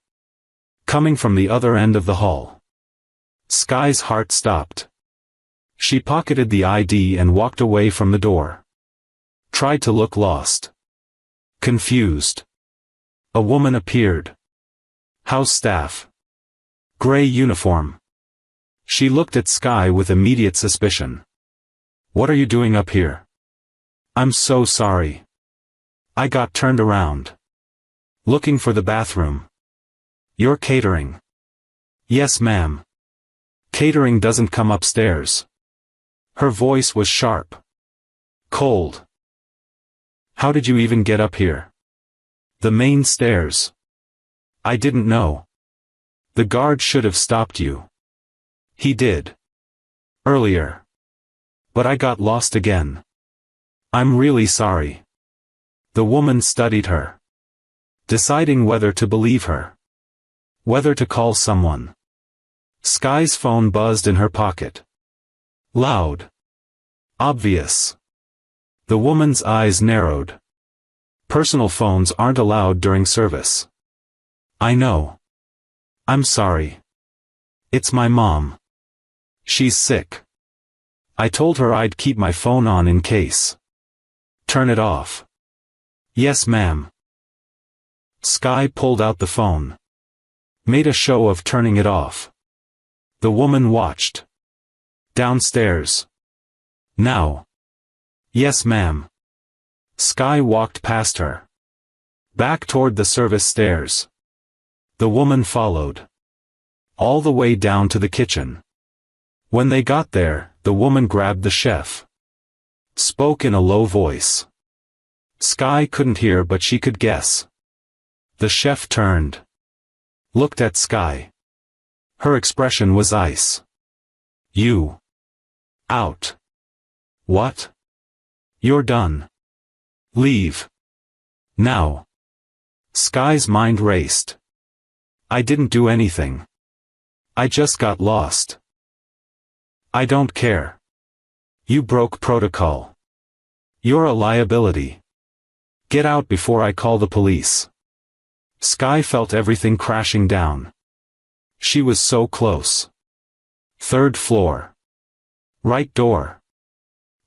Coming from the other end of the hall. Skye's heart stopped. She pocketed the ID and walked away from the door. Tried to look lost. Confused. A woman appeared. House staff. Gray uniform. She looked at Skye with immediate suspicion. What are you doing up here? I'm so sorry. I got turned around. Looking for the bathroom. You're catering. Yes, ma'am. Catering doesn't come upstairs. Her voice was sharp. Cold. How did you even get up here? The main stairs. I didn't know. The guard should have stopped you. He did. Earlier. But I got lost again. I'm really sorry. The woman studied her. Deciding whether to believe her. Whether to call someone. Skye's phone buzzed in her pocket. Loud. Obvious. The woman's eyes narrowed. Personal phones aren't allowed during service. I know. I'm sorry. It's my mom. She's sick. I told her I'd keep my phone on in case. Turn it off. Yes, ma'am. Sky pulled out the phone. Made a show of turning it off. The woman watched. Downstairs. Now. Yes, ma'am. Sky walked past her. Back toward the service stairs. The woman followed. All the way down to the kitchen. When they got there, the woman grabbed the chef. Spoke in a low voice. Sky couldn't hear but she could guess. The chef turned. Looked at Sky. Her expression was ice. You. Out. What? You're done. Leave. Now. Sky's mind raced. I didn't do anything. I just got lost. I don't care. You broke protocol. You're a liability. Get out before I call the police. Sky felt everything crashing down. She was so close. Third floor. Right door.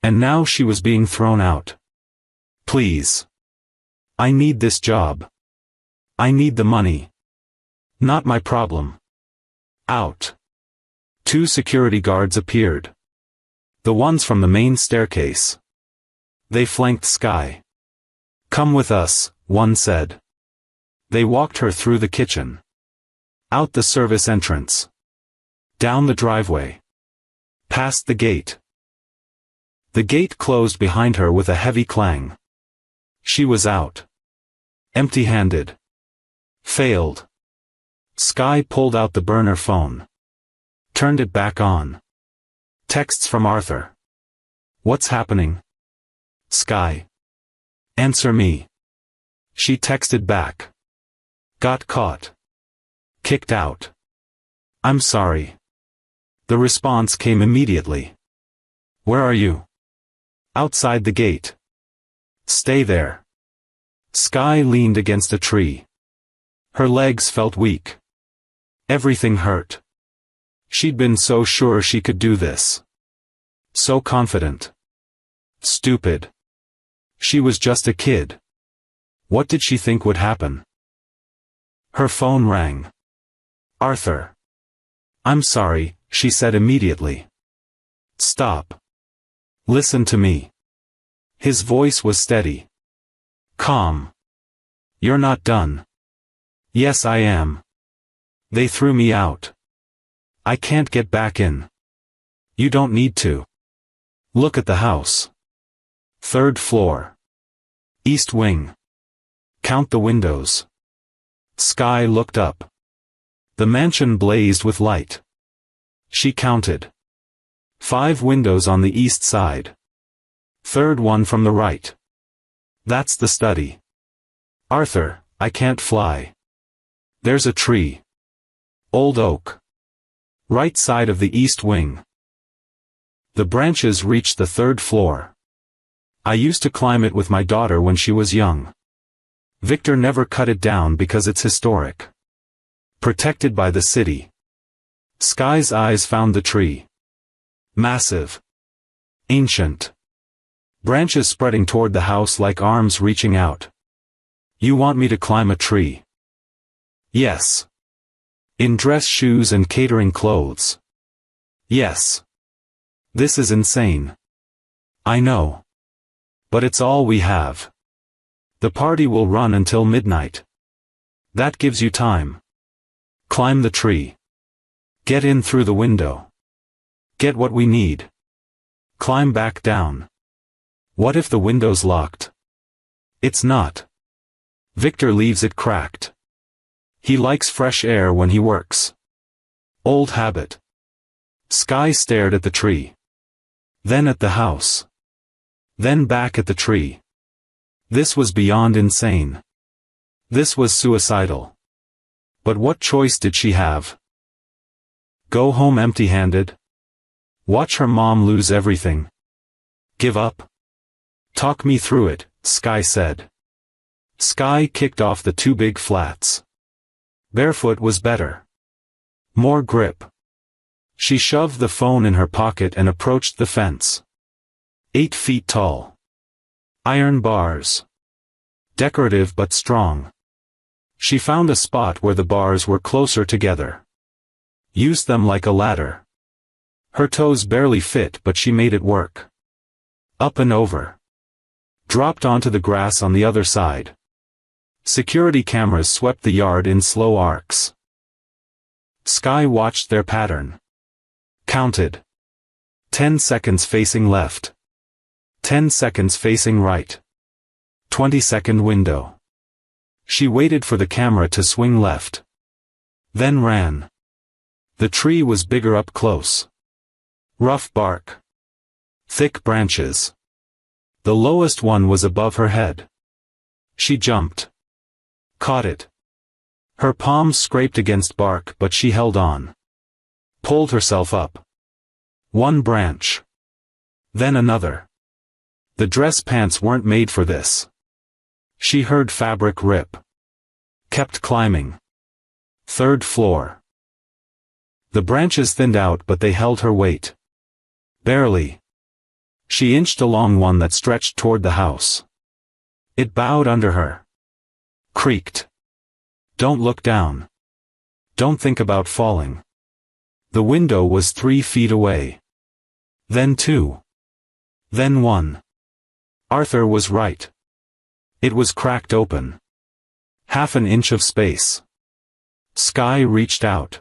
And now she was being thrown out. Please. I need this job. I need the money. Not my problem. Out. 2 security guards appeared. The ones from the main staircase. They flanked Sky. Come with us, one said. They walked her through the kitchen. Out the service entrance. Down the driveway. Past the gate. The gate closed behind her with a heavy clang. She was out. Empty-handed. Failed. Sky pulled out the burner phone. Turned it back on. Texts from Arthur. What's happening? Sky. Answer me. She texted back. Got caught. Kicked out. I'm sorry. The response came immediately. Where are you? Outside the gate. Stay there. Sky leaned against a tree. Her legs felt weak. Everything hurt. She'd been so sure she could do this. So confident. Stupid. She was just a kid. What did she think would happen? Her phone rang. Arthur. I'm sorry, she said immediately. Stop. Listen to me. His voice was steady. Calm. You're not done. Yes, I am. They threw me out. I can't get back in. You don't need to. Look at the house. 3rd floor. East wing. Count the windows. Sky looked up. The mansion blazed with light. She counted. 5 windows on the east side. 3rd one from the right. That's the study. Arthur, I can't fly. There's a tree. Old oak. Right side of the east wing. The branches reached the 3rd floor. I used to climb it with my daughter when she was young. Victor never cut it down because it's historic. Protected by the city. Sky's eyes found the tree. Massive. Ancient. Branches spreading toward the house like arms reaching out. You want me to climb a tree? Yes. In dress shoes and catering clothes. Yes. This is insane. I know. But it's all we have. The party will run until midnight. That gives you time. Climb the tree. Get in through the window. Get what we need. Climb back down. What if the window's locked? It's not. Victor leaves it cracked. He likes fresh air when he works. Old habit. Sky stared at the tree. Then at the house. Then back at the tree. This was beyond insane. This was suicidal. But what choice did she have? Go home empty-handed? Watch her mom lose everything. Give up? Talk me through it, Sky said. Sky kicked off the two big flats. Barefoot was better. More grip. She shoved the phone in her pocket and approached the fence. 8 feet tall. Iron bars. Decorative but strong. She found a spot where the bars were closer together. Used them like a ladder. Her toes barely fit, but she made it work. Up and over. Dropped onto the grass on the other side. Security cameras swept the yard in slow arcs. Sky watched their pattern. Counted. 10 seconds facing left. 10 seconds facing right. 20-second window. She waited for the camera to swing left. Then ran. The tree was bigger up close. Rough bark. Thick branches. The lowest one was above her head. She jumped. Caught it. Her palms scraped against bark, but she held on. Pulled herself up. One branch. Then another. The dress pants weren't made for this. She heard fabric rip. Kept climbing. 3rd floor. The branches thinned out, but they held her weight. Barely. She inched along one that stretched toward the house. It bowed under her. Creaked. Don't look down. Don't think about falling. The window was 3 feet away. Then 2. Then 1. Arthur was right. It was cracked open. Half an inch of space. Sky reached out.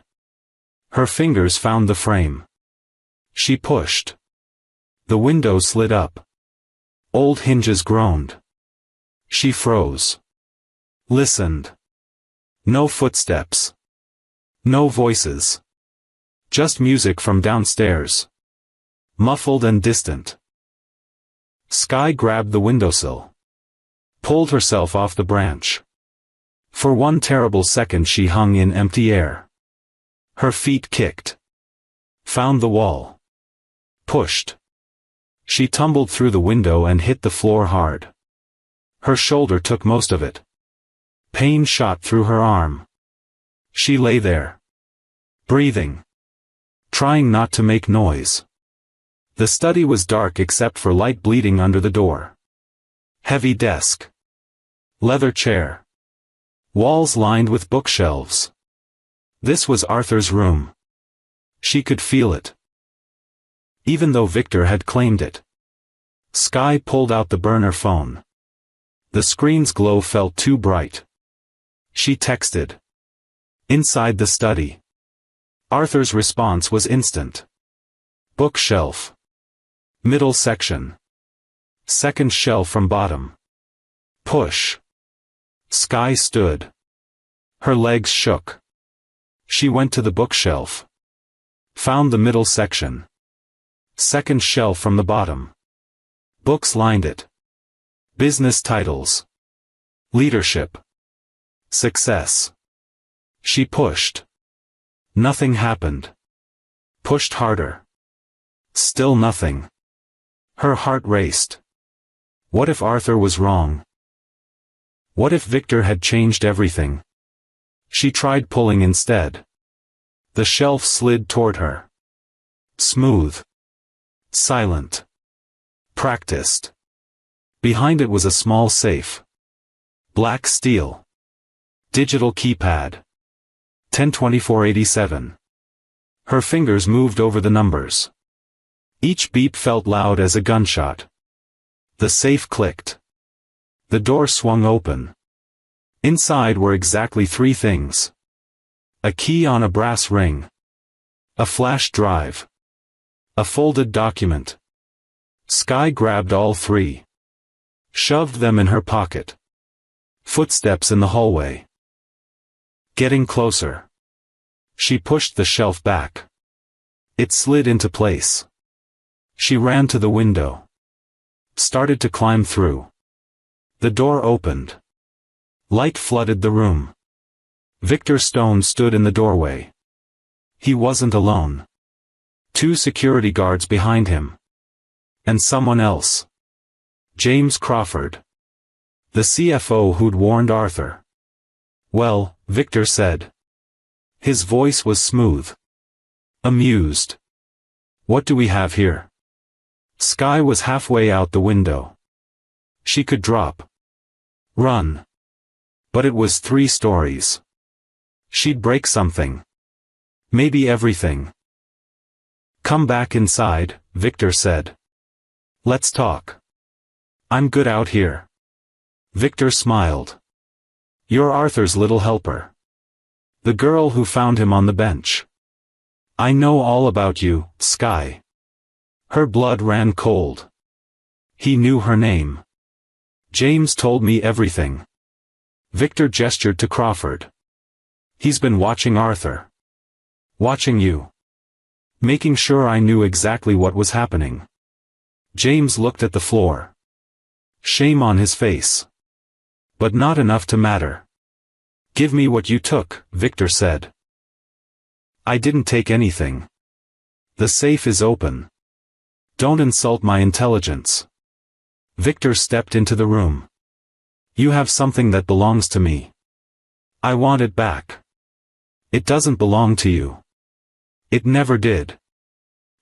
Her fingers found the frame. She pushed. The window slid up. Old hinges groaned. She froze. Listened. No footsteps. No voices. Just music from downstairs. Muffled and distant. Sky grabbed the windowsill. Pulled herself off the branch. For one terrible second she hung in empty air. Her feet kicked. Found the wall. Pushed. She tumbled through the window and hit the floor hard. Her shoulder took most of it. Pain shot through her arm. She lay there. Breathing. Trying not to make noise. The study was dark except for light bleeding under the door. Heavy desk. Leather chair. Walls lined with bookshelves. This was Arthur's room. She could feel it. Even though Victor had claimed it. Sky pulled out the burner phone. The screen's glow felt too bright. She texted. Inside the study. Arthur's response was instant. Bookshelf. Middle section. Second shelf from bottom. Push. Sky stood. Her legs shook. She went to the bookshelf. Found the middle section. Second shelf from the bottom. Books lined it. Business titles. Leadership. Success. She pushed. Nothing happened. Pushed harder. Still nothing. Her heart raced. What if Arthur was wrong? What if Victor had changed everything? She tried pulling instead. The shelf slid toward her. Smooth. Silent. Practiced. Behind it was a small safe. Black steel. Digital keypad. 102487. Her fingers moved over the numbers. Each beep felt loud as a gunshot. The safe clicked. The door swung open. Inside were exactly 3 things. A key on a brass ring. A flash drive. A folded document. Sky grabbed all 3. Shoved them in her pocket. Footsteps in the hallway. Getting closer. She pushed the shelf back. It slid into place. She ran to the window. Started to climb through. The door opened. Light flooded the room. Victor Stone stood in the doorway. He wasn't alone. 2 security guards behind him. And someone else. James Crawford. The CFO who'd warned Arthur. Well, Victor said. His voice was smooth. Amused. What do we have here? Sky was halfway out the window. She could drop. Run. But it was 3 stories. She'd break something. Maybe everything. Come back inside, Victor said. Let's talk. I'm good out here. Victor smiled. You're Arthur's little helper. The girl who found him on the bench. I know all about you, Sky. Her blood ran cold. He knew her name. James told me everything. Victor gestured to Crawford. He's been watching Arthur. Watching you. Making sure I knew exactly what was happening. James looked at the floor. Shame on his face. But not enough to matter. Give me what you took, Victor said. I didn't take anything. The safe is open. Don't insult my intelligence. Victor stepped into the room. You have something that belongs to me. I want it back. It doesn't belong to you. It never did.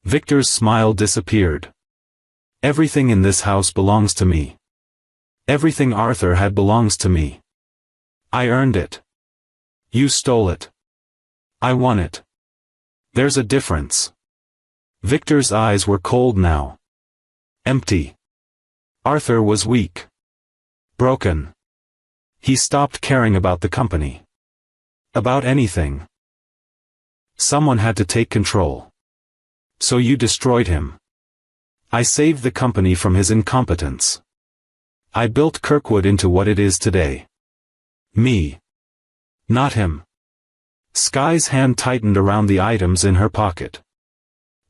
Victor's smile disappeared. Everything in this house belongs to me. Everything Arthur had belongs to me. I earned it. You stole it. I won it. There's a difference. Victor's eyes were cold now. Empty. Arthur was weak. Broken. He stopped caring about the company. About anything. Someone had to take control. So you destroyed him. I saved the company from his incompetence. I built Kirkwood into what it is today. Me. Not him. Sky's hand tightened around the items in her pocket.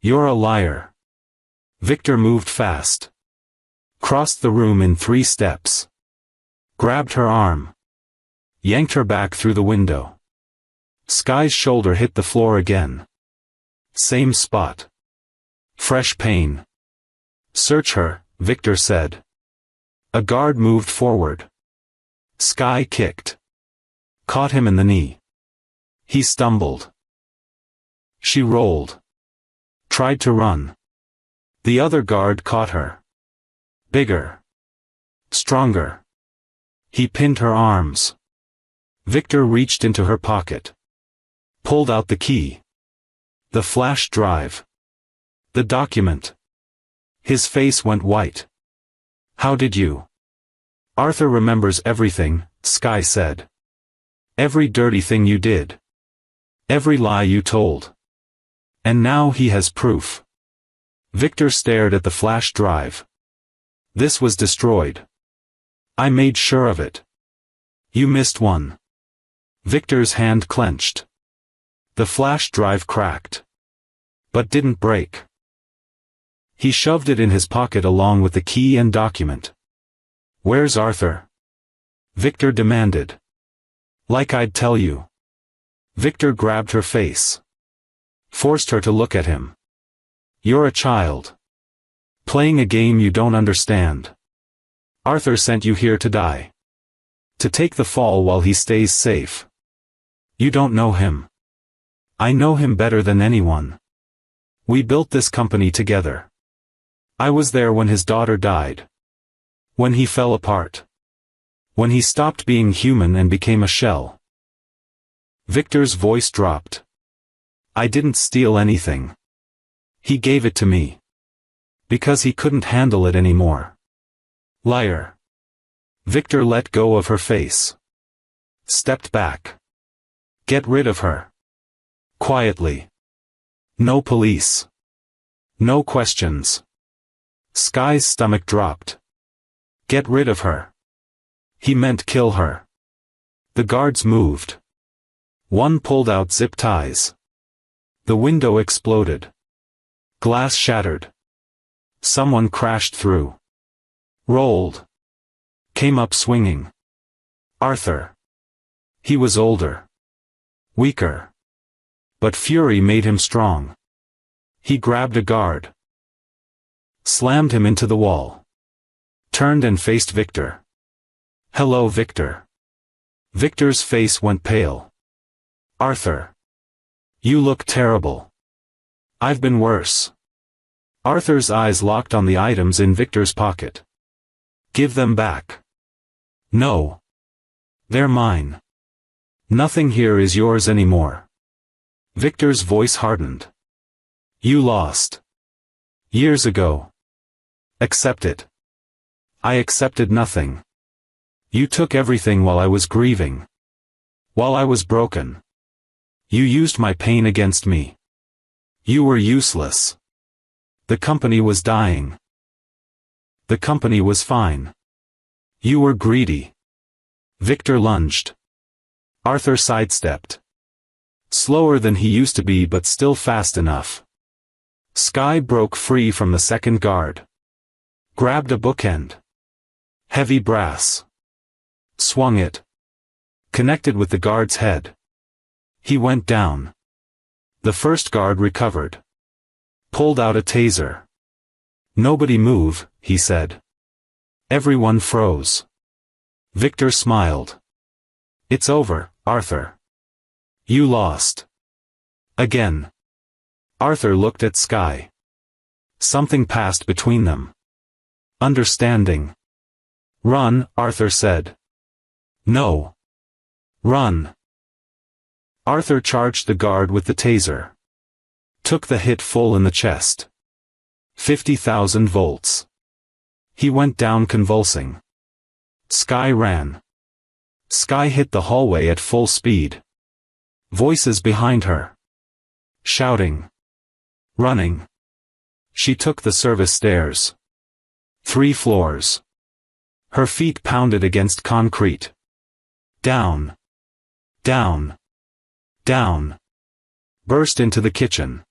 You're a liar. Victor moved fast. Crossed the room in 3 steps. Grabbed her arm. Yanked her back through the window. Sky's shoulder hit the floor again. Same spot. Fresh pain. Search her, Victor said. A guard moved forward. Sky kicked. Caught him in the knee. He stumbled. She rolled. Tried to run. The other guard caught her. Bigger. Stronger. He pinned her arms. Victor reached into her pocket. Pulled out the key. The flash drive. The document. His face went white. How did you? Arthur remembers everything, Sky said. Every dirty thing you did. Every lie you told. And now he has proof. Victor stared at the flash drive. This was destroyed. I made sure of it. You missed one. Victor's hand clenched. The flash drive cracked. But didn't break. He shoved it in his pocket along with the key and document. Where's Arthur? Victor demanded. Like I'd tell you. Victor grabbed her face. Forced her to look at him. You're a child. Playing a game you don't understand. Arthur sent you here to die. To take the fall while he stays safe. You don't know him. I know him better than anyone. We built this company together. I was there when his daughter died. When he fell apart. When he stopped being human and became a shell. Victor's voice dropped. I didn't steal anything. He gave it to me. Because he couldn't handle it anymore. Liar. Victor let go of her face. Stepped back. Get rid of her. Quietly. No police. No questions. Sky's stomach dropped. Get rid of her. He meant kill her. The guards moved. One pulled out zip ties. The window exploded. Glass shattered. Someone crashed through. Rolled. Came up swinging. Arthur. He was older. Weaker. But fury made him strong. He grabbed a guard. Slammed him into the wall. Turned and faced Victor. "Hello, Victor." Victor's face went pale. "Arthur. You look terrible." "I've been worse." Arthur's eyes locked on the items in Victor's pocket. "Give them back." "No. They're mine. Nothing here is yours anymore." Victor's voice hardened. "You lost. Years ago. Accept it." "I accepted nothing. You took everything while I was grieving. While I was broken. You used my pain against me. You were useless. The company was dying. The company was fine. You were greedy." Victor lunged. Arthur sidestepped. Slower than he used to be, but still fast enough. Sky broke free from the second guard. Grabbed a bookend. Heavy brass. Swung it. Connected with the guard's head. He went down. The first guard recovered. Pulled out a taser. "Nobody move," he said. Everyone froze. Victor smiled. "It's over, Arthur. You lost. Again." Arthur looked at Sky. Something passed between them. Understanding. "Run," Arthur said. "No. Run." Arthur charged the guard with the taser. Took the hit full in the chest. 50,000 volts. He went down convulsing. Sky ran. Sky hit the hallway at full speed. Voices behind her. Shouting. Running. She took the service stairs. 3 floors. Her feet pounded against concrete. Down. Down. Down. Burst into the kitchen.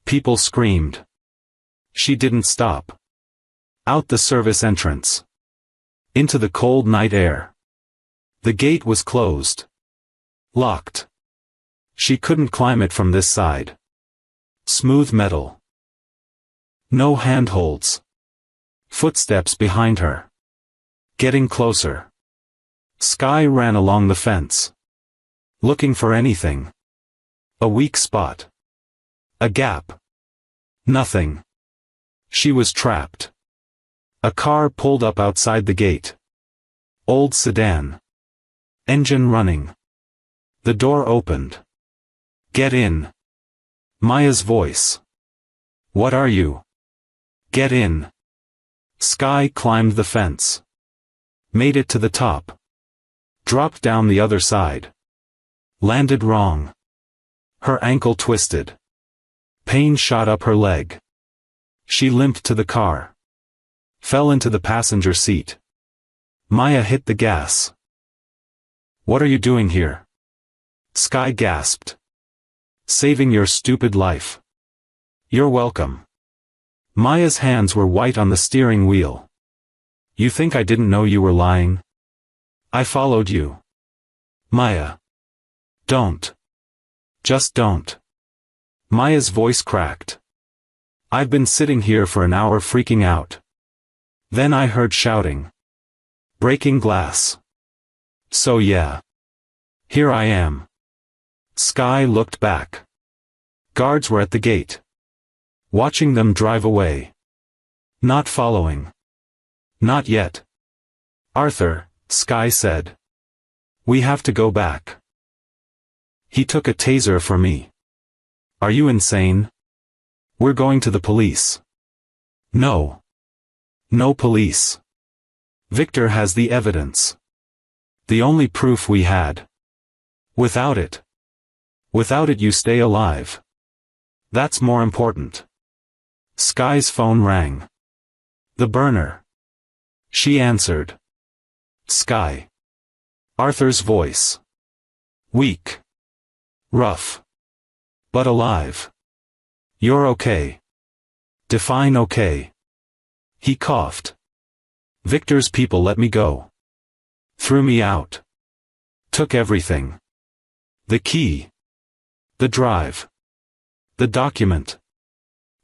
People screamed. She didn't stop. Out the service entrance. Into the cold night air. The gate was closed. Locked. She couldn't climb it from this side. Smooth metal. No handholds. Footsteps behind her. Getting closer. Sky ran along the fence. Looking for anything. A weak spot. A gap. Nothing. She was trapped. A car pulled up outside the gate. Old sedan. Engine running. The door opened. "Get in." Maya's voice. "What are you?" "Get in." Sky climbed the fence. Made it to the top. Dropped down the other side. Landed wrong. Her ankle twisted. Pain shot up her leg. She limped to the car. Fell into the passenger seat. Maya hit the gas. "What are you doing here?" Sky gasped. "Saving your stupid life." "You're welcome." Maya's hands were white on the steering wheel. "You think I didn't know you were lying? I followed you." "Maya. Don't. Just don't." Maya's voice cracked. "I've been sitting here for an hour freaking out. Then I heard shouting. Breaking glass. So yeah. Here I am." Sky looked back. Guards were at the gate. Watching them drive away. Not following. Not yet. "Arthur," Sky said. "We have to go back. He took a taser for me." "Are you insane? We're going to the police." "No. No police. Victor has the evidence. The only proof we had. Without it you stay alive. That's more important." Sky's phone rang. The burner. She answered. Sky. Arthur's voice. Weak. Rough. But alive. "You're okay." Define okay. He coughed. "Victor's people let me go. Threw me out. Took everything. The key. The drive. The document.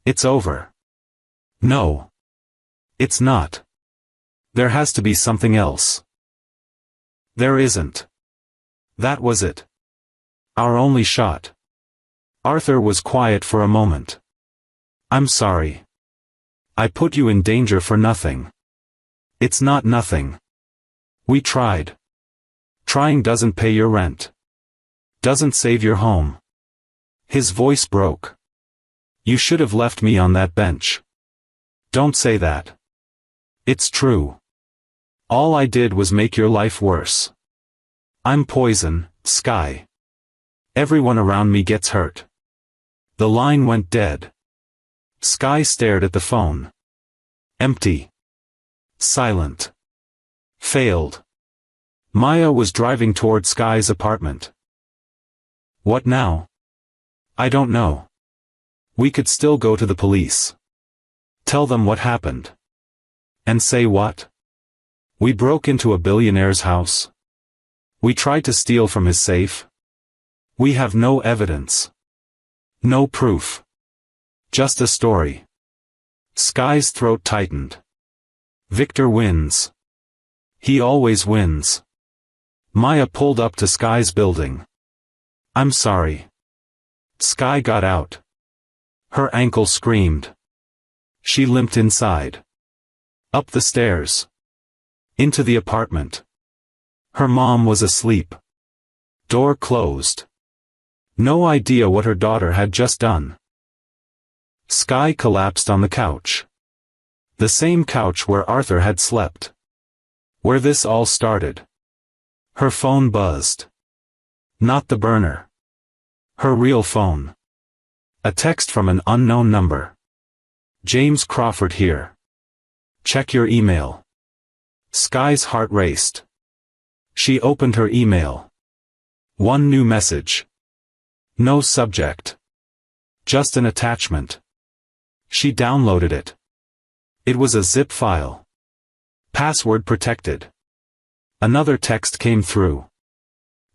It's over. No. It's not. There has to be something else. There isn't. That was it. Our only shot. Arthur was quiet for a moment. I'm sorry. I put you in danger for nothing. It's not nothing. We tried. Trying doesn't pay your rent. Doesn't save your home. His voice broke. You should have left me on that bench. Don't say that. It's true. All I did was make your life worse. I'm poison, Sky. Everyone around me gets hurt. The line went dead. Sky stared at the phone. Empty. Silent. Failed. Maya was driving toward Sky's apartment. What now? I don't know. We could still go to the police. Tell them what happened. And say what? We broke into a billionaire's house. We tried to steal from his safe. We have no evidence. No proof. Just a story. Sky's throat tightened. Victor wins. He always wins. Maya pulled up to Sky's building. I'm sorry. Sky got out. Her ankle screamed. She limped inside. Up the stairs. Into the apartment. Her mom was asleep. Door closed. No idea what her daughter had just done. Sky collapsed on the couch. The same couch where Arthur had slept. Where this all started. Her phone buzzed. Not the burner. Her real phone. A text from an unknown number. James Crawford here. Check your email. Sky's heart raced. She opened her email. One new message. No subject. Just an attachment. She downloaded it. It was a zip file. Password protected. Another text came through.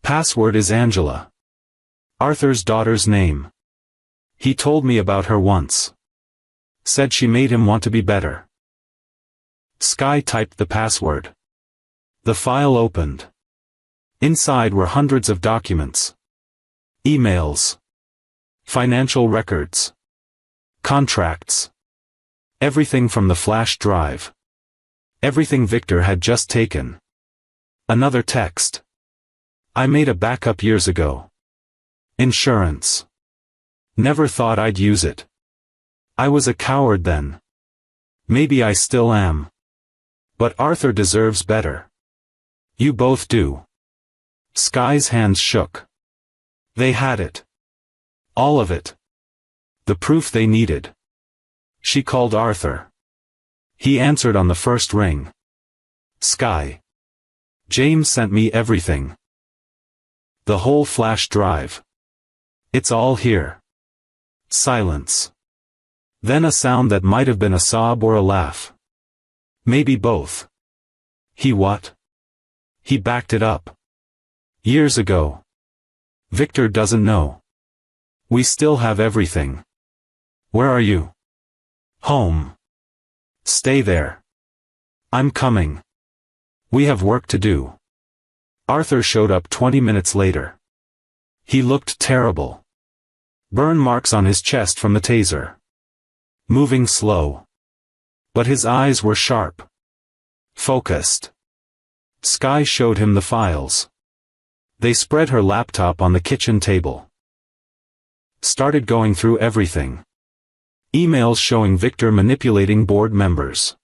Password is Angela. Arthur's daughter's name. He told me about her once. Said she made him want to be better. Sky typed the password. The file opened. Inside were hundreds of documents. Emails. Financial records. Contracts. Everything from the flash drive. Everything Victor had just taken. Another text. I made a backup years ago. Insurance. Never thought I'd use it. I was a coward then. Maybe I still am. But Arthur deserves better. You both do. Sky's hands shook. They had it. All of it. The proof they needed. She called Arthur. He answered on the first ring. Sky. James sent me everything. The whole flash drive. It's all here. Silence. Then a sound that might have been a sob or a laugh. Maybe both. He what? He backed it up. Years ago. Victor doesn't know. We still have everything. Where are you? Home. Stay there. I'm coming. We have work to do. Arthur showed up 20 minutes later. He looked terrible. Burn marks on his chest from the taser. Moving slow. But his eyes were sharp. Focused. Sky showed him the files. They spread her laptop on the kitchen table. Started going through everything. Emails showing Victor manipulating board members.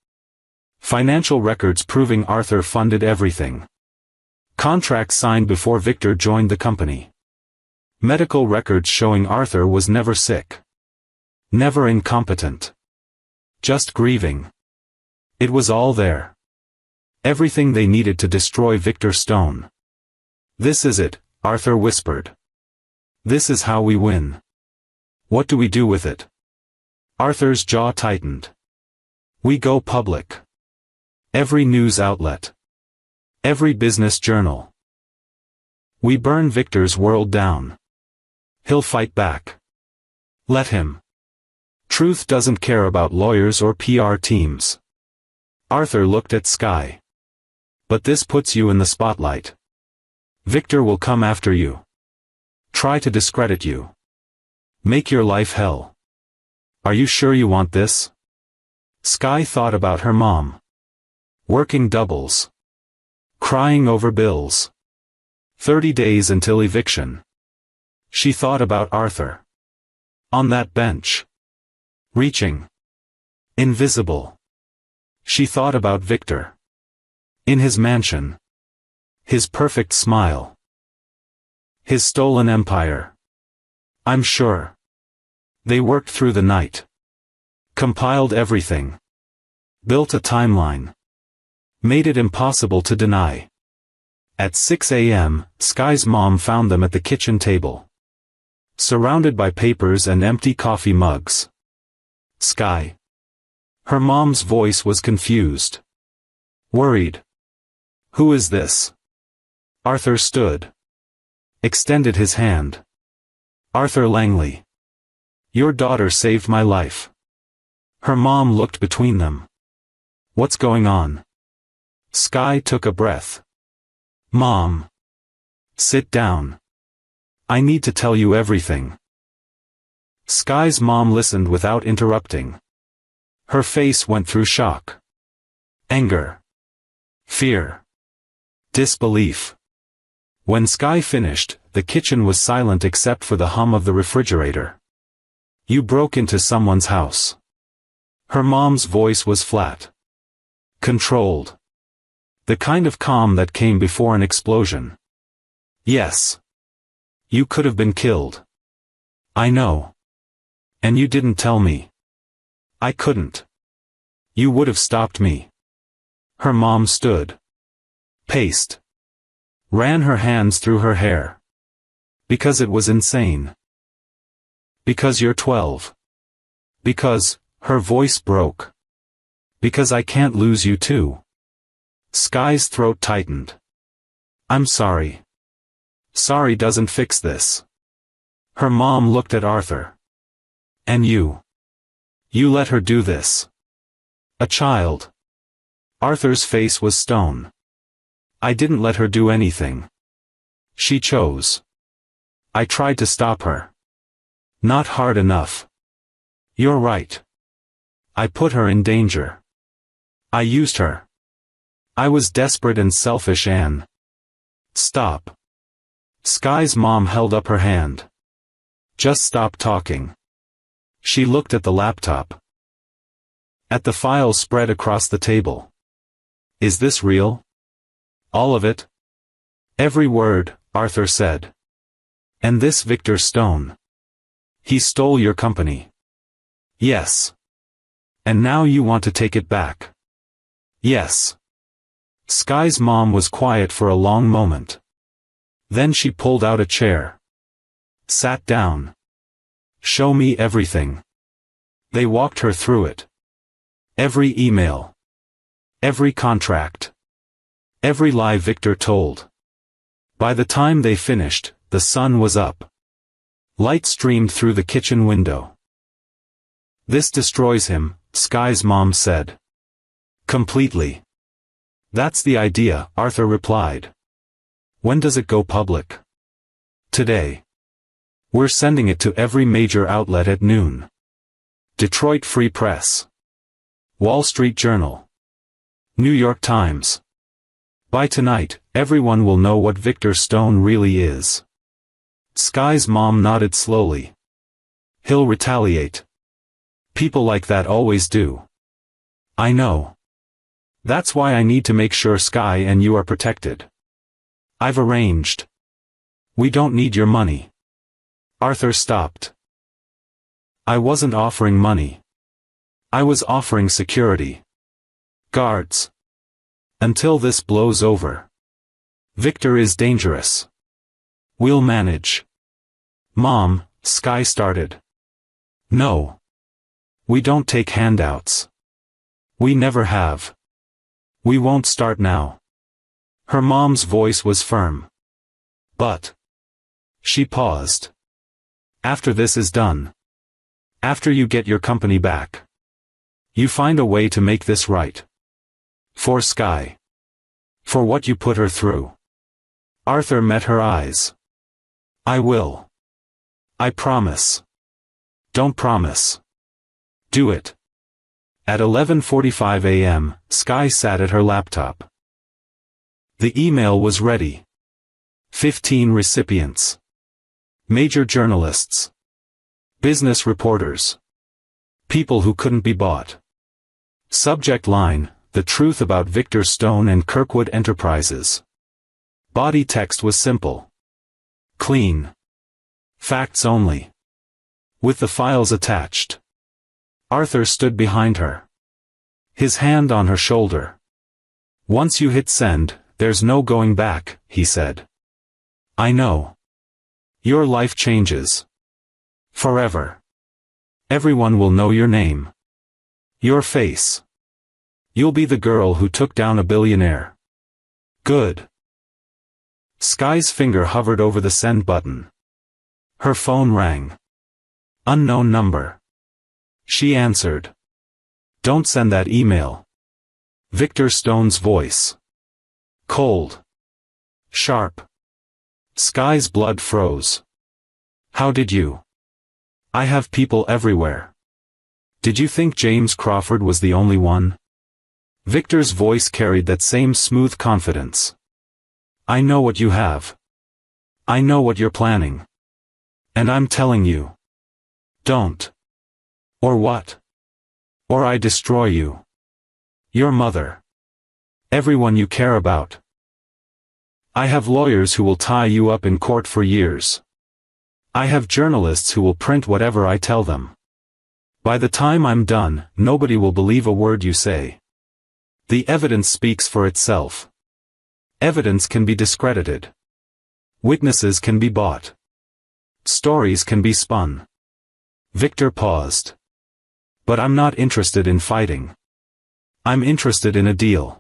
Financial records proving Arthur funded everything. Contracts signed before Victor joined the company. Medical records showing Arthur was never sick. Never incompetent. Just grieving. It was all there. Everything they needed to destroy Victor Stone. This is it, Arthur whispered. This is how we win. What do we do with it? Arthur's jaw tightened. We go public. Every news outlet. Every business journal. We burn Victor's world down. He'll fight back. Let him. Truth doesn't care about lawyers or PR teams. Arthur looked at Sky. But this puts you in the spotlight. Victor will come after you. Try to discredit you. Make your life hell. Are you sure you want this? Sky thought about her mom. Working doubles. Crying over bills. 30 days until eviction. She thought about Arthur. On that bench. Reaching. Invisible. She thought about Victor. In his mansion. His perfect smile. His stolen empire. I'm sure. They worked through the night. Compiled everything. Built a timeline. Made it impossible to deny. At 6 a.m., Sky's mom found them at the kitchen table. Surrounded by papers and empty coffee mugs. Sky. Her mom's voice was confused. Worried. Who is this? Arthur stood. Extended his hand. Arthur Langley. Your daughter saved my life. Her mom looked between them. What's going on? Sky took a breath. Mom. Sit down. I need to tell you everything. Sky's mom listened without interrupting. Her face went through shock. Anger. Fear. Disbelief. When Sky finished, the kitchen was silent except for the hum of the refrigerator. You broke into someone's house. Her mom's voice was flat. Controlled. The kind of calm that came before an explosion. Yes. You could have been killed. I know. And you didn't tell me. I couldn't. You would have stopped me. Her mom stood. Paced. Ran her hands through her hair. Because it was insane. Because you're 12. Because, her voice broke. Because I can't lose you too. Sky's throat tightened. I'm sorry. Sorry doesn't fix this. Her mom looked at Arthur. And you. You let her do this. A child. Arthur's face was stone. I didn't let her do anything. She chose. I tried to stop her. Not hard enough. You're right. I put her in danger. I used her. I was desperate and selfish, Anne. Stop. Sky's mom held up her hand. Just stop talking. She looked at the laptop. At the files spread across the table. Is this real? All of it? Every word, Arthur said. And this Victor Stone. He stole your company. Yes. And now you want to take it back. Yes. Sky's mom was quiet for a long moment. Then she pulled out a chair. Sat down. Show me everything. They walked her through it. Every email. Every contract. Every lie Victor told. By the time they finished, the sun was up. Light streamed through the kitchen window. This destroys him, Sky's mom said. Completely. That's the idea, Arthur replied. When does it go public? Today. We're sending it to every major outlet at noon. Detroit Free Press. Wall Street Journal. New York Times. By tonight, everyone will know what Victor Stone really is. Sky's mom nodded slowly. He'll retaliate. People like that always do. I know. That's why I need to make sure Sky and you are protected. I've arranged. We don't need your money. Arthur stopped. I wasn't offering money. I was offering security. Guards. Until this blows over. Victor is dangerous. We'll manage. Mom, Sky started. No. We don't take handouts. We never have. We won't start now. Her mom's voice was firm. But. She paused. After this is done. After you get your company back, you find a way to make this right. For Sky. For what you put her through. Arthur met her eyes. I will. I promise. Don't promise. Do it. At 11:45 a.m., Sky sat at her laptop. The email was ready. 15 recipients. Major journalists. Business reporters. People who couldn't be bought. Subject line, the truth about Victor Stone and Kirkwood Enterprises. Body text was simple. Clean. Facts only. With the files attached. Arthur stood behind her. His hand on her shoulder. Once you hit send, there's no going back, he said. I know. Your life changes. Forever. Everyone will know your name. Your face. You'll be the girl who took down a billionaire. Good. Sky's finger hovered over the send button. Her phone rang. Unknown number. She answered. Don't send that email. Victor Stone's voice. Cold. Sharp. Sky's blood froze. How did you? I have people everywhere. Did you think James Crawford was the only one? Victor's voice carried that same smooth confidence. I know what you have. I know what you're planning. And I'm telling you. Don't. Or what? Or I destroy you. Your mother. Everyone you care about. I have lawyers who will tie you up in court for years. I have journalists who will print whatever I tell them. By the time I'm done, nobody will believe a word you say. The evidence speaks for itself. Evidence can be discredited. Witnesses can be bought. Stories can be spun. Victor paused. But I'm not interested in fighting. I'm interested in a deal.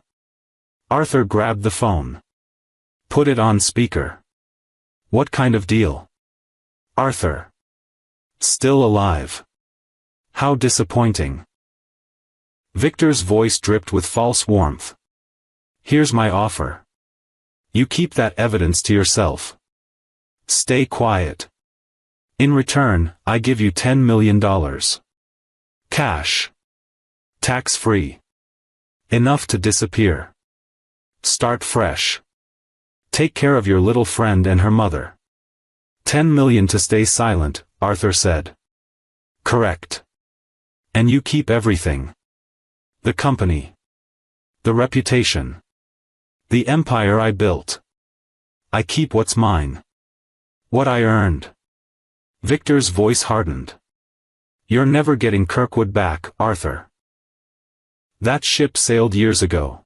Arthur grabbed the phone. Put it on speaker. What kind of deal? Arthur. Still alive. How disappointing. Victor's voice dripped with false warmth. Here's my offer. You keep that evidence to yourself. Stay quiet. In return, I give you $10 million. Cash. Tax-free. Enough to disappear. Start fresh. Take care of your little friend and her mother. $10 million to stay silent, Arthur said. Correct. And you keep everything. The company. The reputation. The empire I built. I keep what's mine. What I earned. Victor's voice hardened. You're never getting Kirkwood back, Arthur. That ship sailed years ago.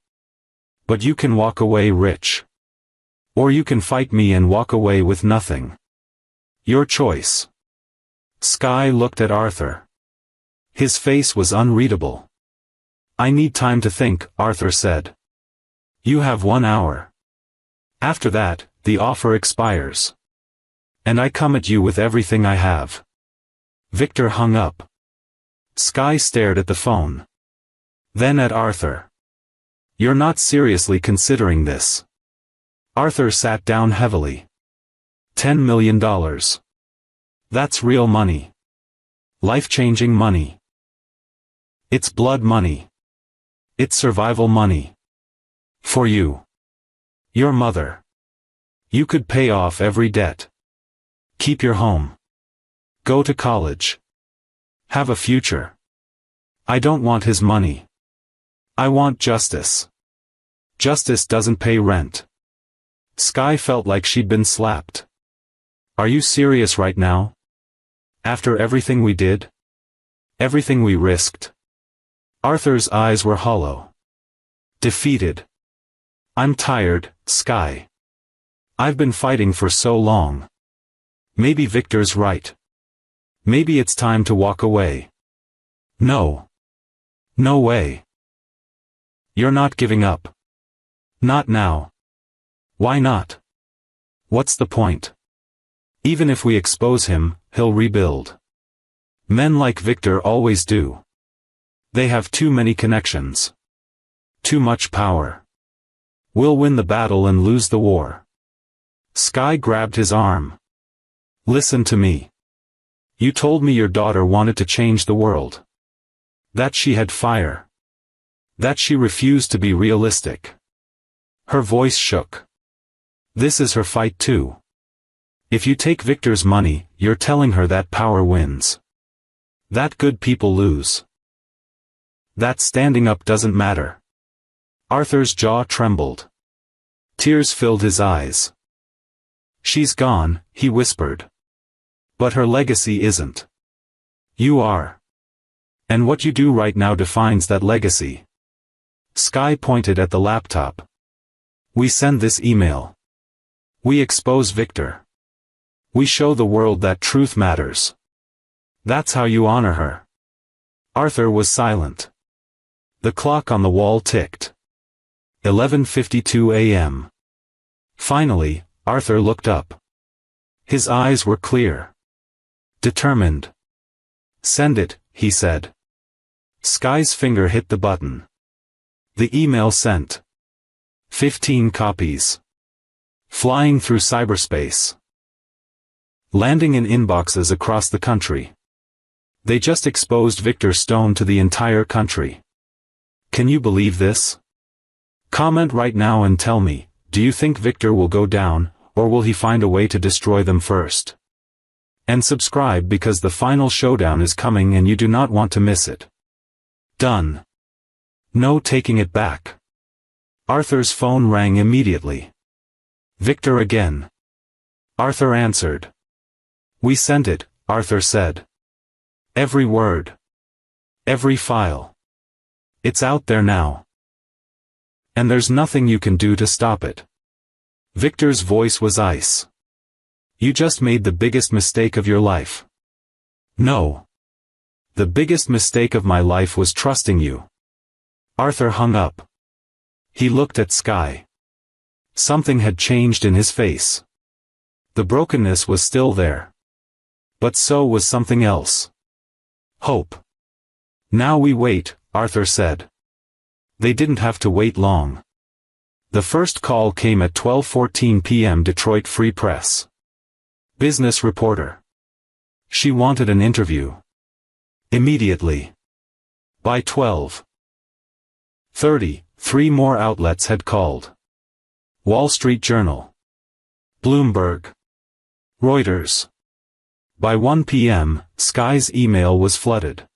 But you can walk away rich. Or you can fight me and walk away with nothing. Your choice. Sky looked at Arthur. His face was unreadable. I need time to think, Arthur said. You have 1 hour. After that, the offer expires. And I come at you with everything I have. Victor hung up. Sky stared at the phone. Then at Arthur. You're not seriously considering this. Arthur sat down heavily. $10 million. That's real money. Life-changing money. It's blood money. It's survival money. For you. Your mother. You could pay off every debt. Keep your home. Go to college. Have a future. I don't want his money. I want justice. Justice doesn't pay rent. Sky felt like she'd been slapped. Are you serious right now? After everything we did? Everything we risked? Arthur's eyes were hollow. Defeated. I'm tired, Sky. I've been fighting for so long. Maybe Victor's right. Maybe it's time to walk away. No. No way. You're not giving up. Not now. Why not? What's the point? Even if we expose him, he'll rebuild. Men like Victor always do. They have too many connections. Too much power. We'll win the battle and lose the war. Sky grabbed his arm. Listen to me. You told me your daughter wanted to change the world. That she had fire. That she refused to be realistic. Her voice shook. This is her fight too. If you take Victor's money, you're telling her that power wins. That good people lose. That standing up doesn't matter. Arthur's jaw trembled. Tears filled his eyes. She's gone, he whispered. But her legacy isn't. You are. And what you do right now defines that legacy. Sky pointed at the laptop. We send this email. We expose Victor. We show the world that truth matters. That's how you honor her. Arthur was silent. The clock on the wall ticked. 11:52 a.m. Finally, Arthur looked up. His eyes were clear. Determined. Send it, he said. Sky's finger hit the button. The email sent. 15 copies. Flying through cyberspace. Landing in inboxes across the country. They just exposed Victor Stone to the entire country. Can you believe this? Comment right now and tell me, do you think Victor will go down, or will he find a way to destroy them first? And subscribe because the final showdown is coming and you do not want to miss it. Done. No taking it back. Arthur's phone rang immediately. Victor again. Arthur answered. We sent it, Arthur said. Every word. Every file. It's out there now. And there's nothing you can do to stop it. Victor's voice was ice. You just made the biggest mistake of your life. No. The biggest mistake of my life was trusting you. Arthur hung up. He looked at Sky. Something had changed in his face. The brokenness was still there. But so was something else. Hope. Now we wait, Arthur said. They didn't have to wait long. The first call came at 12:14 p.m. Detroit Free Press. Business reporter. She wanted an interview. Immediately. By 12:30, 3 more outlets had called. Wall Street Journal. Bloomberg. Reuters. By 1 p.m., Sky's email was flooded.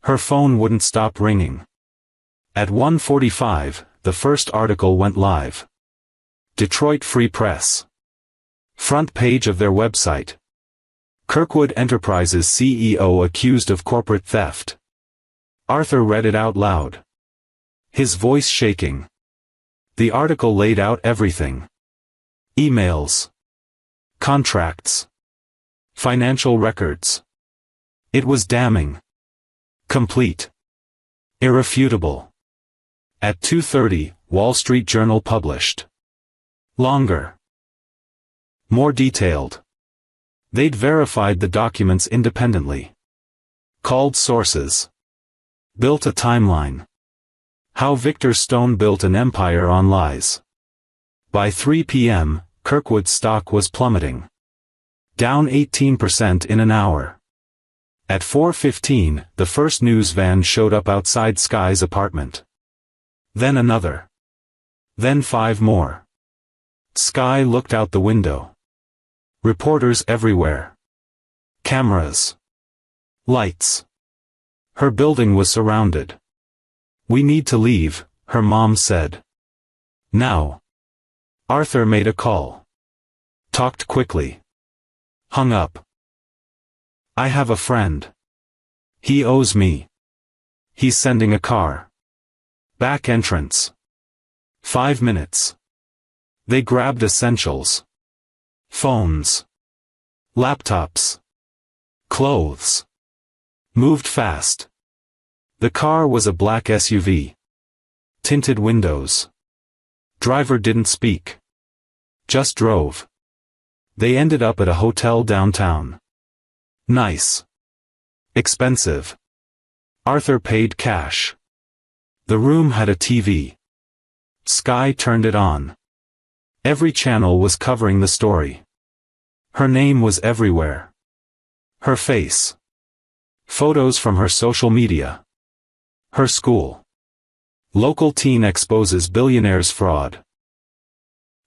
Her phone wouldn't stop ringing. At 1:45, the first article went live. Detroit Free Press. Front page of their website. Kirkwood Enterprises CEO accused of corporate theft. Arthur read it out loud. His voice shaking. The article laid out everything. Emails. Contracts. Financial records. It was damning. Complete. Irrefutable. At 2:30, Wall Street Journal published. Longer. More detailed. They'd verified the documents independently. Called sources. Built a timeline. How Victor Stone built an empire on lies. By 3 p.m., Kirkwood's stock was plummeting. Down 18% in an hour. At 4:15, the first news van showed up outside Sky's apartment. Then another. Then 5 more. Sky looked out the window. Reporters everywhere. Cameras. Lights. Her building was surrounded. We need to leave, her mom said. Now. Arthur made a call. Talked quickly. Hung up. I have a friend. He owes me. He's sending a car. Back entrance. 5 minutes. They grabbed essentials. Phones. Laptops. Clothes. Moved fast. The car was a black SUV. Tinted windows. Driver didn't speak. Just drove. They ended up at a hotel downtown. Nice. Expensive. Arthur paid cash. The room had a TV. Sky turned it on. Every channel was covering the story. Her name was everywhere. Her face. Photos from her social media. Her school. Local teen exposes billionaire's fraud.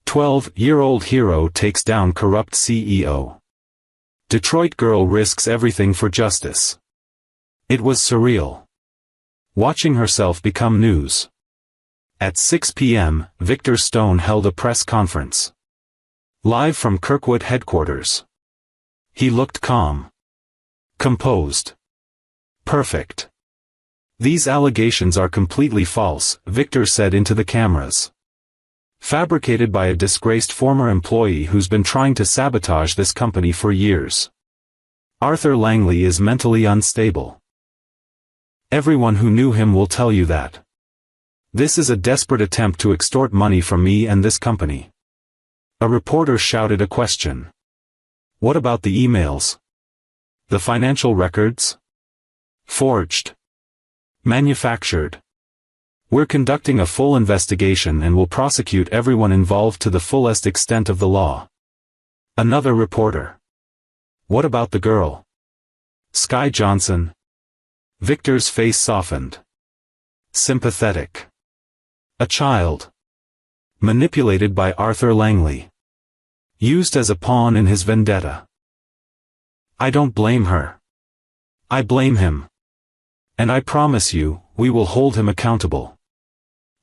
12-year-old hero takes down corrupt CEO. Detroit girl risks everything for justice. It was surreal. Watching herself become news. At 6 p.m., Victor Stone held a press conference. Live from Kirkwood headquarters. He looked calm. Composed. Perfect. These allegations are completely false, Victor said into the cameras. Fabricated by a disgraced former employee who's been trying to sabotage this company for years. Arthur Langley is mentally unstable. Everyone who knew him will tell you that. This is a desperate attempt to extort money from me and this company. A reporter shouted a question. What about the emails? The financial records? Forged. Manufactured. We're conducting a full investigation and will prosecute everyone involved to the fullest extent of the law. Another reporter. What about the girl? Sky Johnson? Victor's face softened. Sympathetic. A child. Manipulated by Arthur Langley. Used as a pawn in his vendetta. I don't blame her. I blame him. And I promise you, we will hold him accountable.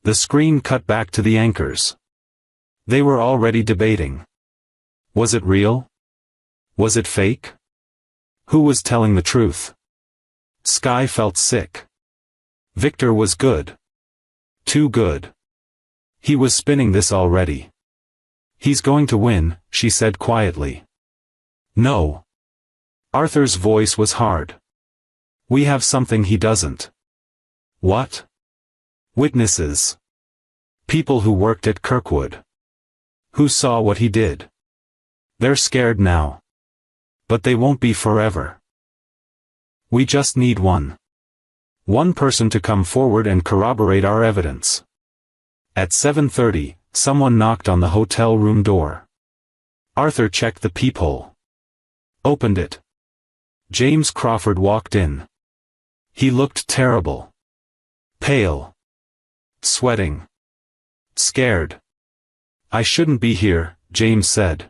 The screen cut back to the anchors. They were already debating. Was it real? Was it fake? Who was telling the truth? Sky felt sick. Victor was good. Too good. He was spinning this already. He's going to win, she said quietly. No. Arthur's voice was hard. We have something he doesn't. What? Witnesses. People who worked at Kirkwood. Who saw what he did. They're scared now. But they won't be forever. We just need one. One person to come forward and corroborate our evidence. At 7:30, someone knocked on the hotel room door. Arthur checked the peephole. Opened it. James Crawford walked in. He looked terrible. Pale. Sweating. Scared. I shouldn't be here, James said.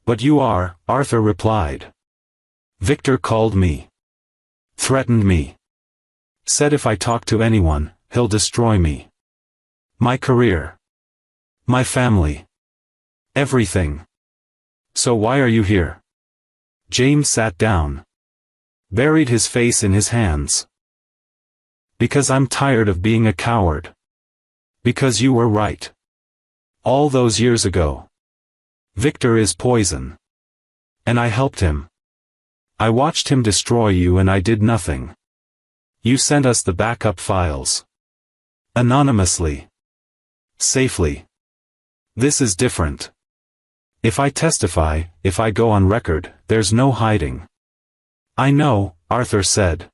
But you are, Arthur replied. Victor called me. Threatened me. Said if I talk to anyone, he'll destroy me. My career. My family. Everything. So why are you here? James sat down. Buried his face in his hands. Because I'm tired of being a coward. Because you were right. All those years ago. Victor is poison. And I helped him. I watched him destroy you and I did nothing. You sent us the backup files. Anonymously. Safely. This is different. If I testify, if I go on record, there's no hiding. I know, Arthur said.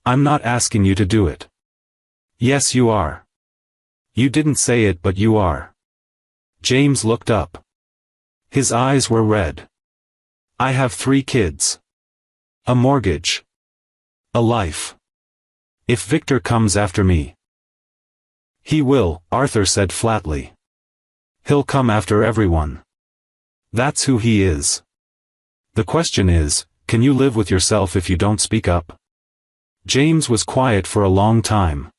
I'm not asking you to do it. Yes, you are. You didn't say it, but you are. James looked up. His eyes were red. I have 3 kids. A mortgage. A life. If Victor comes after me. He will, Arthur said flatly. He'll come after everyone. That's who he is. The question is, can you live with yourself if you don't speak up? James was quiet for a long time.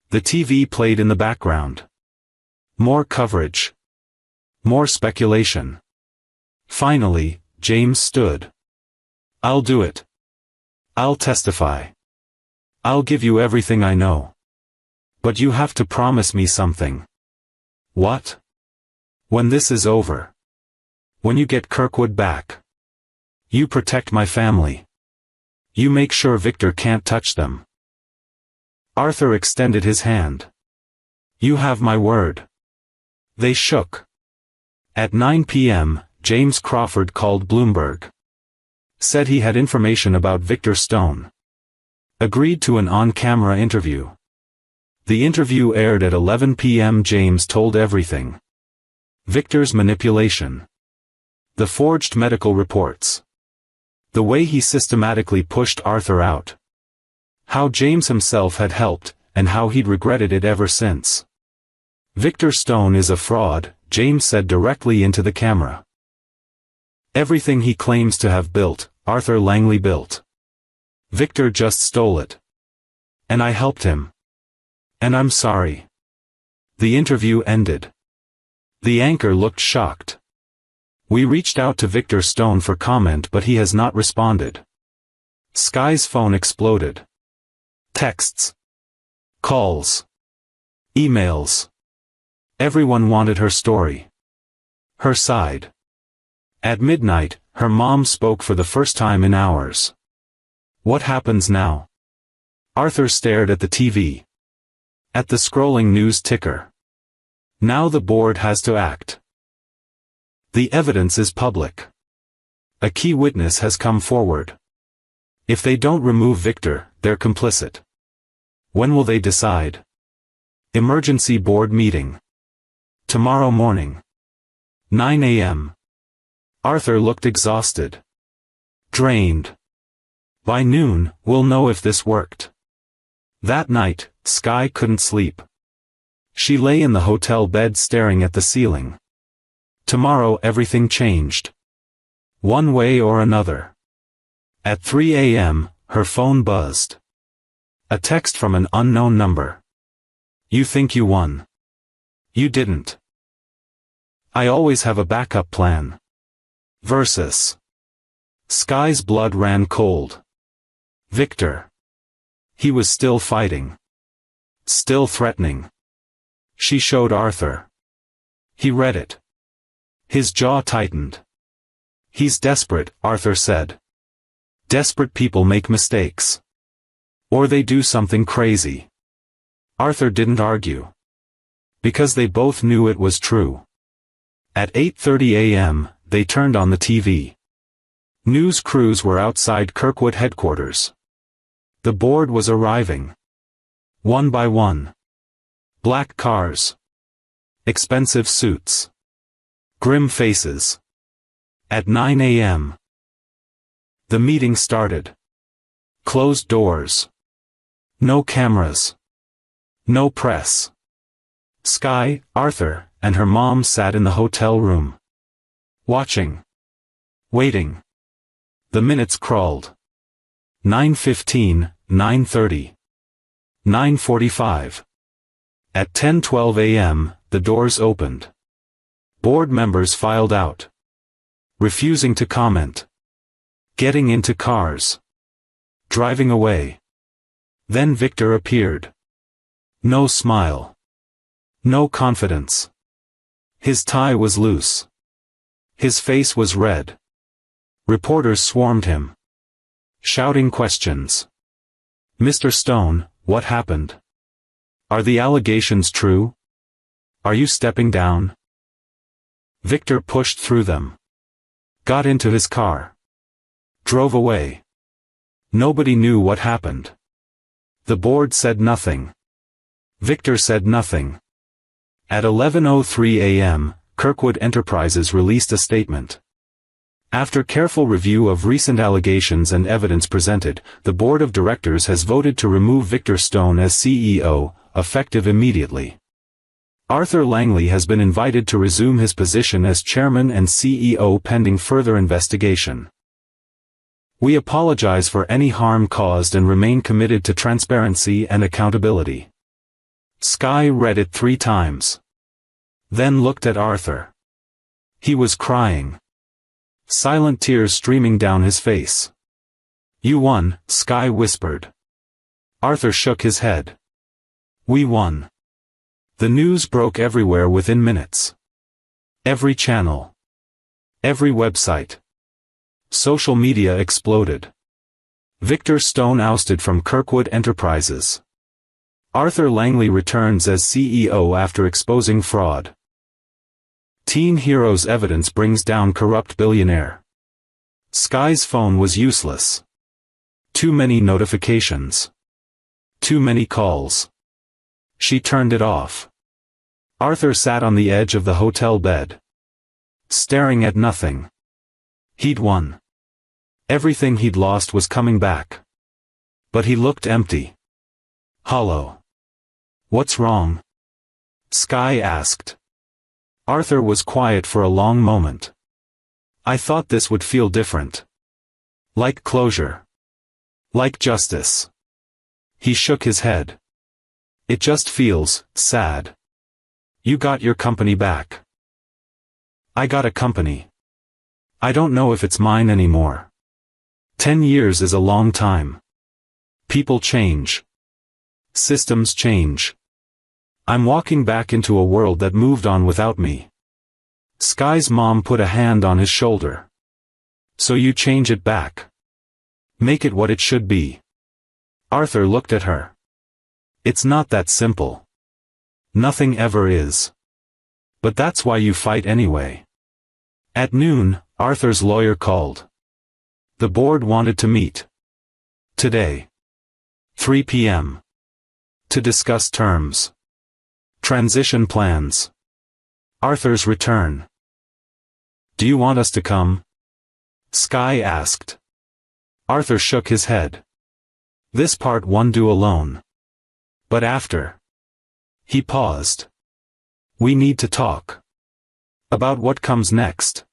The TV played in the background. More coverage. More speculation. Finally, James stood. I'll do it. I'll testify. I'll give you everything I know. But you have to promise me something. What? When this is over. When you get Kirkwood back. You protect my family. You make sure Victor can't touch them. Arthur extended his hand. You have my word. They shook. At 9 p.m., James Crawford called Bloomberg. Said he had information about Victor Stone. Agreed to an on-camera interview. The interview aired at 11 p.m. James told everything. Victor's manipulation. The forged medical reports. The way he systematically pushed Arthur out. How James himself had helped, and how he'd regretted it ever since. Victor Stone is a fraud, James said directly into the camera. Everything he claims to have built, Arthur Langley built. Victor just stole it. And I helped him. And I'm sorry. The interview ended. The anchor looked shocked. We reached out to Victor Stone for comment, but he has not responded. Sky's phone exploded. Texts. Calls. Emails. Everyone wanted her story. Her side. At midnight, her mom spoke for the first time in hours. What happens now? Arthur stared at the TV. At the scrolling news ticker. Now the board has to act. The evidence is public. A key witness has come forward. If they don't remove Victor, they're complicit. When will they decide? Emergency board meeting. Tomorrow morning. 9 a.m. Arthur looked exhausted. Drained. By noon, we'll know if this worked. That night, Sky couldn't sleep. She lay in the hotel bed staring at the ceiling. Tomorrow everything changed. One way or another. At 3 a.m., her phone buzzed. A text from an unknown number. You think you won. You didn't. I always have a backup plan. Versus. Sky's blood ran cold. Victor. He was still fighting. Still threatening. She showed Arthur. He read it. His jaw tightened. He's desperate, Arthur said. Desperate people make mistakes. Or they do something crazy. Arthur didn't argue. Because they both knew it was true. At 8:30 a.m., they turned on the TV. News crews were outside Kirkwood headquarters. The board was arriving. One by one. Black cars. Expensive suits. Grim faces. At 9 a.m. The meeting started. Closed doors. No cameras. No press. Sky, Arthur, and her mom sat in the hotel room. Watching. Waiting. The minutes crawled. 9:15, 9:30. 9:45. At 10:12 a.m., the doors opened. Board members filed out. Refusing to comment. Getting into cars. Driving away. Then Victor appeared. No smile. No confidence. His tie was loose. His face was red. Reporters swarmed him. Shouting questions. Mr. Stone, what happened? Are the allegations true? Are you stepping down? Victor pushed through them. Got into his car. Drove away. Nobody knew what happened. The board said nothing. Victor said nothing. At 11:03 a.m., Kirkwood Enterprises released a statement. After careful review of recent allegations and evidence presented, the board of directors has voted to remove Victor Stone as CEO, effective immediately. Arthur Langley has been invited to resume his position as chairman and CEO pending further investigation. We apologize for any harm caused and remain committed to transparency and accountability. Sky read it 3 times. Then looked at Arthur. He was crying. Silent tears streaming down his face. You won, Sky whispered. Arthur shook his head. We won. The news broke everywhere within minutes. Every channel. Every website. Social media exploded. Victor Stone ousted from Kirkwood Enterprises. Arthur Langley returns as CEO after exposing fraud. Teen Heroes evidence brings down corrupt billionaire. Sky's phone was useless. Too many notifications. Too many calls. She turned it off. Arthur sat on the edge of the hotel bed, staring at nothing. He'd won. Everything he'd lost was coming back. But he looked empty. Hollow. "What's wrong?" Sky asked. Arthur was quiet for a long moment. "I thought this would feel different. Like closure. Like justice." He shook his head. "It just feels sad. You got your company back." "I got a company. I don't know if it's mine anymore. 10 years is a long time. People change. Systems change. I'm walking back into a world that moved on without me." Sky's mom put a hand on his shoulder. "So you change it back. Make it what it should be." Arthur looked at her. "It's not that simple. Nothing ever is. But that's why you fight anyway." At noon, Arthur's lawyer called. The board wanted to meet. Today. 3 p.m. To discuss terms. Transition plans. Arthur's return. "Do you want us to come?" Sky asked. Arthur shook his head. "This part won't do alone. But after." He paused. "We need to talk. About what comes next.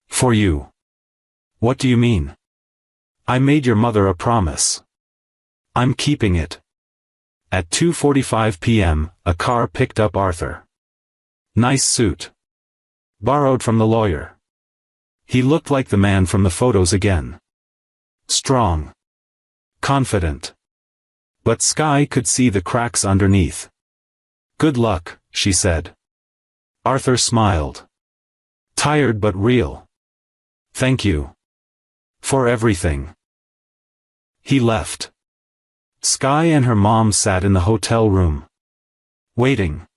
For you." "What do you mean?" "I made your mother a promise. I'm keeping it." At 2:45 p.m., a car picked up Arthur. Nice suit. Borrowed from the lawyer. He looked like the man from the photos again. Strong. Confident. But Sky could see the cracks underneath. "Good luck," she said. Arthur smiled. "Tired but real. Thank you. For everything." He left. Sky and her mom sat in the hotel room. Waiting.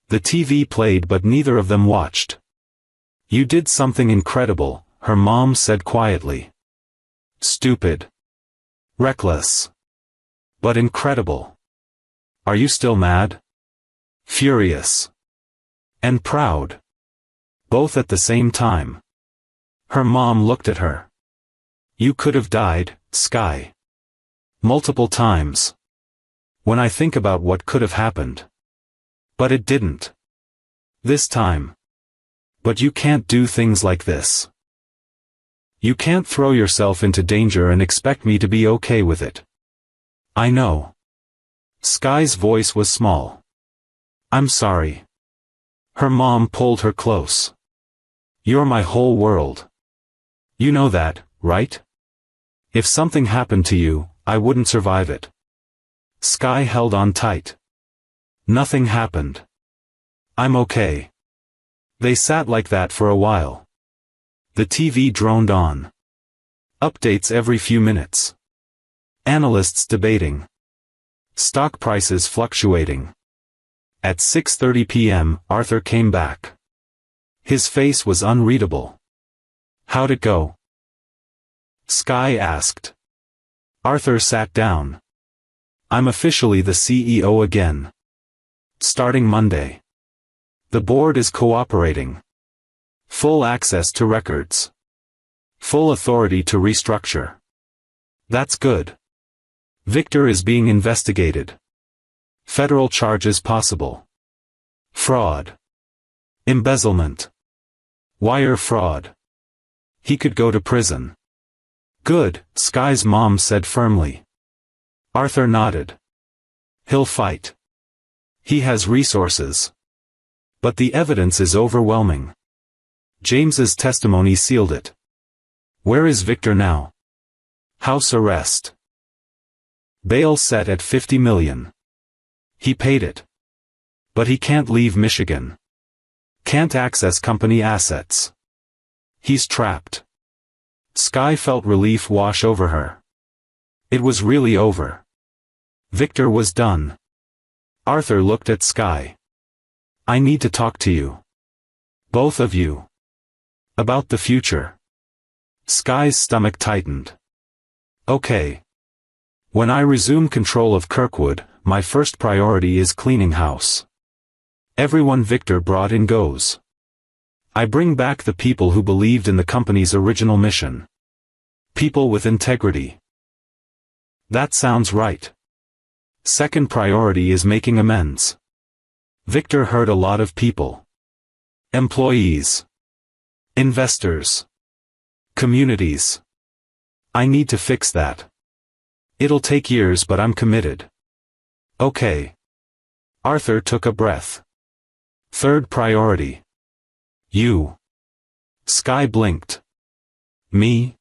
The TV played but neither of them watched. "You did something incredible," her mom said quietly. "Stupid. Reckless. But incredible. Are you still mad?" "Furious. And proud. Both at the same time." Her mom looked at her. "You could have died, Sky. Multiple times. When I think about what could have happened. But it didn't. This time. But you can't do things like this. You can't throw yourself into danger and expect me to be okay with it." "I know." Sky's voice was small. "I'm sorry." Her mom pulled her close. "You're my whole world. You know that, right? If something happened to you, I wouldn't survive it." Sky held on tight. "Nothing happened. I'm okay." They sat like that for a while. The TV droned on. Updates every few minutes. Analysts debating. Stock prices fluctuating. At 6:30 p.m., Arthur came back. His face was unreadable. "How'd it go?" Sky asked. Arthur sat down. "I'm officially the CEO again. Starting Monday. The board is cooperating. Full access to records. Full authority to restructure. That's good. Victor is being investigated. Federal charges possible. Fraud. Embezzlement. Wire fraud. He could go to prison." "Good," Sky's mom said firmly. Arthur nodded. "He'll fight. He has resources. But the evidence is overwhelming. James's testimony sealed it. Where is Victor now?" "House arrest. Bail set at $50 million. He paid it. But he can't leave Michigan. Can't access company assets. He's trapped." Sky felt relief wash over her. It was really over. Victor was done. Arthur looked at Sky. "I need to talk to you. Both of you. About the future." Sky's stomach tightened. Okay. When I resume control of Kirkwood, my first priority is cleaning house. Everyone Victor brought in goes. I bring back the people who believed in the company's original mission. People with integrity. That sounds right. Second priority is making amends. Victor hurt a lot of people. Employees. Investors. Communities. I need to fix that. It'll take years, but I'm committed. Okay. Arthur took a breath. Third priority. You. Sky blinked. Me?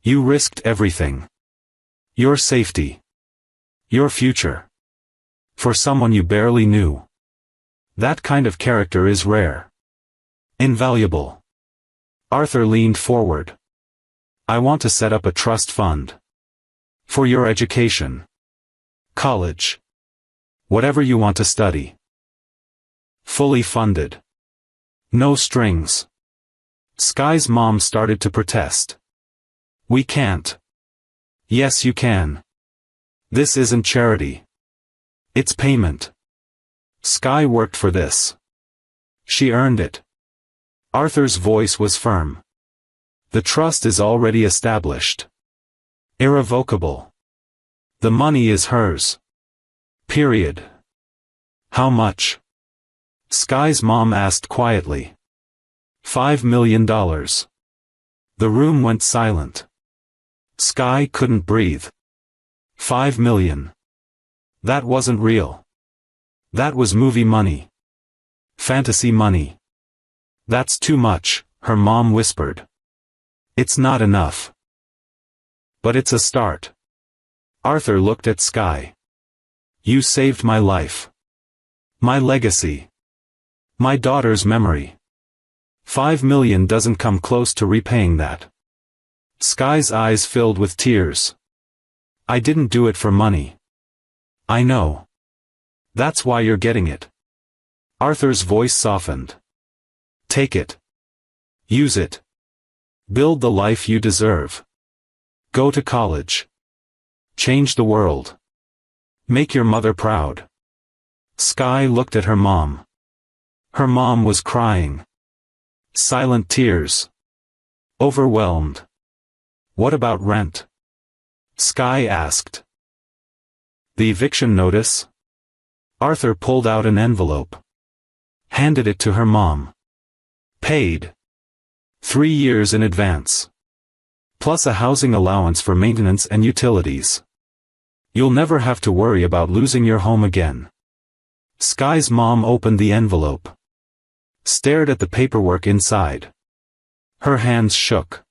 You risked everything. Your safety. Your future. For someone you barely knew. That kind of character is rare. Invaluable. Arthur leaned forward. I want to set up a trust fund. For your education. College. Whatever you want to study. Fully funded. No strings. Sky's mom started to protest. We can't. Yes, you can. This isn't charity. It's payment. Sky worked for this. She earned it. Arthur's voice was firm. The trust is already established. Irrevocable. The money is hers. Period. How much? Sky's mom asked quietly. $5 million. The room went silent. Sky couldn't breathe. 5 million. That wasn't real. That was movie money. Fantasy money. That's too much, her mom whispered. It's not enough. But it's a start. Arthur looked at Sky. You saved my life. My legacy. My daughter's memory. 5 million doesn't come close to repaying that. Sky's eyes filled with tears. I didn't do it for money. I know. That's why you're getting it. Arthur's voice softened. Take it. Use it. Build the life you deserve. Go to college. Change the world. Make your mother proud. Sky looked at her mom. Her mom was crying. Silent tears. Overwhelmed. What about rent? Sky asked. The eviction notice? Arthur pulled out an envelope. Handed it to her mom. Paid. 3 years in advance. Plus a housing allowance for maintenance and utilities. You'll never have to worry about losing your home again. Sky's mom opened the envelope. Stared at the paperwork inside. Her hands shook.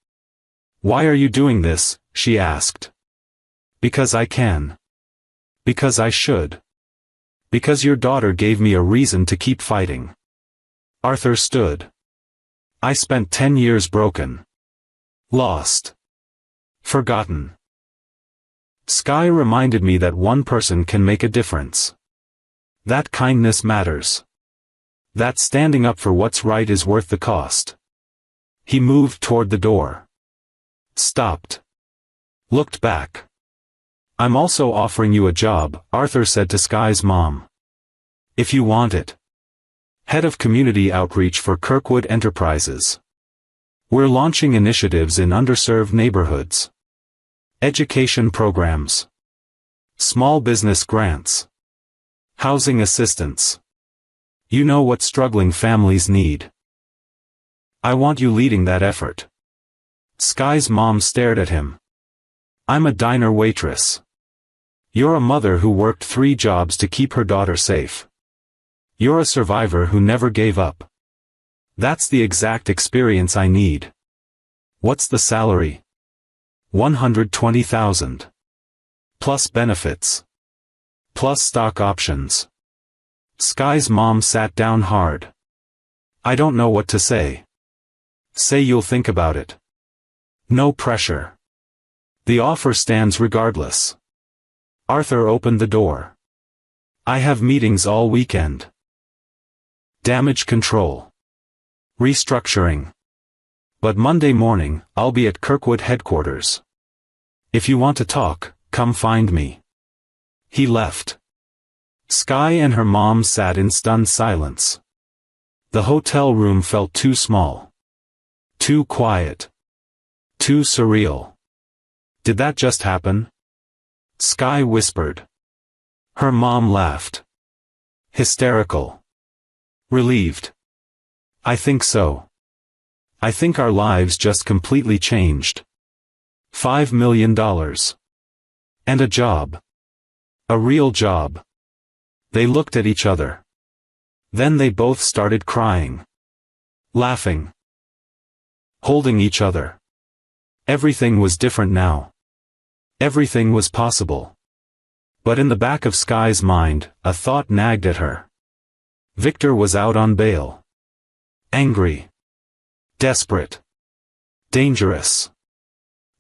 Why are you doing this? She asked. Because I can. Because I should. Because your daughter gave me a reason to keep fighting. Arthur stood. I spent 10 years broken. Lost. Forgotten. Sky reminded me that one person can make a difference. That kindness matters. That standing up for what's right is worth the cost. He moved toward the door. Stopped. Looked back. I'm also offering you a job, Arthur said to Sky's mom. If you want it. Head of Community Outreach for Kirkwood Enterprises. We're launching initiatives in underserved neighborhoods. Education programs. Small business grants. Housing assistance. You know what struggling families need. I want you leading that effort. Sky's mom stared at him. I'm a diner waitress. You're a mother who worked 3 jobs to keep her daughter safe. You're a survivor who never gave up. That's the exact experience I need. What's the salary? $120,000. Plus benefits. Plus stock options. Sky's mom sat down hard. I don't know what to say. Say you'll think about it. No pressure. The offer stands regardless. Arthur opened the door. I have meetings all weekend. Damage control. Restructuring. But Monday morning, I'll be at Kirkwood headquarters. If you want to talk, come find me. He left. Sky and her mom sat in stunned silence. The hotel room felt too small. Too quiet. Too surreal. Did that just happen? Sky whispered. Her mom laughed. Hysterical. Relieved. I think so. I think our lives just completely changed. $5 million. And a job. A real job. They looked at each other. Then they both started crying. Laughing. Holding each other. Everything was different now. Everything was possible. But in the back of Sky's mind, a thought nagged at her. Victor was out on bail. Angry. Desperate. Dangerous.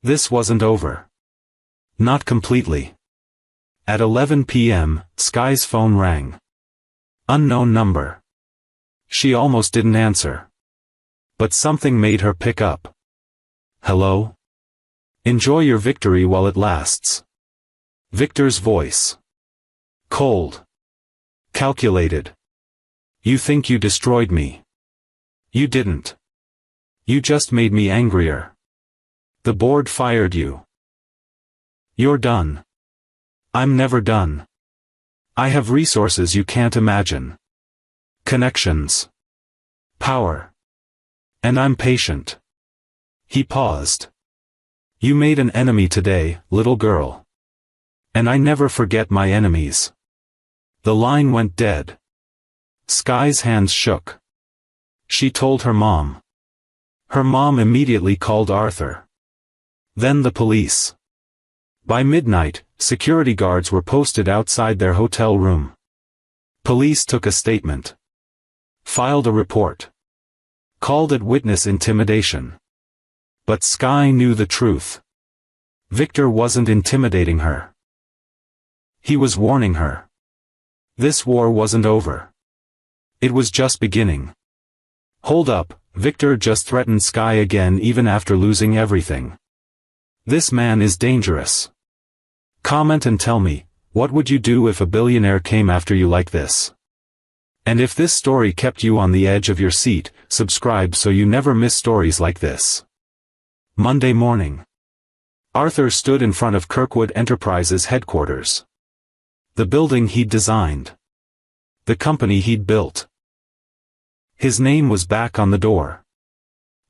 This wasn't over. Not completely. At 11 p.m., Sky's phone rang. Unknown number. She almost didn't answer. But something made her pick up. Hello? Enjoy your victory while it lasts. Victor's voice. Cold. Calculated. You think you destroyed me. You didn't. You just made me angrier. The board fired you. You're done. I'm never done. I have resources you can't imagine. Connections. Power. And I'm patient. He paused. You made an enemy today, little girl. And I never forget my enemies. The line went dead. Sky's hands shook. She told her mom. Her mom immediately called Arthur. Then the police. By midnight, security guards were posted outside their hotel room. Police took a statement. Filed a report. Called it witness intimidation. But Sky knew the truth. Victor wasn't intimidating her. He was warning her. This war wasn't over. It was just beginning. Hold up, Victor just threatened Sky again even after losing everything. This man is dangerous. Comment and tell me, what would you do if a billionaire came after you like this? And if this story kept you on the edge of your seat, subscribe so you never miss stories like this. Monday morning. Arthur stood in front of Kirkwood Enterprises headquarters. The building he'd designed. The company he'd built. His name was back on the door.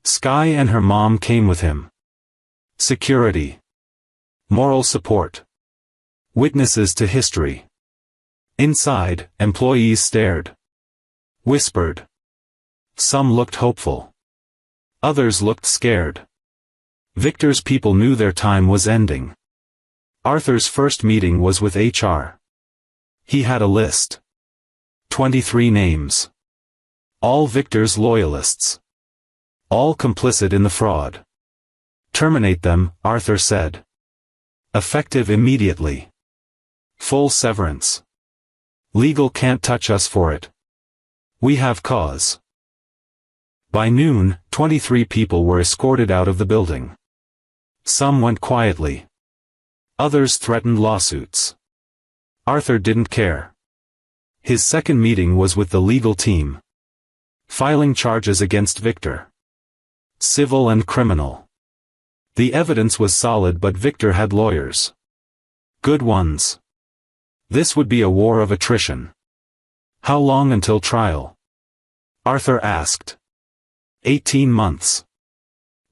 Sky and her mom came with him. Security. Moral support. Witnesses to history. Inside, employees stared. Whispered. Some looked hopeful. Others looked scared. Victor's people knew their time was ending. Arthur's first meeting was with HR. He had a list. 23 names. All Victor's loyalists. All complicit in the fraud. Terminate them, Arthur said. Effective immediately. Full severance. Legal can't touch us for it. We have cause. By noon, 23 people were escorted out of the building. Some went quietly. Others threatened lawsuits. Arthur didn't care. His second meeting was with the legal team. Filing charges against Victor. Civil and criminal. The evidence was solid, but Victor had lawyers. Good ones. This would be a war of attrition. How long until trial? Arthur asked. 18 months.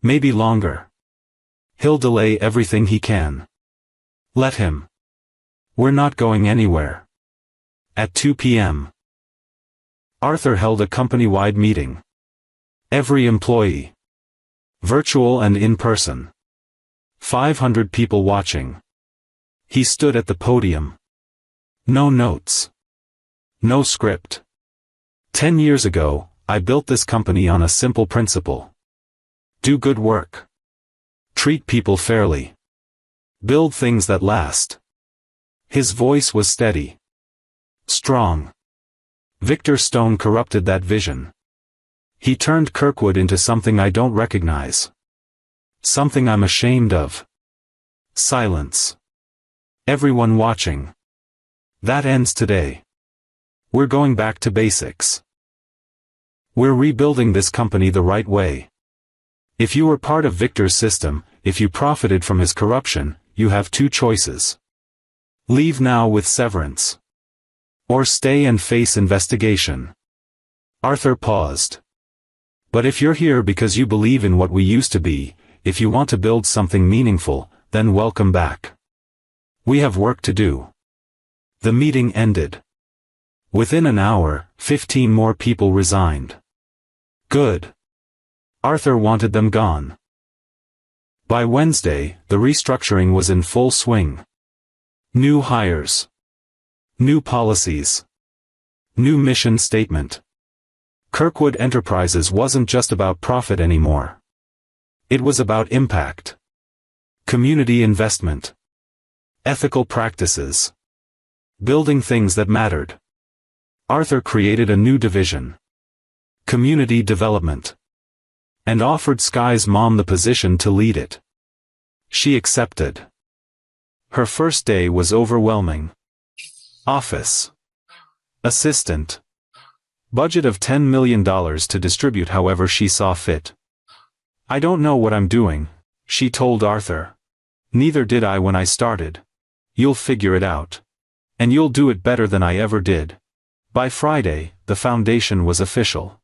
Maybe longer. He'll delay everything he can. Let him. We're not going anywhere. At 2 p.m. Arthur held a company-wide meeting. Every employee. Virtual and in person. 500 people watching. He stood at the podium. No notes. No script. 10 years ago, I built this company on a simple principle. Do good work. Treat people fairly. Build things that last. His voice was steady. Strong. Victor Stone corrupted that vision. He turned Kirkwood into something I don't recognize. Something I'm ashamed of. Silence. Everyone watching. That ends today. We're going back to basics. We're rebuilding this company the right way. If you were part of Victor's system, if you profited from his corruption, you have two choices. Leave now with severance. Or stay and face investigation. Arthur paused. But if you're here because you believe in what we used to be, if you want to build something meaningful, then welcome back. We have work to do. The meeting ended. Within an hour, 15 more people resigned. Good. Arthur wanted them gone. By Wednesday, the restructuring was in full swing. New hires. New policies. New mission statement. Kirkwood Enterprises wasn't just about profit anymore. It was about impact. Community investment. Ethical practices. Building things that mattered. Arthur created a new division. Community development. And offered Sky's mom the position to lead it. She accepted. Her first day was overwhelming. Office. Assistant. Budget of $10 million to distribute however she saw fit. I don't know what I'm doing, she told Arthur. Neither did I when I started. You'll figure it out. And you'll do it better than I ever did. By Friday, the foundation was official.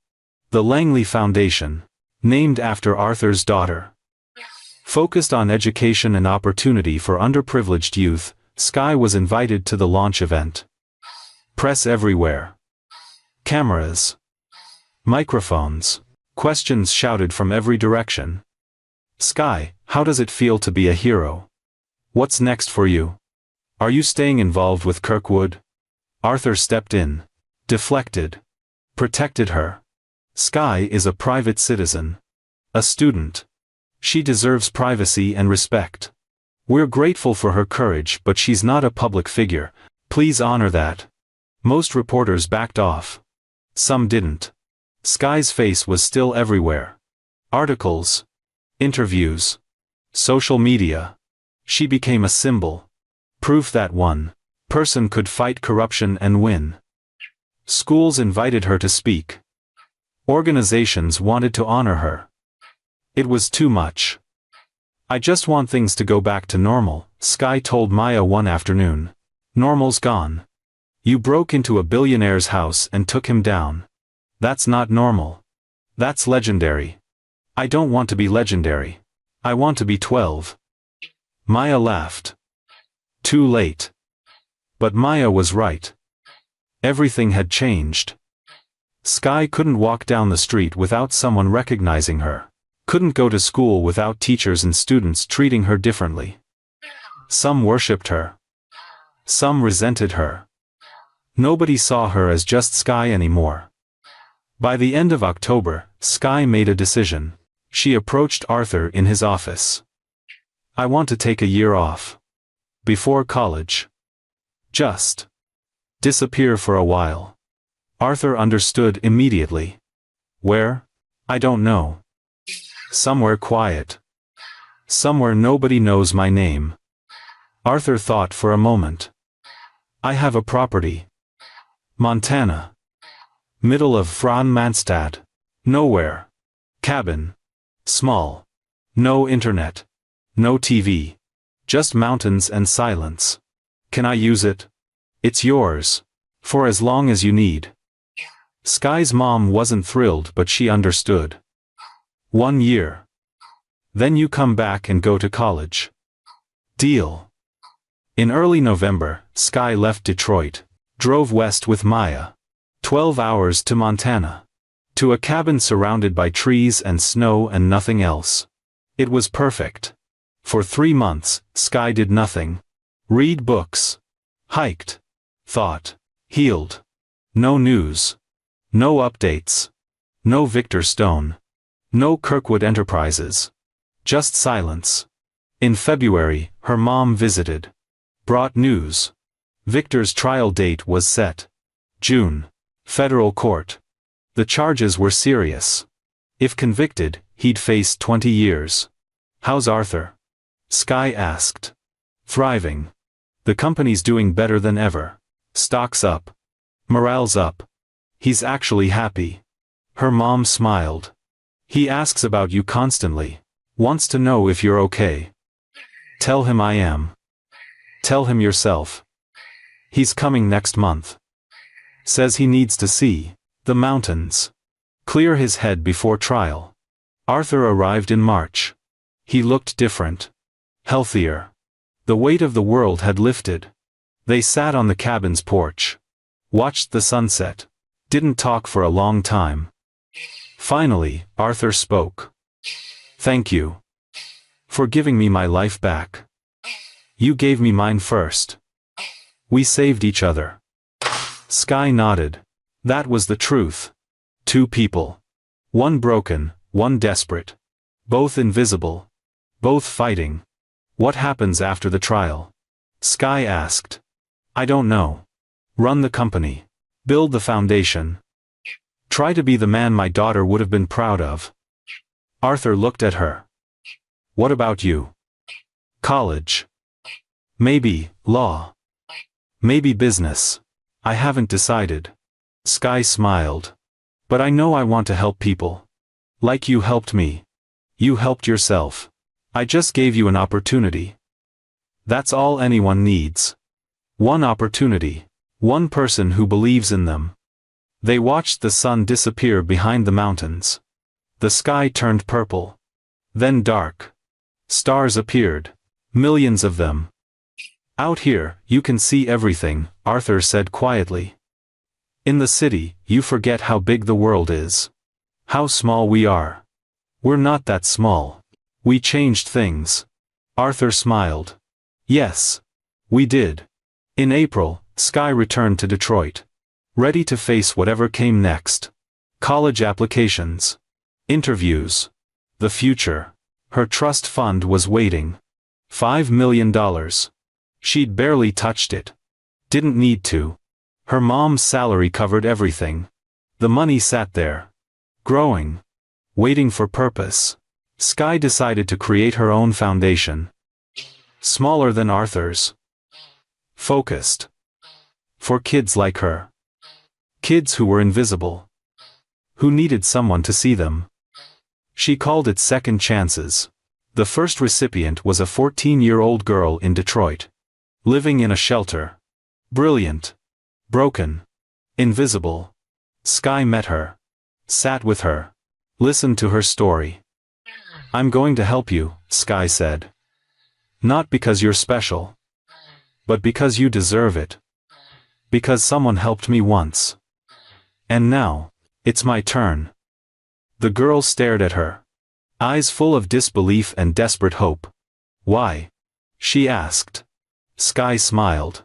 The Langley Foundation, named after Arthur's daughter. Focused on education and opportunity for underprivileged youth, Sky was invited to the launch event. Press everywhere. Cameras. Microphones. Questions shouted from every direction. Sky, how does it feel to be a hero? What's next for you? Are you staying involved with Kirkwood? Arthur stepped in. Deflected. Protected her. Sky is a private citizen. A student. She deserves privacy and respect. We're grateful for her courage, but she's not a public figure. Please honor that. Most reporters backed off. Some didn't. Sky's face was still everywhere. Articles. Interviews. Social media. She became a symbol. Proof that one person could fight corruption and win. Schools invited her to speak. Organizations wanted to honor her. It was too much. I just want things to go back to normal, Sky told Maya one afternoon. Normal's gone. You broke into a billionaire's house and took him down. That's not normal. That's legendary. I don't want to be legendary. I want to be 12. Maya laughed. Too late. But Maya was right. Everything had changed. Sky couldn't walk down the street without someone recognizing her. Couldn't go to school without teachers and students treating her differently. Some worshipped her. Some resented her. Nobody saw her as just Sky anymore. By the end of October, Sky made a decision. She approached Arthur in his office. I want to take a year off. Before college. Just disappear for a while. Arthur understood immediately. Where? I don't know. Somewhere quiet. Somewhere nobody knows my name. Arthur thought for a moment. I have a property. Montana. Middle of Manstad. Nowhere. Cabin. Small. No internet. No TV. Just mountains and silence. Can I use it? It's yours. For as long as you need. Sky's mom wasn't thrilled, but she understood. 1 year. Then you come back and go to college. Deal. In early November, Sky left Detroit, drove west with Maya. 12 hours to Montana. To a cabin surrounded by trees and snow and nothing else. It was perfect. For 3 months, Sky did nothing. Read books. Hiked. Thought. Healed. No news. No updates. No Victor Stone. No Kirkwood Enterprises. Just silence. In February, her mom visited. Brought news. Victor's trial date was set. June. Federal court. The charges were serious. If convicted, he'd face 20 years. "How's Arthur?" Skye asked. "Thriving. The company's doing better than ever. Stock's up. Morale's up. He's actually happy." Her mom smiled. "He asks about you constantly. Wants to know if you're okay." "Tell him I am." "Tell him yourself. He's coming next month. Says he needs to see the mountains. Clear his head before trial." Arthur arrived in March. He looked different. Healthier. The weight of the world had lifted. They sat on the cabin's porch. Watched the sunset. Didn't talk for a long time. Finally, Arthur spoke. "Thank you. For giving me my life back. You gave me mine first. We saved each other." Skye nodded. That was the truth. Two people. One broken, one desperate. Both invisible. Both fighting. "What happens after the trial?" Skye asked. "I don't know. Run the company. Build the foundation. Try to be the man my daughter would have been proud of." Arthur looked at her. "What about you?" "College. Maybe law. Maybe business. I haven't decided." Skye smiled. "But I know I want to help people. Like you helped me. You helped yourself. I just gave you an opportunity. That's all anyone needs. One opportunity. One person who believes in them." They watched the sun disappear behind the mountains. The sky turned purple. Then dark. Stars appeared. Millions of them. "Out here, you can see everything," Arthur said quietly. "In the city, you forget how big the world is. How small we are. We're not that small. We changed things." Arthur smiled. "Yes. We did." In April, Skye returned to Detroit. Ready to face whatever came next. College applications. Interviews. The future. Her trust fund was waiting. $5 million. She'd barely touched it. Didn't need to. Her mom's salary covered everything. The money sat there. Growing. Waiting for purpose. Skye decided to create her own foundation. Smaller than Arthur's. Focused. For kids like her. Kids who were invisible. Who needed someone to see them. She called it Second Chances. The first recipient was a 14-year-old girl in Detroit. Living in a shelter. Brilliant. Broken. Invisible. Skye met her. Sat with her. Listened to her story. "I'm going to help you," Skye said. "Not because you're special. But because you deserve it. Because someone helped me once. And now, it's my turn." The girl stared at her. Eyes full of disbelief and desperate hope. "Why?" she asked. Skye smiled.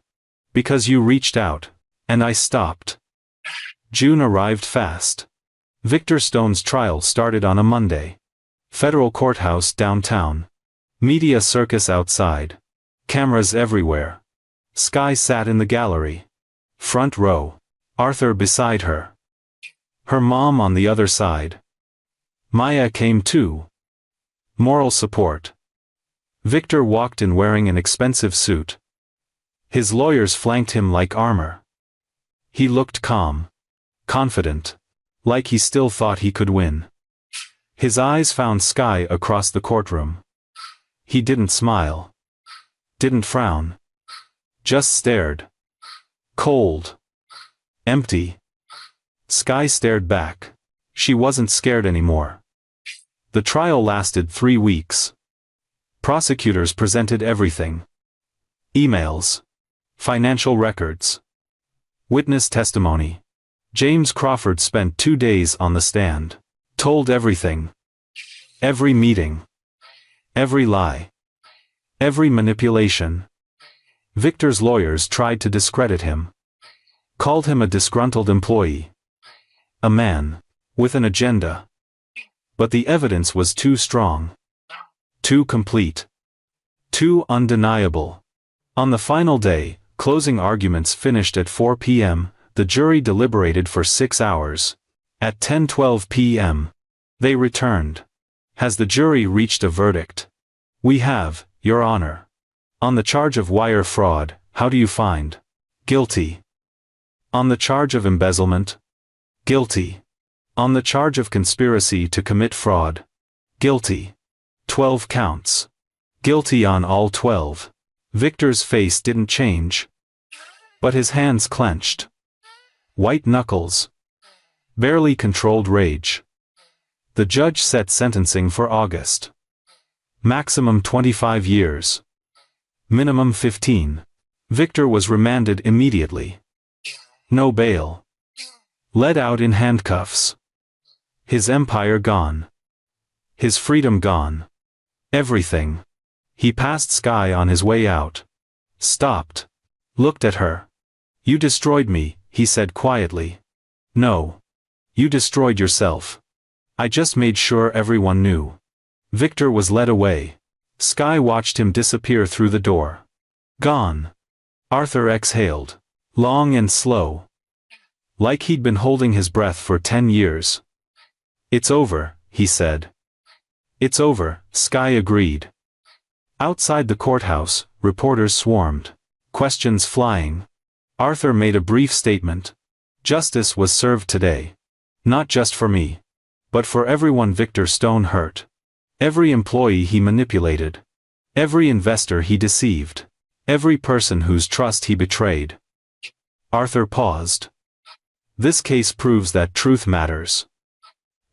"Because you reached out. And I stopped." June arrived fast. Victor Stone's trial started on a Monday. Federal courthouse downtown. Media circus outside. Cameras everywhere. Skye sat in the gallery. Front row. Arthur beside her. Her mom on the other side. Maya came too. Moral support. Victor walked in wearing an expensive suit. His lawyers flanked him like armor. He looked calm. Confident. Like he still thought he could win. His eyes found Skye across the courtroom. He didn't smile. Didn't frown. Just stared. Cold. Empty. Skye stared back. She wasn't scared anymore. The trial lasted 3 weeks. Prosecutors presented everything. Emails. Financial records. Witness testimony. James Crawford spent 2 days on the stand. Told everything. Every meeting. Every lie. Every manipulation. Victor's lawyers tried to discredit him. Called him a disgruntled employee. A man. With an agenda. But the evidence was too strong. Too complete. Too undeniable. On the final day, closing arguments finished at 4 p.m., the jury deliberated for 6 hours. At 10:12 p.m. They returned. Has the jury reached a verdict? We have, Your Honor. On the charge of wire fraud, how do you find? Guilty. On the charge of embezzlement? Guilty. On the charge of conspiracy to commit fraud? Guilty. 12 counts. Guilty on all 12. Victor's face didn't change. But his hands clenched. White knuckles. Barely controlled rage. The judge set sentencing for August. Maximum 25 years. Minimum 15. Victor was remanded immediately. No bail. Led out in handcuffs. His empire gone. His freedom gone. Everything. He passed Sky on his way out. Stopped. Looked at her. You destroyed me, he said quietly. No. You destroyed yourself. I just made sure everyone knew. Victor was led away. Sky watched him disappear through the door. Gone. Arthur exhaled. Long and slow. Like he'd been holding his breath for 10 years. It's over, he said. It's over, Sky agreed. Outside the courthouse, reporters swarmed. Questions flying. Arthur made a brief statement. Justice was served today. Not just for me. But for everyone Victor Stone hurt. Every employee he manipulated. Every investor he deceived. Every person whose trust he betrayed. Arthur paused. This case proves that truth matters.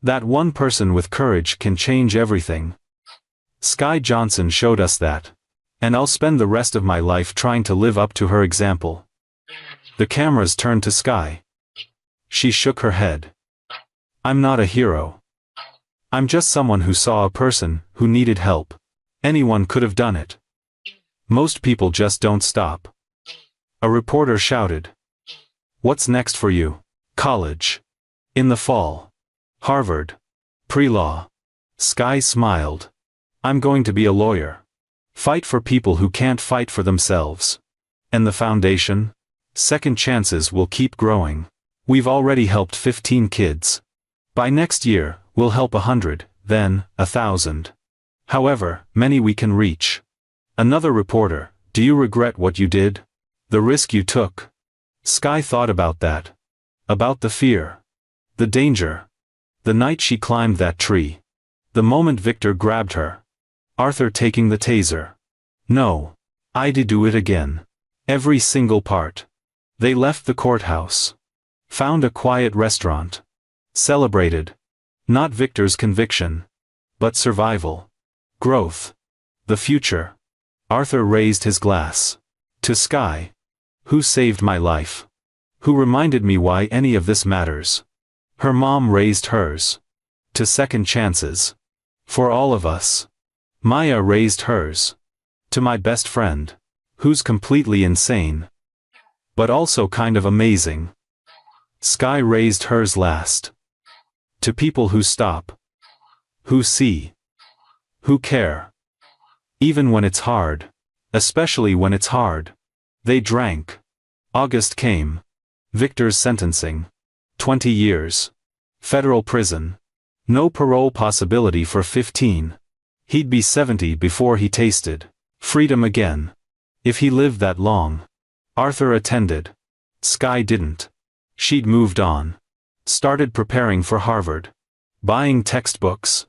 That one person with courage can change everything. Sky Johnson showed us that. And I'll spend the rest of my life trying to live up to her example. The cameras turned to Sky. She shook her head. I'm not a hero. I'm just someone who saw a person who needed help. Anyone could have done it. Most people just don't stop. A reporter shouted. What's next for you? College. In the fall. Harvard. Pre-law. Sky smiled. I'm going to be a lawyer. Fight for people who can't fight for themselves. And the foundation? Second chances will keep growing. We've already helped 15 kids. By next year, we'll help 100, then 1,000. However many we can reach. Another reporter, do you regret what you did? The risk you took? Sky thought about that. About the fear. The danger. The night she climbed that tree. The moment Victor grabbed her. Arthur taking the taser. No. I'd do it again. Every single part. They left the courthouse. Found a quiet restaurant. Celebrated. Not Victor's conviction. But survival. Growth. The future. Arthur raised his glass. To Sky. Who saved my life? Who reminded me why any of this matters? Her mom raised hers. To second chances. For all of us. Maya raised hers. To my best friend. Who's completely insane. But also kind of amazing. Sky raised hers last. To people who stop. Who see. Who care. Even when it's hard. Especially when it's hard. They drank. August came. Victor's sentencing. 20 years. Federal prison. No parole possibility for 15. He'd be 70 before he tasted freedom again. If he lived that long. Arthur attended. Sky didn't. She'd moved on. Started preparing for Harvard. Buying textbooks.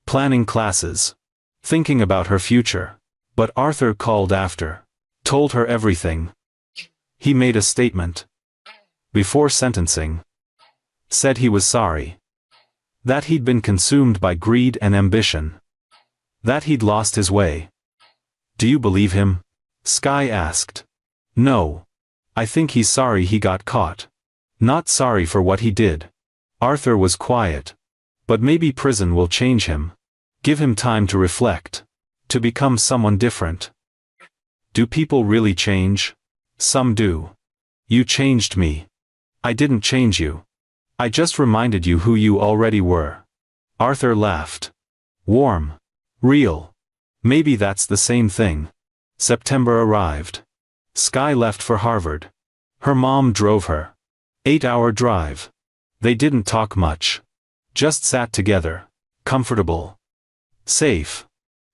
Planning classes. Thinking about her future. But Arthur called after. Told her everything. He made a statement. Before sentencing. Said he was sorry. That he'd been consumed by greed and ambition. That he'd lost his way. Do you believe him? Sky asked. No. I think he's sorry he got caught. Not sorry for what he did. Arthur was quiet. But maybe prison will change him. Give him time to reflect. To become someone different. Do people really change? Some do. You changed me. I didn't change you. I just reminded you who you already were. Arthur laughed. Warm. Real. Maybe that's the same thing. September arrived. Sky left for Harvard. Her mom drove her. 8-hour drive. They didn't talk much. Just sat together. Comfortable. Safe.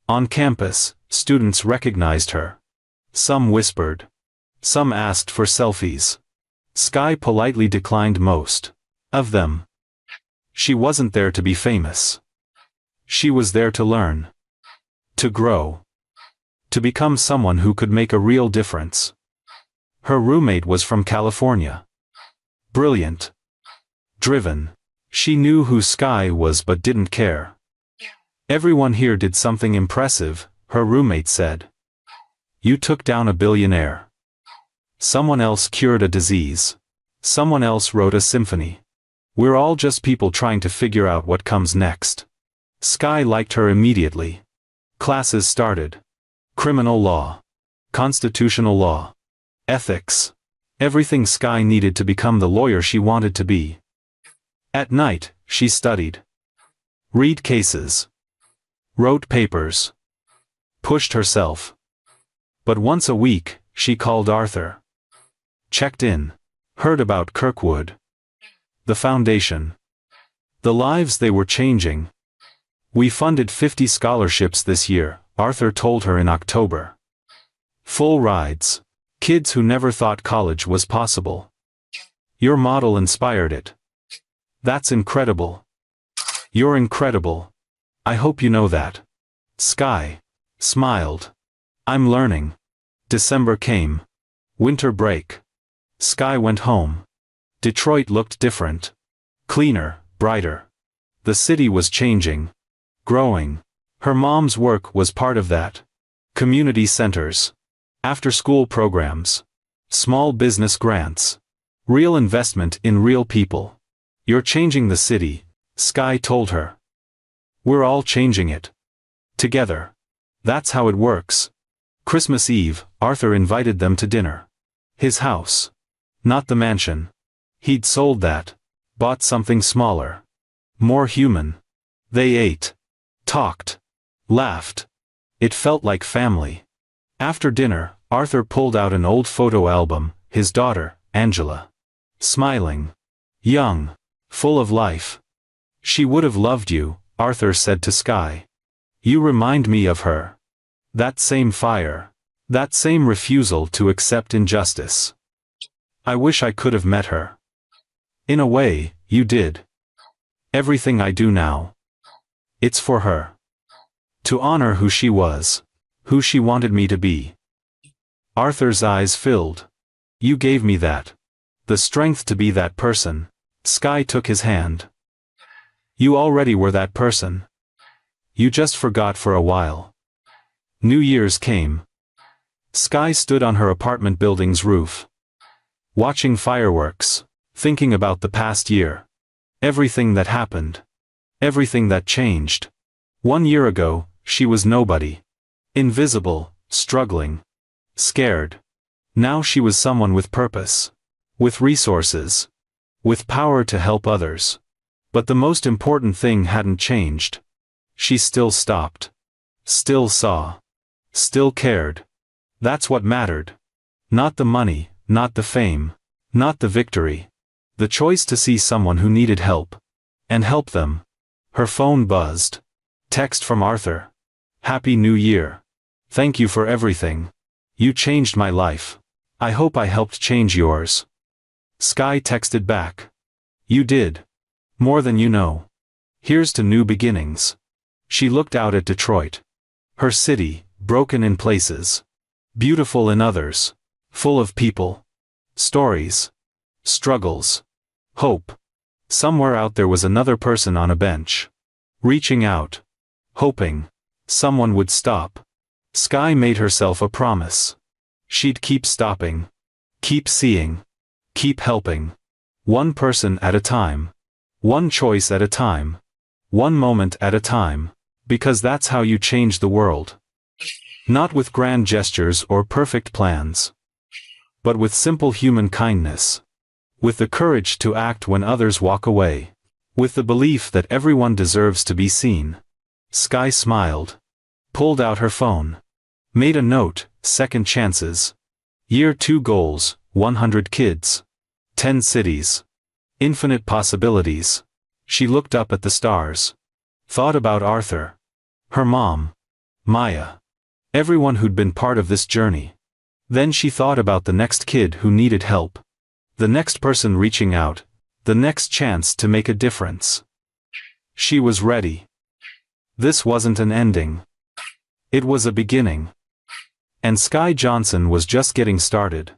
On campus, students recognized her. Some whispered. Some asked for selfies. Sky politely declined most of them. She wasn't there to be famous. She was there to learn. To grow. To become someone who could make a real difference. Her roommate was from California. Brilliant. Driven. She knew who Sky was but didn't care. Everyone here did something impressive, her roommate said. You took down a billionaire. Someone else cured a disease. Someone else wrote a symphony. We're all just people trying to figure out what comes next. Sky liked her immediately. Classes started. Criminal law. Constitutional law. Ethics. Everything Sky needed to become the lawyer she wanted to be. At night, she studied. Read cases. Wrote papers. Pushed herself. But once a week, she called Arthur. Checked in. Heard about Kirkwood. The foundation. The lives they were changing. We funded 50 scholarships this year, Arthur told her in October. Full rides. Kids who never thought college was possible. Your model inspired it. That's incredible. You're incredible. I hope you know that. Sky smiled. I'm learning. December came. Winter break. Sky went home. Detroit looked different. Cleaner, brighter. The city was changing. Growing. Her mom's work was part of that. Community centers. After-school programs. Small business grants. Real investment in real people. You're changing the city, Sky told her. We're all changing it. Together. That's how it works. Christmas Eve, Arthur invited them to dinner. His house. Not the mansion. He'd sold that. Bought something smaller. More human. They ate. Talked. Laughed. It felt like family. After dinner, Arthur pulled out an old photo album, his daughter, Angela. Smiling. Young. Full of life. She would have loved you, Arthur said to Sky. You remind me of her. That same fire. That same refusal to accept injustice. I wish I could have met her. In a way, you did. Everything I do now. It's for her. To honor who she was. Who she wanted me to be. Arthur's eyes filled. You gave me that. The strength to be that person. Sky took his hand. You already were that person. You just forgot for a while. New Year's came. Sky stood on her apartment building's roof. Watching fireworks. Thinking about the past year. Everything that happened. Everything that changed. 1 year ago, she was nobody. Invisible, struggling. Scared. Now she was someone with purpose. With resources. With power to help others. But the most important thing hadn't changed. She still stopped. Still saw. Still cared. That's what mattered. Not the money, not the fame. Not the victory. The choice to see someone who needed help. And help them. Her phone buzzed. Text from Arthur. Happy New Year. Thank you for everything. You changed my life. I hope I helped change yours. Sky texted back. You did. More than you know. Here's to new beginnings. She looked out at Detroit. Her city, broken in places. Beautiful in others. Full of people. Stories. Struggles. Hope. Somewhere out there was another person on a bench. Reaching out. Hoping. Someone would stop. Sky made herself a promise. She'd keep stopping. Keep seeing. Keep helping. One person at a time. One choice at a time. One moment at a time. Because that's how you change the world. Not with grand gestures or perfect plans. But with simple human kindness. With the courage to act when others walk away. With the belief that everyone deserves to be seen. Sky smiled. Pulled out her phone. Made a note, second chances. Year 2 goals, 100 kids. 10 cities. Infinite possibilities. She looked up at the stars. Thought about Arthur. Her mom. Maya. Everyone who'd been part of this journey. Then she thought about the next kid who needed help. The next person reaching out. The next chance to make a difference. She was ready. This wasn't an ending. It was a beginning. And Sky Johnson was just getting started.